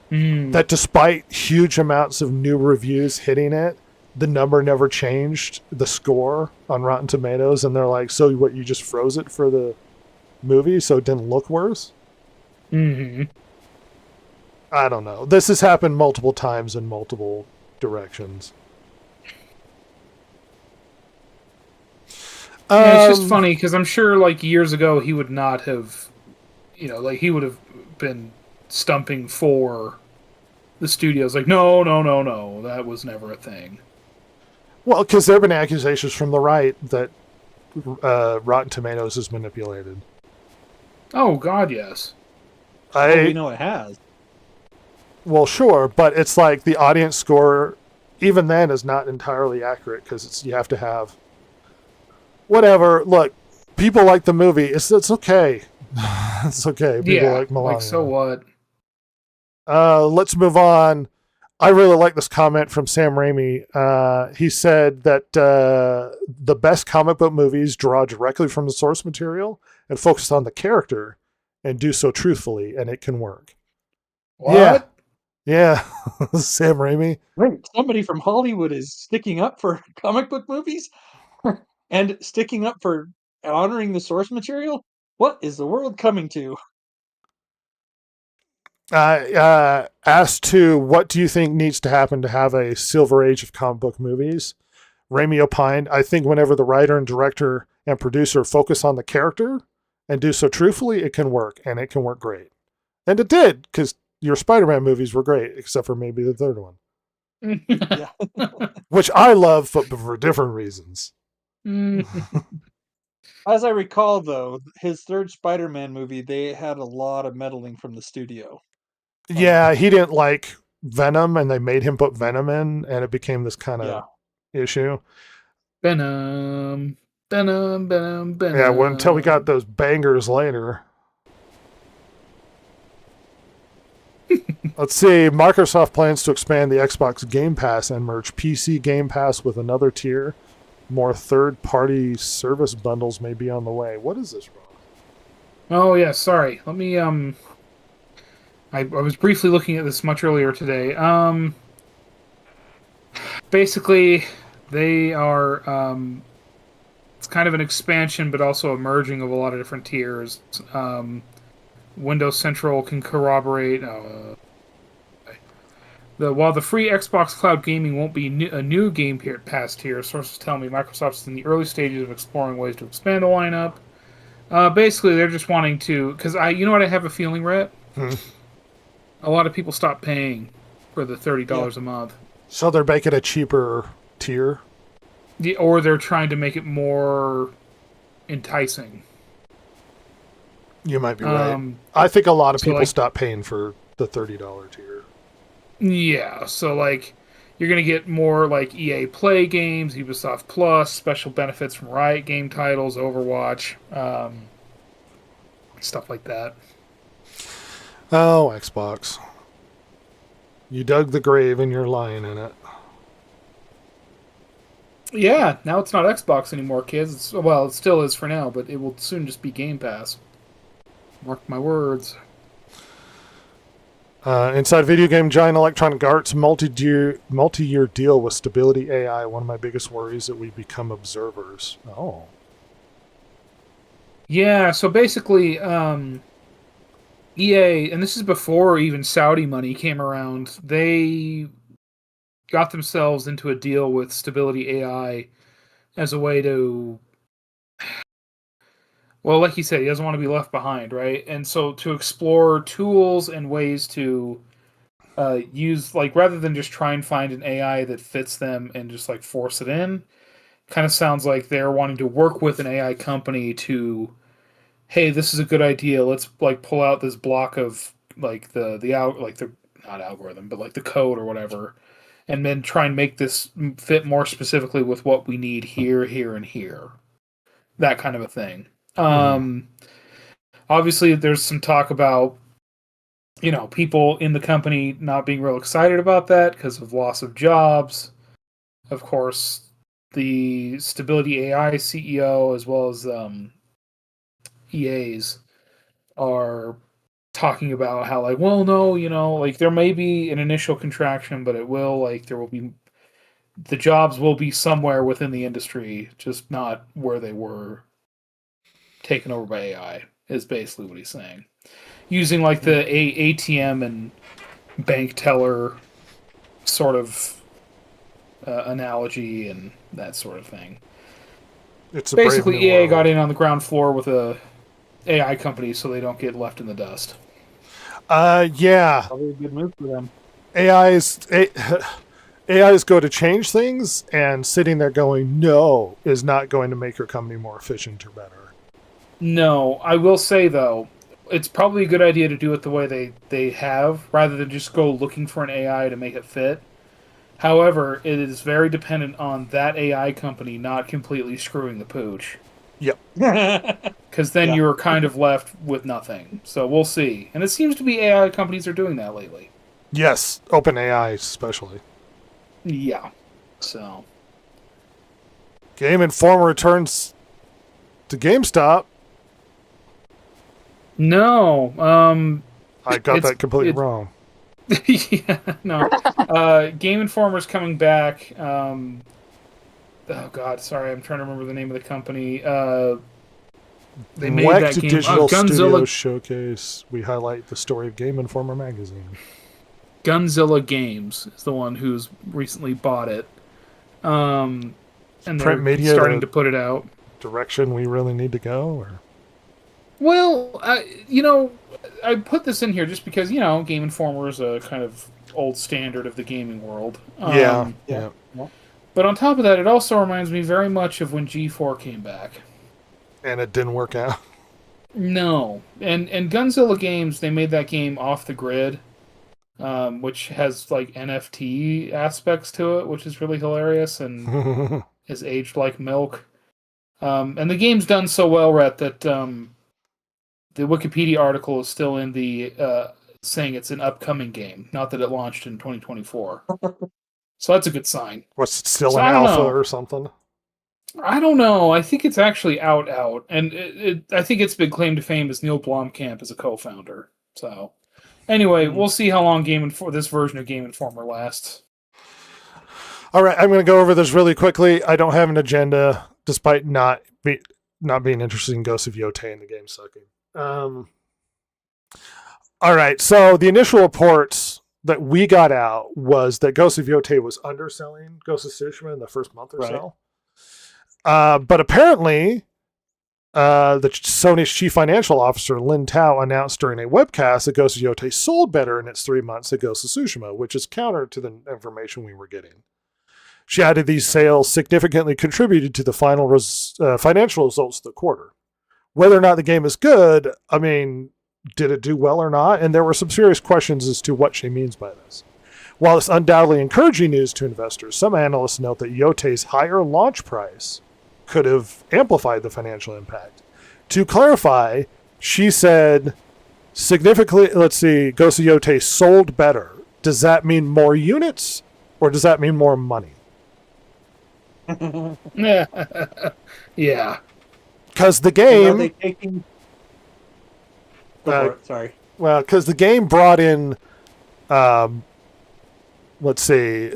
That despite huge amounts of new reviews hitting it, the number never changed, the score on Rotten Tomatoes, and they're like, so what, you just froze it for the movie so it didn't look worse? I don't know. This has happened multiple times in multiple directions. It's just funny because I'm sure like years ago he would not have, he would have been stumping for the studios like, no, that was never a thing. Well, because there have been accusations from the right that Rotten Tomatoes is manipulated. Oh, God, yes. We know it has. Well, sure, but it's like the audience score, even then, is not entirely accurate because you have to have... Whatever. Look, people like the movie. It's okay. It's okay. People like Melania. Like, so what? Let's move on. I really like this comment from Sam Raimi. He said that the best comic book movies draw directly from the source material and focus on the character and do so truthfully, and it can work. What? Yeah. Sam Raimi. Wait, somebody from Hollywood is sticking up for comic book movies and sticking up for honoring the source material? What is the world coming to? Asked to what do you think needs to happen to have a silver age of comic book movies, Raimi opined, I think whenever the writer and director and producer focus on the character and do so truthfully, it can work, and it can work great. And it did, because your Spider-Man movies were great, except for maybe the third one. Which I love, but for different reasons. As I recall, though, his third Spider-Man movie, they had a lot of meddling from the studio. Yeah, he didn't like Venom, and they made him put Venom in, and it became this kind of issue. Venom. Yeah, well, until we got those bangers later. Let's see. Microsoft plans to expand the Xbox Game Pass and merge PC Game Pass with another tier. More third-party service bundles may be on the way. What is this, Rob? Oh, yeah, sorry. Let me, I was briefly looking at this much earlier today. Basically, they are, it's kind of an expansion, but also a merging of a lot of different tiers. Windows Central can corroborate. While the free Xbox Cloud Gaming won't be a new Game Pass tier, sources tell me Microsoft is in the early stages of exploring ways to expand the lineup. Basically, they're just wanting to, because you know what I have a feeling, Rhett? A lot of people stop paying for the $30 a month. So they're making a cheaper tier? Or they're trying to make it more enticing. You might be right. I think a lot of people stop paying for the $30 tier. Yeah, so like you're gonna get more like EA Play games, Ubisoft Plus, special benefits from Riot game titles, Overwatch, stuff like that. Oh, Xbox. You dug the grave and you're lying in it. Yeah, now it's not Xbox anymore, kids. Well, it still is for now, but it will soon just be Game Pass. Mark my words. Inside video game giant Electronic Arts multi-year deal with Stability AI. One of my biggest worries that we become observers. Oh. Yeah, so basically, EA, and this is before even Saudi money came around, they got themselves into a deal with Stability AI as a way to... Well, like you said, he doesn't want to be left behind, right? And so to explore tools and ways to use, like, rather than just try and find an AI that fits them and just, like, force it in, kind of sounds like they're wanting to work with an AI company to, hey, this is a good idea. Let's, like, pull out this block of, like, the not algorithm, but, like, the code or whatever, and then try and make this fit more specifically with what we need here, here, and here. That kind of a thing. Obviously there's some talk about, you know, people in the company not being real excited about that because of loss of jobs. Of course, the Stability AI CEO as well as EA's are talking about how, like, well, no, you know, like there may be an initial contraction, but it will, like, there will be, the jobs will be somewhere within the industry, just not where they were taken over by AI, is basically what he's saying. Using, like, the ATM and bank teller sort of analogy and that sort of thing. It's basically EA got in on the ground floor with a AI company so they don't get left in the dust. Yeah. Probably a good move for them. AI is going to change things, and sitting there going, no, is not going to make your company more efficient or better. No, I will say, though, it's probably a good idea to do it the way they have, rather than just go looking for an AI to make it fit. However, it is very dependent on that AI company not completely screwing the pooch. Yep. Because then you're kind of left with nothing. So we'll see. And it seems to be AI companies are doing that lately. Yes, OpenAI especially. Yeah. So. Game Informer returns to GameStop. No. I got that completely wrong. Yeah, no. Game Informer's coming back. Oh God, sorry, I'm trying to remember the name of the company. They made that game. Digital Gunzilla Studios Showcase. We highlight the story of Game Informer magazine. Gunzilla Games is the one who's recently bought it. And they're starting to put it out. Direction we really need to go, or? Well, you know, I put this in here just because, you know, Game Informer is a kind of old standard of the gaming world. Yeah. But on top of that, it also reminds me very much of when G4 came back. And it didn't work out. No. And Gunzilla Games, they made that game off the grid, which has, like, NFT aspects to it, which is really hilarious and is aged like milk. And the game's done so well, Rhett, that the Wikipedia article is still in the saying it's an upcoming game, not that it launched in 2024. So that's a good sign. Was it still an alpha or something? I don't know. I think it's actually out. And I think its big claim to fame is Neil Blomkamp as a co-founder. So anyway, we'll see how long this version of Game Informer lasts. All right, I'm going to go over this really quickly. I don't have an agenda, despite not being interested in Ghosts of Yotei and the game sucking. All right, so the initial reports that we got out was that Ghost of Yotei was underselling Ghost of Tsushima in the first month or Right. so. But apparently, the Sony's chief financial officer, Lin Tao, announced during a webcast that Ghost of Yotei sold better in its 3 months than Ghost of Tsushima, which is counter to the information we were getting. She added these sales significantly contributed to the final financial results of the quarter. Whether or not the game is good, I mean, did it do well or not? And there were some serious questions as to what she means by this. While it's undoubtedly encouraging news to investors, some analysts note that Yotei's higher launch price could have amplified the financial impact. To clarify, she said significantly, Ghost of Yotei sold better. Does that mean more units or does that mean more money? Yeah. Because the Are game, they taking? Go for it. Sorry. well, because the game brought in, let's see.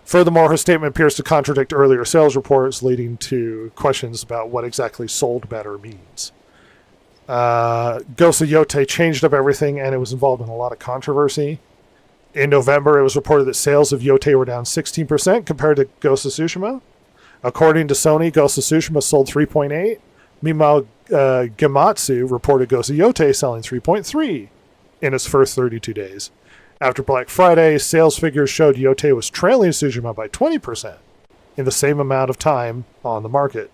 Furthermore, her statement appears to contradict earlier sales reports, leading to questions about what exactly sold better means. Ghost of Yotei changed up everything, and it was involved in a lot of controversy. In November, it was reported that sales of Yotei were down 16% compared to Ghost of Tsushima. According to Sony, Ghost of Tsushima sold 3.8. Meanwhile, Gematsu reported Ghost of Yotei selling 3.3 in its first 32 days. After Black Friday, sales figures showed Yotei was trailing Tsushima by 20% in the same amount of time on the market.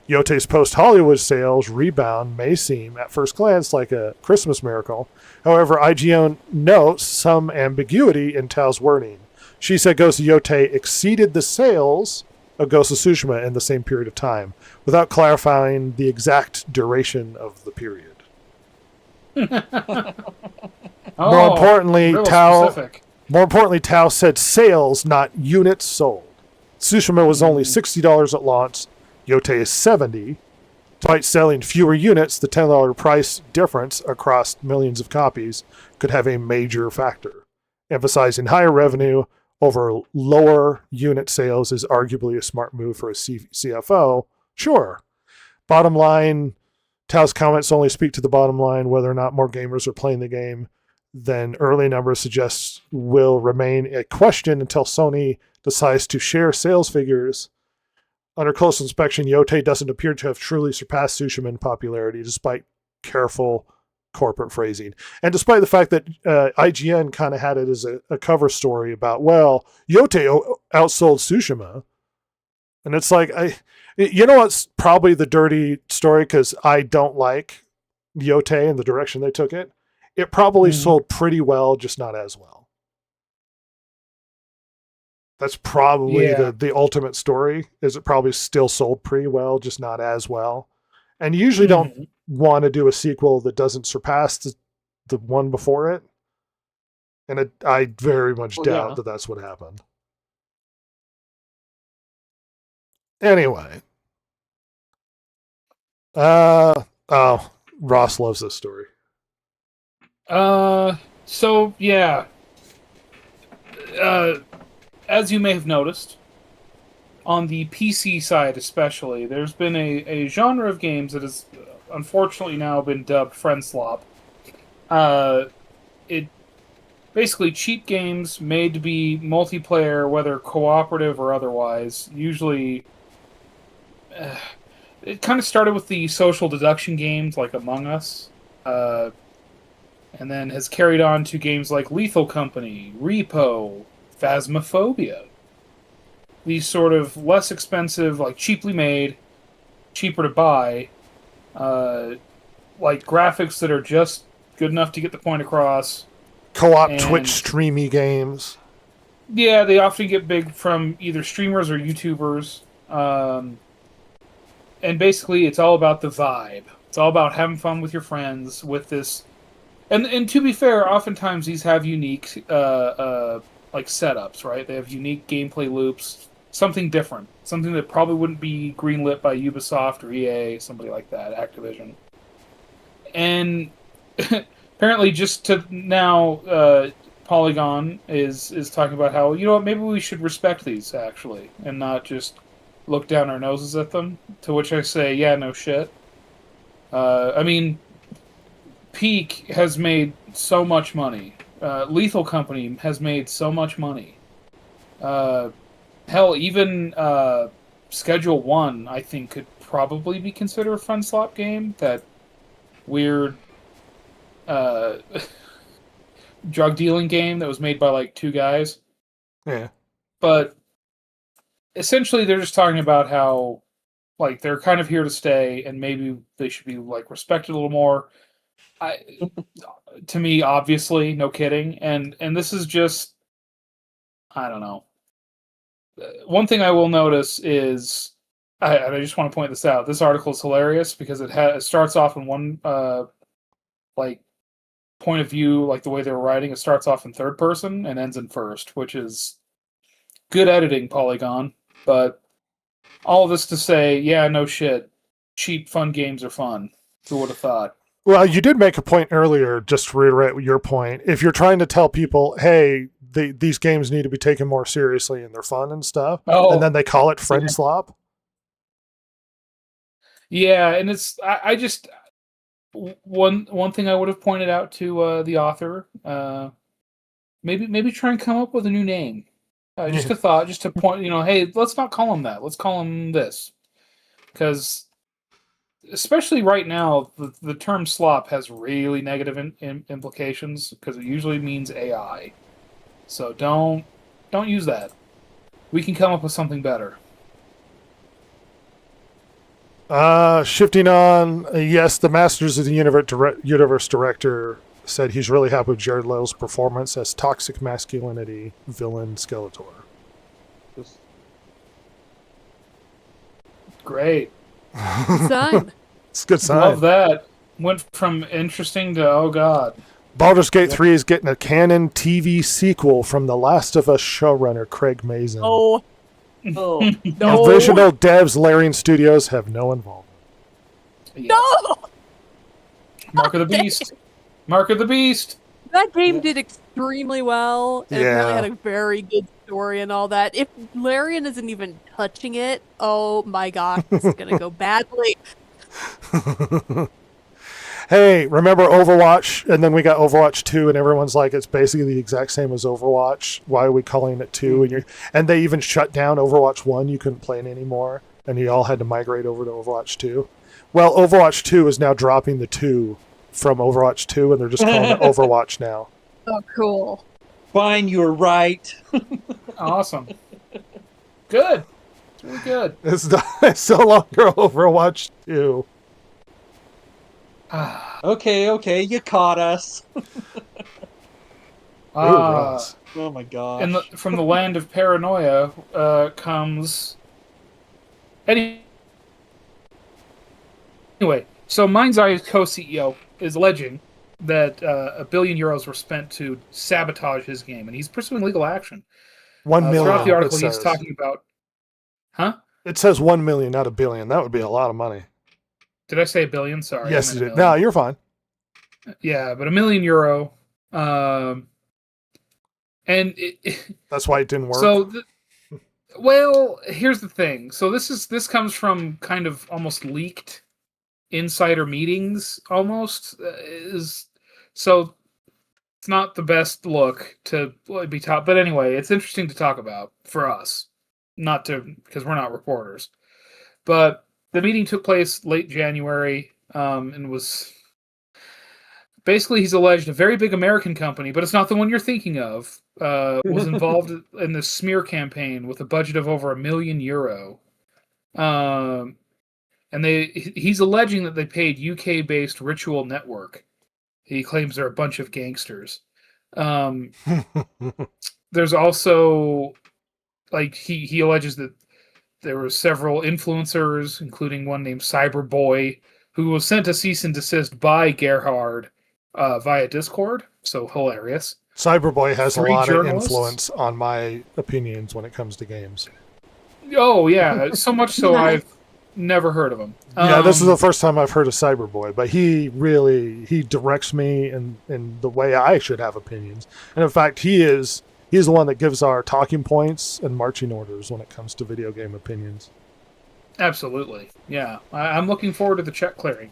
Yotei's post-Hollywood sales rebound may seem, at first glance, like a Christmas miracle. However, IGN notes some ambiguity in Tao's wording. She said Ghost of Yotei exceeded the sales of Ghost of Tsushima in the same period of time, without clarifying the exact duration of the period. More importantly, real Tao specific. said sales, not units sold. Tsushima was only $60 at launch. Yotei is $70. Despite selling fewer units, the $10 price difference across millions of copies could have a major factor. Emphasizing higher revenue over lower unit sales is arguably a smart move for a CFO. Sure. Bottom line, Tao's comments only speak to the bottom line. Whether or not more gamers are playing the game than early numbers suggest will remain a question until Sony decides to share sales figures. Under close inspection, Yotei doesn't appear to have truly surpassed Tsushima in popularity, despite careful corporate phrasing. And despite the fact that IGN kind of had it as a cover story about, well, Yotei outsold Tsushima. And it's like, you know what's probably the dirty story, because I don't like Yotei and the direction they took it? It probably sold pretty well, just not as well. That's probably the ultimate story, is it probably still sold pretty well, just not as well. And you usually don't want to do a sequel that doesn't surpass the one before it. And I very much doubt that that's what happened. Anyway. Ross loves this story. So, yeah. As you may have noticed, on the PC side especially, there's been a genre of games that has unfortunately now been dubbed friend slop. It basically cheap games made to be multiplayer, whether cooperative or otherwise. Usually, it kind of started with the social deduction games like Among Us, and then has carried on to games like Lethal Company, Repo, Phasmophobia. These sort of less expensive, like cheaply made, cheaper to buy, like graphics that are just good enough to get the point across. Co-op Twitch streamy games. Yeah, they often get big from either streamers or YouTubers. And basically, it's all about the vibe. It's all about having fun with your friends with this. And to be fair, oftentimes these have unique like setups, right? They have unique gameplay loops, something different, something that probably wouldn't be greenlit by Ubisoft or EA, somebody like that, Activision. And apparently, just to now, Polygon is talking about how, you know what, maybe we should respect these actually, and not just look down our noses at them. To which I say, yeah, no shit. I mean, Peak has made so much money Lethal Company has made so much money. Hell, even Schedule 1, I think, could probably be considered a fun slot game. That weird drug dealing game that was made by like two guys. Yeah. But essentially, they're just talking about how like they're kind of here to stay, and maybe they should be like respected a little more. To me, obviously, no kidding, and this is just, I don't know. One thing I will notice is, I just want to point this out. This article is hilarious because it starts off in one like point of view, like the way they were writing. It starts off in third person and ends in first, which is good editing, Polygon. But all of this to say, yeah, no shit. Cheap, fun games are fun. Who would have thought? Well, you did make a point earlier, just to reiterate your point. If you're trying to tell people, hey, these games need to be taken more seriously and they're fun and stuff, and then they call it friend slop. Yeah, and it's I just one thing I would have pointed out to the author, maybe try and come up with a new name. Just a thought, just to point, hey, let's not call him that. Let's call him this, because especially right now, the term slop has really negative implications because it usually means AI. So don't use that. We can come up with something better. Shifting on, yes, the Masters of the Universe director said he's really happy with Jared Leto's performance as toxic masculinity villain Skeletor. Great. Sign. It's a good sign. Love that. Went from interesting to, oh god. Baldur's Gate 3 is getting a canon TV sequel from The Last of Us showrunner Craig Mazin. Oh. Oh. No. Original devs Larian Studios have no involvement. Yeah. No! Mark of the Beast. Mark of the Beast. That game did extremely well. And It really Yeah. had a very good story and all that. If Larian isn't even touching it, oh my gosh, this is gonna go badly. Hey, remember Overwatch? And then we got Overwatch 2, and everyone's like, it's basically the exact same as Overwatch. Why are we calling it 2? And they even shut down Overwatch 1. You couldn't play it anymore, and you all had to migrate over to Overwatch 2. Well, Overwatch 2 is now dropping the 2 from Overwatch 2, and they're just calling it Overwatch now. Oh, cool. Fine, you were right. Awesome. Good. It's really good. It's no longer Overwatch 2. Okay, you caught us. Gross. Oh my gosh. And from the land of paranoia comes... Anyway, so Mind's Eye's co-CEO is alleging that €1 billion were spent to sabotage his game, and he's pursuing legal action. 1 million. Throughout the article, it he's says. talking about... Huh? It says 1 million, not $1 billion. That would be a lot of money. Did I say $1 billion? Sorry. Yes, I you meant did. €1 No, million. you're fine. Yeah, but €1 million. And That's why it didn't work. so, well, here's the thing. So this comes from kind of almost leaked insider meetings, almost so it's not the best look to be taught. But anyway, it's interesting to talk about for us, not to because we're not reporters. But the meeting took place late January, and was. Basically, he's alleged a very big American company, but it's not the one you're thinking of, was involved in this smear campaign with a budget of over €1 million. And he's alleging that they paid UK-based Ritual Network. He claims they're a bunch of gangsters. There's also, like, he alleges that there were several influencers, including one named Cyberboy, who was sent a cease and desist by Gerhard via Discord. So hilarious. Cyberboy has 3 a lot journalists? of influence on my opinions when it comes to games. Oh, yeah. So much so I've never heard of him. Yeah, this is the first time I've heard of Cyberboy, but he directs me in the way I should have opinions. And in fact, he's the one that gives our talking points and marching orders when it comes to video game opinions. Absolutely. Yeah. I'm looking forward to the check clearing.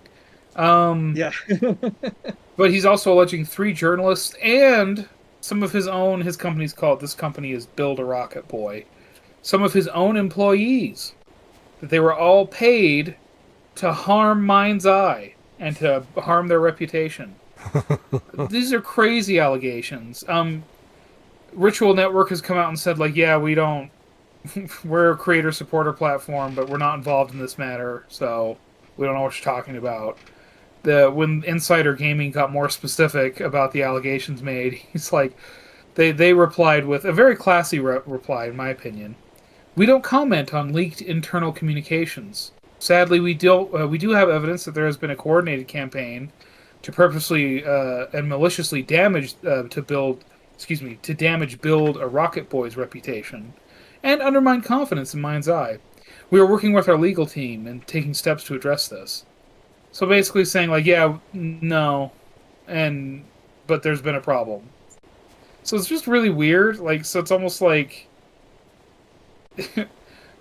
Yeah. But he's also alleging 3 journalists and some of his own, his company's called, this company is Build a Rocket Boy. Some of his own employees, that they were all paid to harm Mind's Eye and to harm their reputation. These are crazy allegations. Ritual Network has come out and said, like, yeah, we're a creator supporter platform, but we're not involved in this matter, so we don't know what you're talking about. When Insider Gaming got more specific about the allegations made, he's like, they replied with a very classy reply, in my opinion. We don't comment on leaked internal communications. Sadly, we do have evidence that there has been a coordinated campaign to purposely and maliciously damage Build a Rocket Boy's reputation and undermine confidence in Mind's Eye. We are working with our legal team and taking steps to address this. So basically saying, like, yeah, no, but there's been a problem. So it's just really weird. Like, so it's almost like,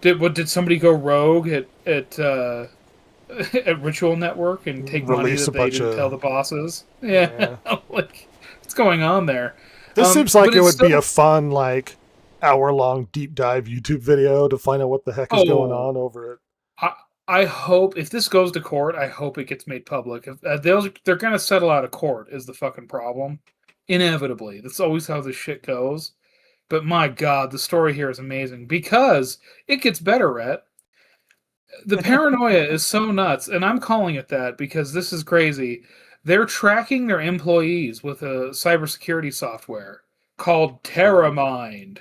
did somebody go rogue at Ritual Network and take money Release that a they bunch didn't of- tell the bosses? Yeah, like, what's going on there? This seems like but it it's would be still- a fun, like, hour-long deep dive YouTube video to find out what the heck is going on over it. I hope, if this goes to court, I hope it gets made public. They're going to settle out of court is the fucking problem. Inevitably. That's always how this shit goes. But my God, the story here is amazing. Because it gets better, Rhett. The paranoia is so nuts, and I'm calling it that because this is crazy. They're tracking their employees with a cybersecurity software called TerraMind.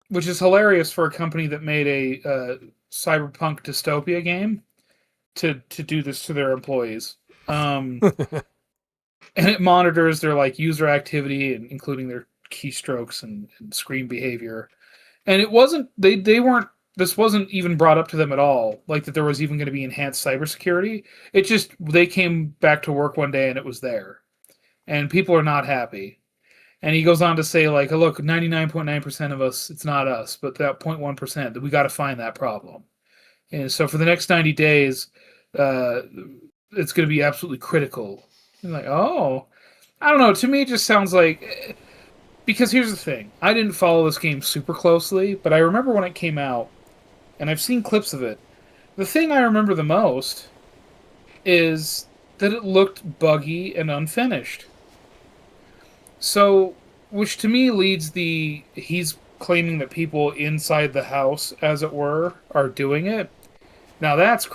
Which is hilarious for a company that made a cyberpunk dystopia game to do this to their employees. And it monitors their like user activity, and including their keystrokes and screen behavior. And it wasn't this wasn't even brought up to them at all, like that there was even going to be enhanced cybersecurity. It just, they came back to work one day and it was there. And people are not happy. And he goes on to say, like, look, 99.9% of us, it's not us, but that 0.1%, that we got to find that problem. And so for the next 90 days, it's going to be absolutely critical. And like, oh, I don't know. To me, it just sounds like, because here's the thing. I didn't follow this game super closely, but I remember when it came out, and I've seen clips of it. The thing I remember the most is that it looked buggy and unfinished. So, which to me leads he's claiming that people inside the house, as it were, are doing it. Now that's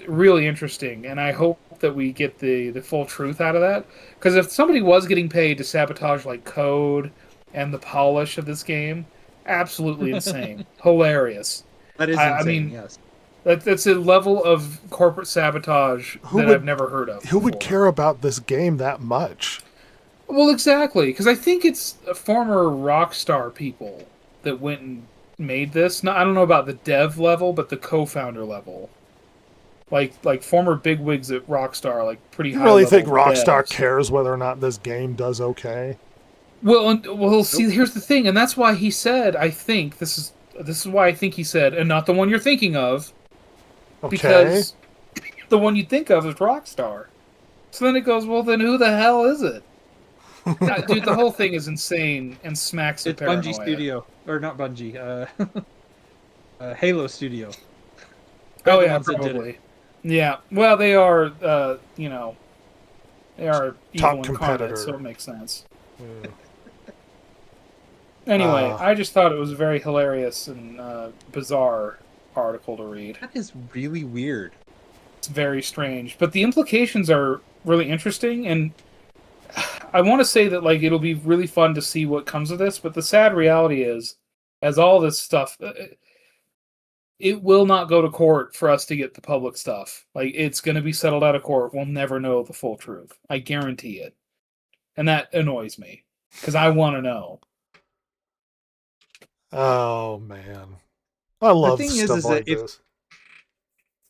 really interesting, and I hope that we get the full truth out of that. Because if somebody was getting paid to sabotage like code and the polish of this game, absolutely insane, hilarious. That is I insane. mean, yes. That's a level of corporate sabotage I've never heard of. Who would before. care about this game that much? Well, exactly, because I think it's former Rockstar people that went and made this. I don't know about the dev level, but the co-founder level. Like former bigwigs at Rockstar, like pretty high. You really think level Rockstar devs. cares whether or not this game does okay? Well, see, here's the thing, and that's why he said, I think this is why I think he said, and not the one you're thinking of, Okay. because the one you think of is Rockstar. So then it goes, well, then who the hell is it? Dude, the whole thing is insane and smacks of It's paranoia. Bungie Studio. Or not Bungie. Halo Studio. They're Oh the yeah, ones that did it. probably. Yeah. Well, they are. They are Top evil competitor. incarnate, so it makes sense. Yeah. Anyway, I just thought it was a very hilarious and bizarre article to read. That is really weird. It's very strange, but the implications are really interesting, and I want to say that like it'll be really fun to see what comes of this. But the sad reality is, as all this stuff, it will not go to court for us to get the public stuff. Like, it's going to be settled out of court. We'll never know the full truth. I guarantee it, and that annoys me because I want to know. Oh man, I love thing is stuff that like if- this.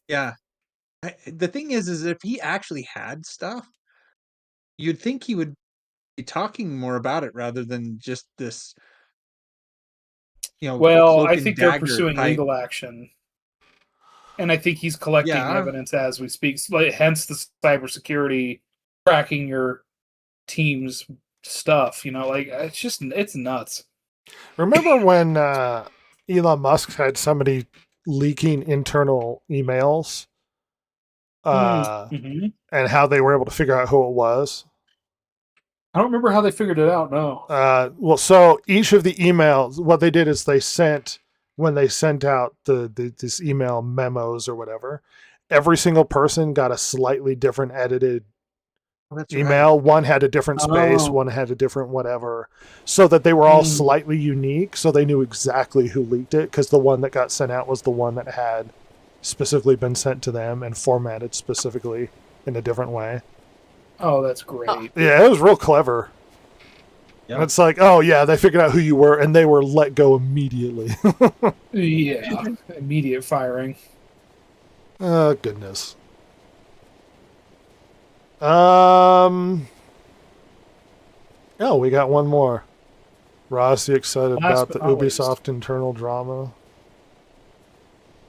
Yeah. The thing is if he actually had stuff, you'd think he would be talking more about it rather than just this, Well, cloak I and think they're dagger pursuing type. legal action, and I think he's collecting Yeah. evidence as we speak. Hence the cybersecurity tracking your team's stuff. Like it's nuts. Remember when Elon Musk had somebody leaking internal emails Mhm. and how they were able to figure out who it was? I don't remember how they figured it out. No. Well, so each of the emails, what they did is when they sent out this email memos or whatever, every single person got a slightly different edited That's email. right. One had a different space, Oh. one had a different whatever, so that they were all slightly unique, so they knew exactly who leaked it, because the one that got sent out was the one that had specifically been sent to them and formatted specifically in a different way. Oh, that's great. Yeah, it was real clever. Yeah. And it's like, oh yeah, they figured out who you were, and they were let go immediately. Yeah. Immediate firing. Oh goodness. Oh, we got one more. Ross, you excited Last about but the not least. Ubisoft internal drama?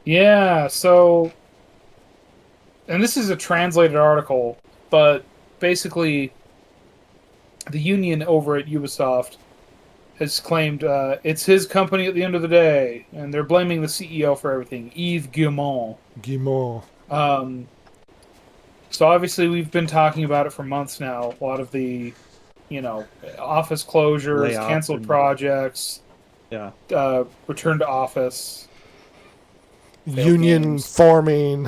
Yeah, so and this is a translated article, but basically the union over at Ubisoft has claimed it's his company at the end of the day, and they're blaming the CEO for everything, Yves Guillemot. Guillemot. So obviously we've been talking about it for months now. A lot of the, office closures, Layoffs canceled and- projects, Yeah. return to office. Union games. forming.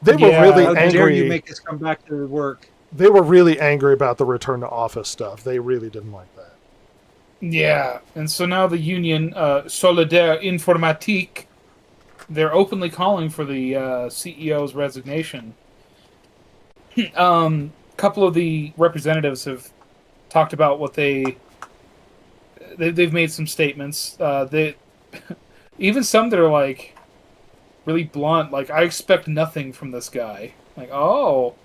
They were Yeah. really How dare angry. you make us come back to work? They were really angry about the return to office stuff. They really didn't like that. Yeah, and so now the union, Solidaire Informatique, they're openly calling for the CEO's resignation. Couple of the representatives have talked about what they've made some statements. They even some that are like really blunt. Like, I expect nothing from this guy. Like, oh,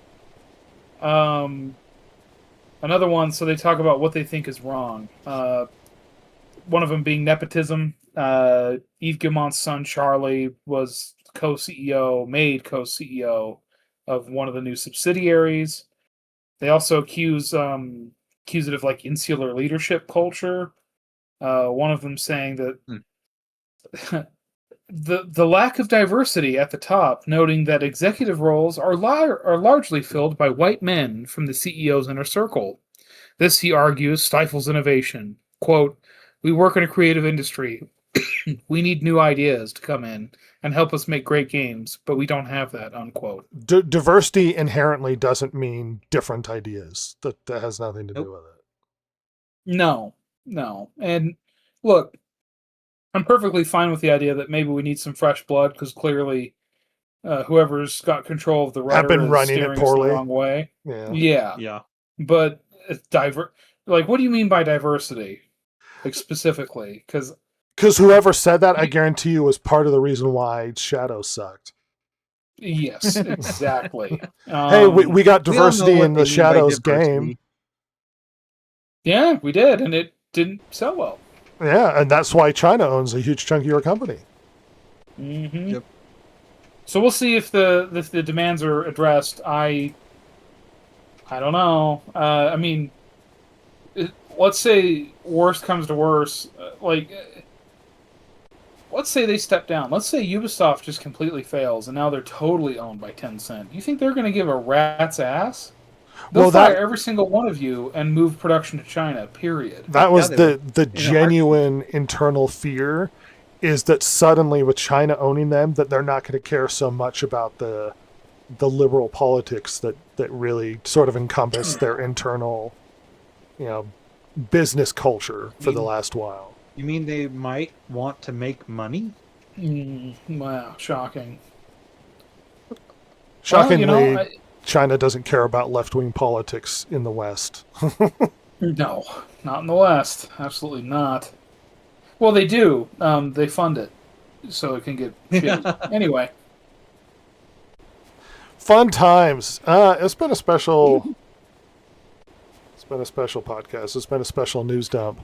another one. So they talk about what they think is wrong. One of them being nepotism. Yves Guillemot's son Charlie was made co-CEO of one of the new subsidiaries. They also accuse it of like insular leadership culture. One of them saying that the lack of diversity at the top, noting that executive roles are largely filled by white men from the CEO's inner circle. This, he argues, stifles innovation. Quote, "We work in a creative industry. We need new ideas to come in and help us make great games, but we don't have that," unquote. Diversity inherently doesn't mean different ideas. That has nothing to do with it. No. And look, I'm perfectly fine with the idea that maybe we need some fresh blood, because clearly whoever's got control of the Have rudder been is running it steering us poorly. the wrong way. Yeah. Yeah. Yeah. But it's like, what do you mean by diversity? Like, specifically? Because whoever said that, I guarantee you, was part of the reason why Shadow sucked. yes, exactly. Hey, we got We all know diversity what in they the mean by Shadows diversity. game. Yeah, we did, and it didn't sell well. Yeah, and that's why China owns a huge chunk of your company. Mm-hmm. Yep. So we'll see if the demands are addressed. I don't know. I mean, let's say worst comes to worst. Let's say they step down. Let's say Ubisoft just completely fails, and now they're totally owned by Tencent. You think they're going to give a rat's ass? They'll Well, fire that- every single one of you and move production to China. Period. That was they the would. genuine internal fear, is that suddenly with China owning them, that they're not going to care so much about the liberal politics that really sort of encompass their internal, business culture for the last while. You mean they might want to make money? Wow, shocking. Shockingly, Well, China doesn't care about left-wing politics in the West. no, not in the West. Absolutely not. Well, they do. They fund it, so it can get shitty. Anyway. Fun times. It's been a special. It's been a special podcast. It's been a special news dump.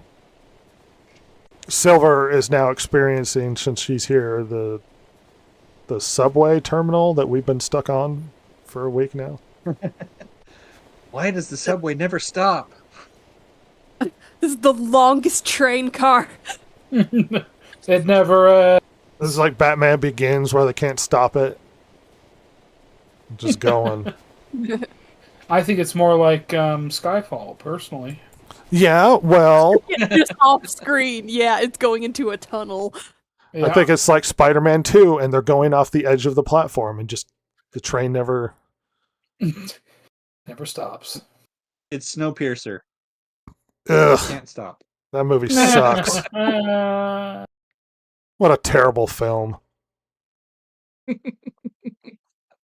Silver is now experiencing, since she's here, the subway terminal that we've been stuck on for a week now. Why does the subway never stop? This is the longest train car. It never. This is like Batman Begins, where they can't stop it. Just going. I think it's more like Skyfall, personally. Yeah, well, Just off screen. Yeah, it's going into a tunnel. Yeah. I think it's like Spider-Man 2, and they're going off the edge of the platform, and just the train never... Never stops. It's Snowpiercer. Ugh, Can't stop. that movie sucks. What a terrible film.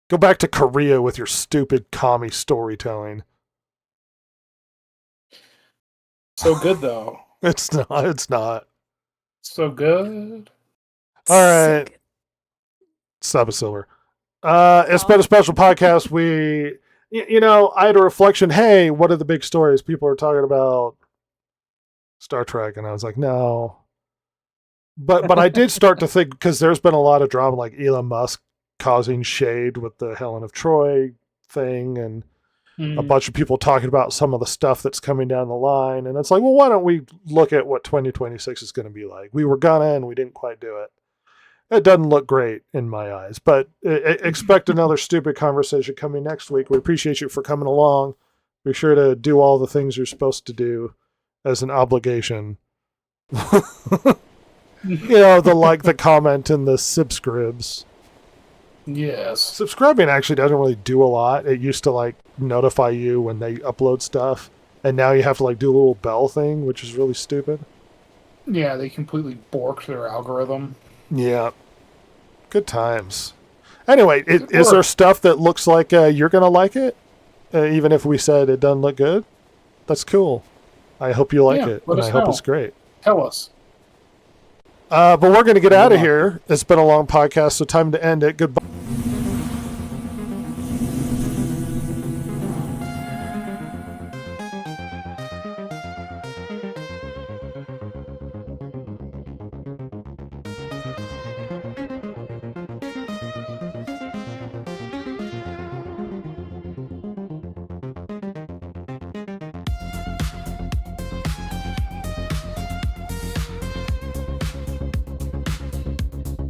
Go back to Korea with your stupid commie storytelling. So good, though. It's not. So good. All right. Stop it, Silver. It's been a special podcast. I had a reflection. Hey, what are the big stories? People are talking about Star Trek, and I was like, no. But I did start to think, because there's been a lot of drama, like Elon Musk causing shade with the Helen of Troy thing, and a bunch of people talking about some of the stuff that's coming down the line. And it's like, well, why don't we look at what 2026 is going to be like? We were gonna, and we didn't quite do it. It doesn't look great in my eyes, but expect another stupid conversation coming next week. We appreciate you for coming along. Be sure to do all the things you're supposed to do as an obligation. The comment, and the subscribes. Yes. Subscribing actually doesn't really do a lot. It used to notify you when they upload stuff, and now you have to do a little bell thing, which is really stupid. Yeah, they completely borked their algorithm. Yeah. Good times. Anyway, is there stuff that looks like you're going to like it? Even if we said it doesn't look good? That's cool. I hope you like it, and I hope it's great. Tell us. But we're going to get out of here. It's been a long podcast, so time to end it. Goodbye.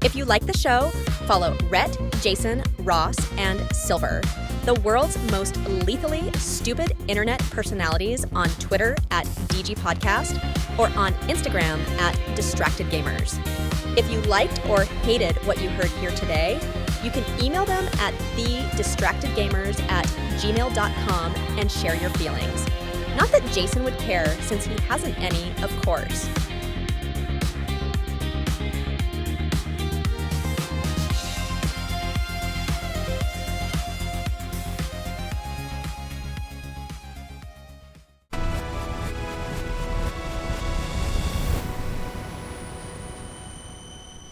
If you like the show, follow Rhett, Jason, Ross, and Silver, the world's most lethally stupid internet personalities, on Twitter at DG Podcast or on Instagram at Distracted Gamers. If you liked or hated what you heard here today, you can email them at thedistractedgamers@gmail.com and share your feelings. Not that Jason would care, since he hasn't any, of course.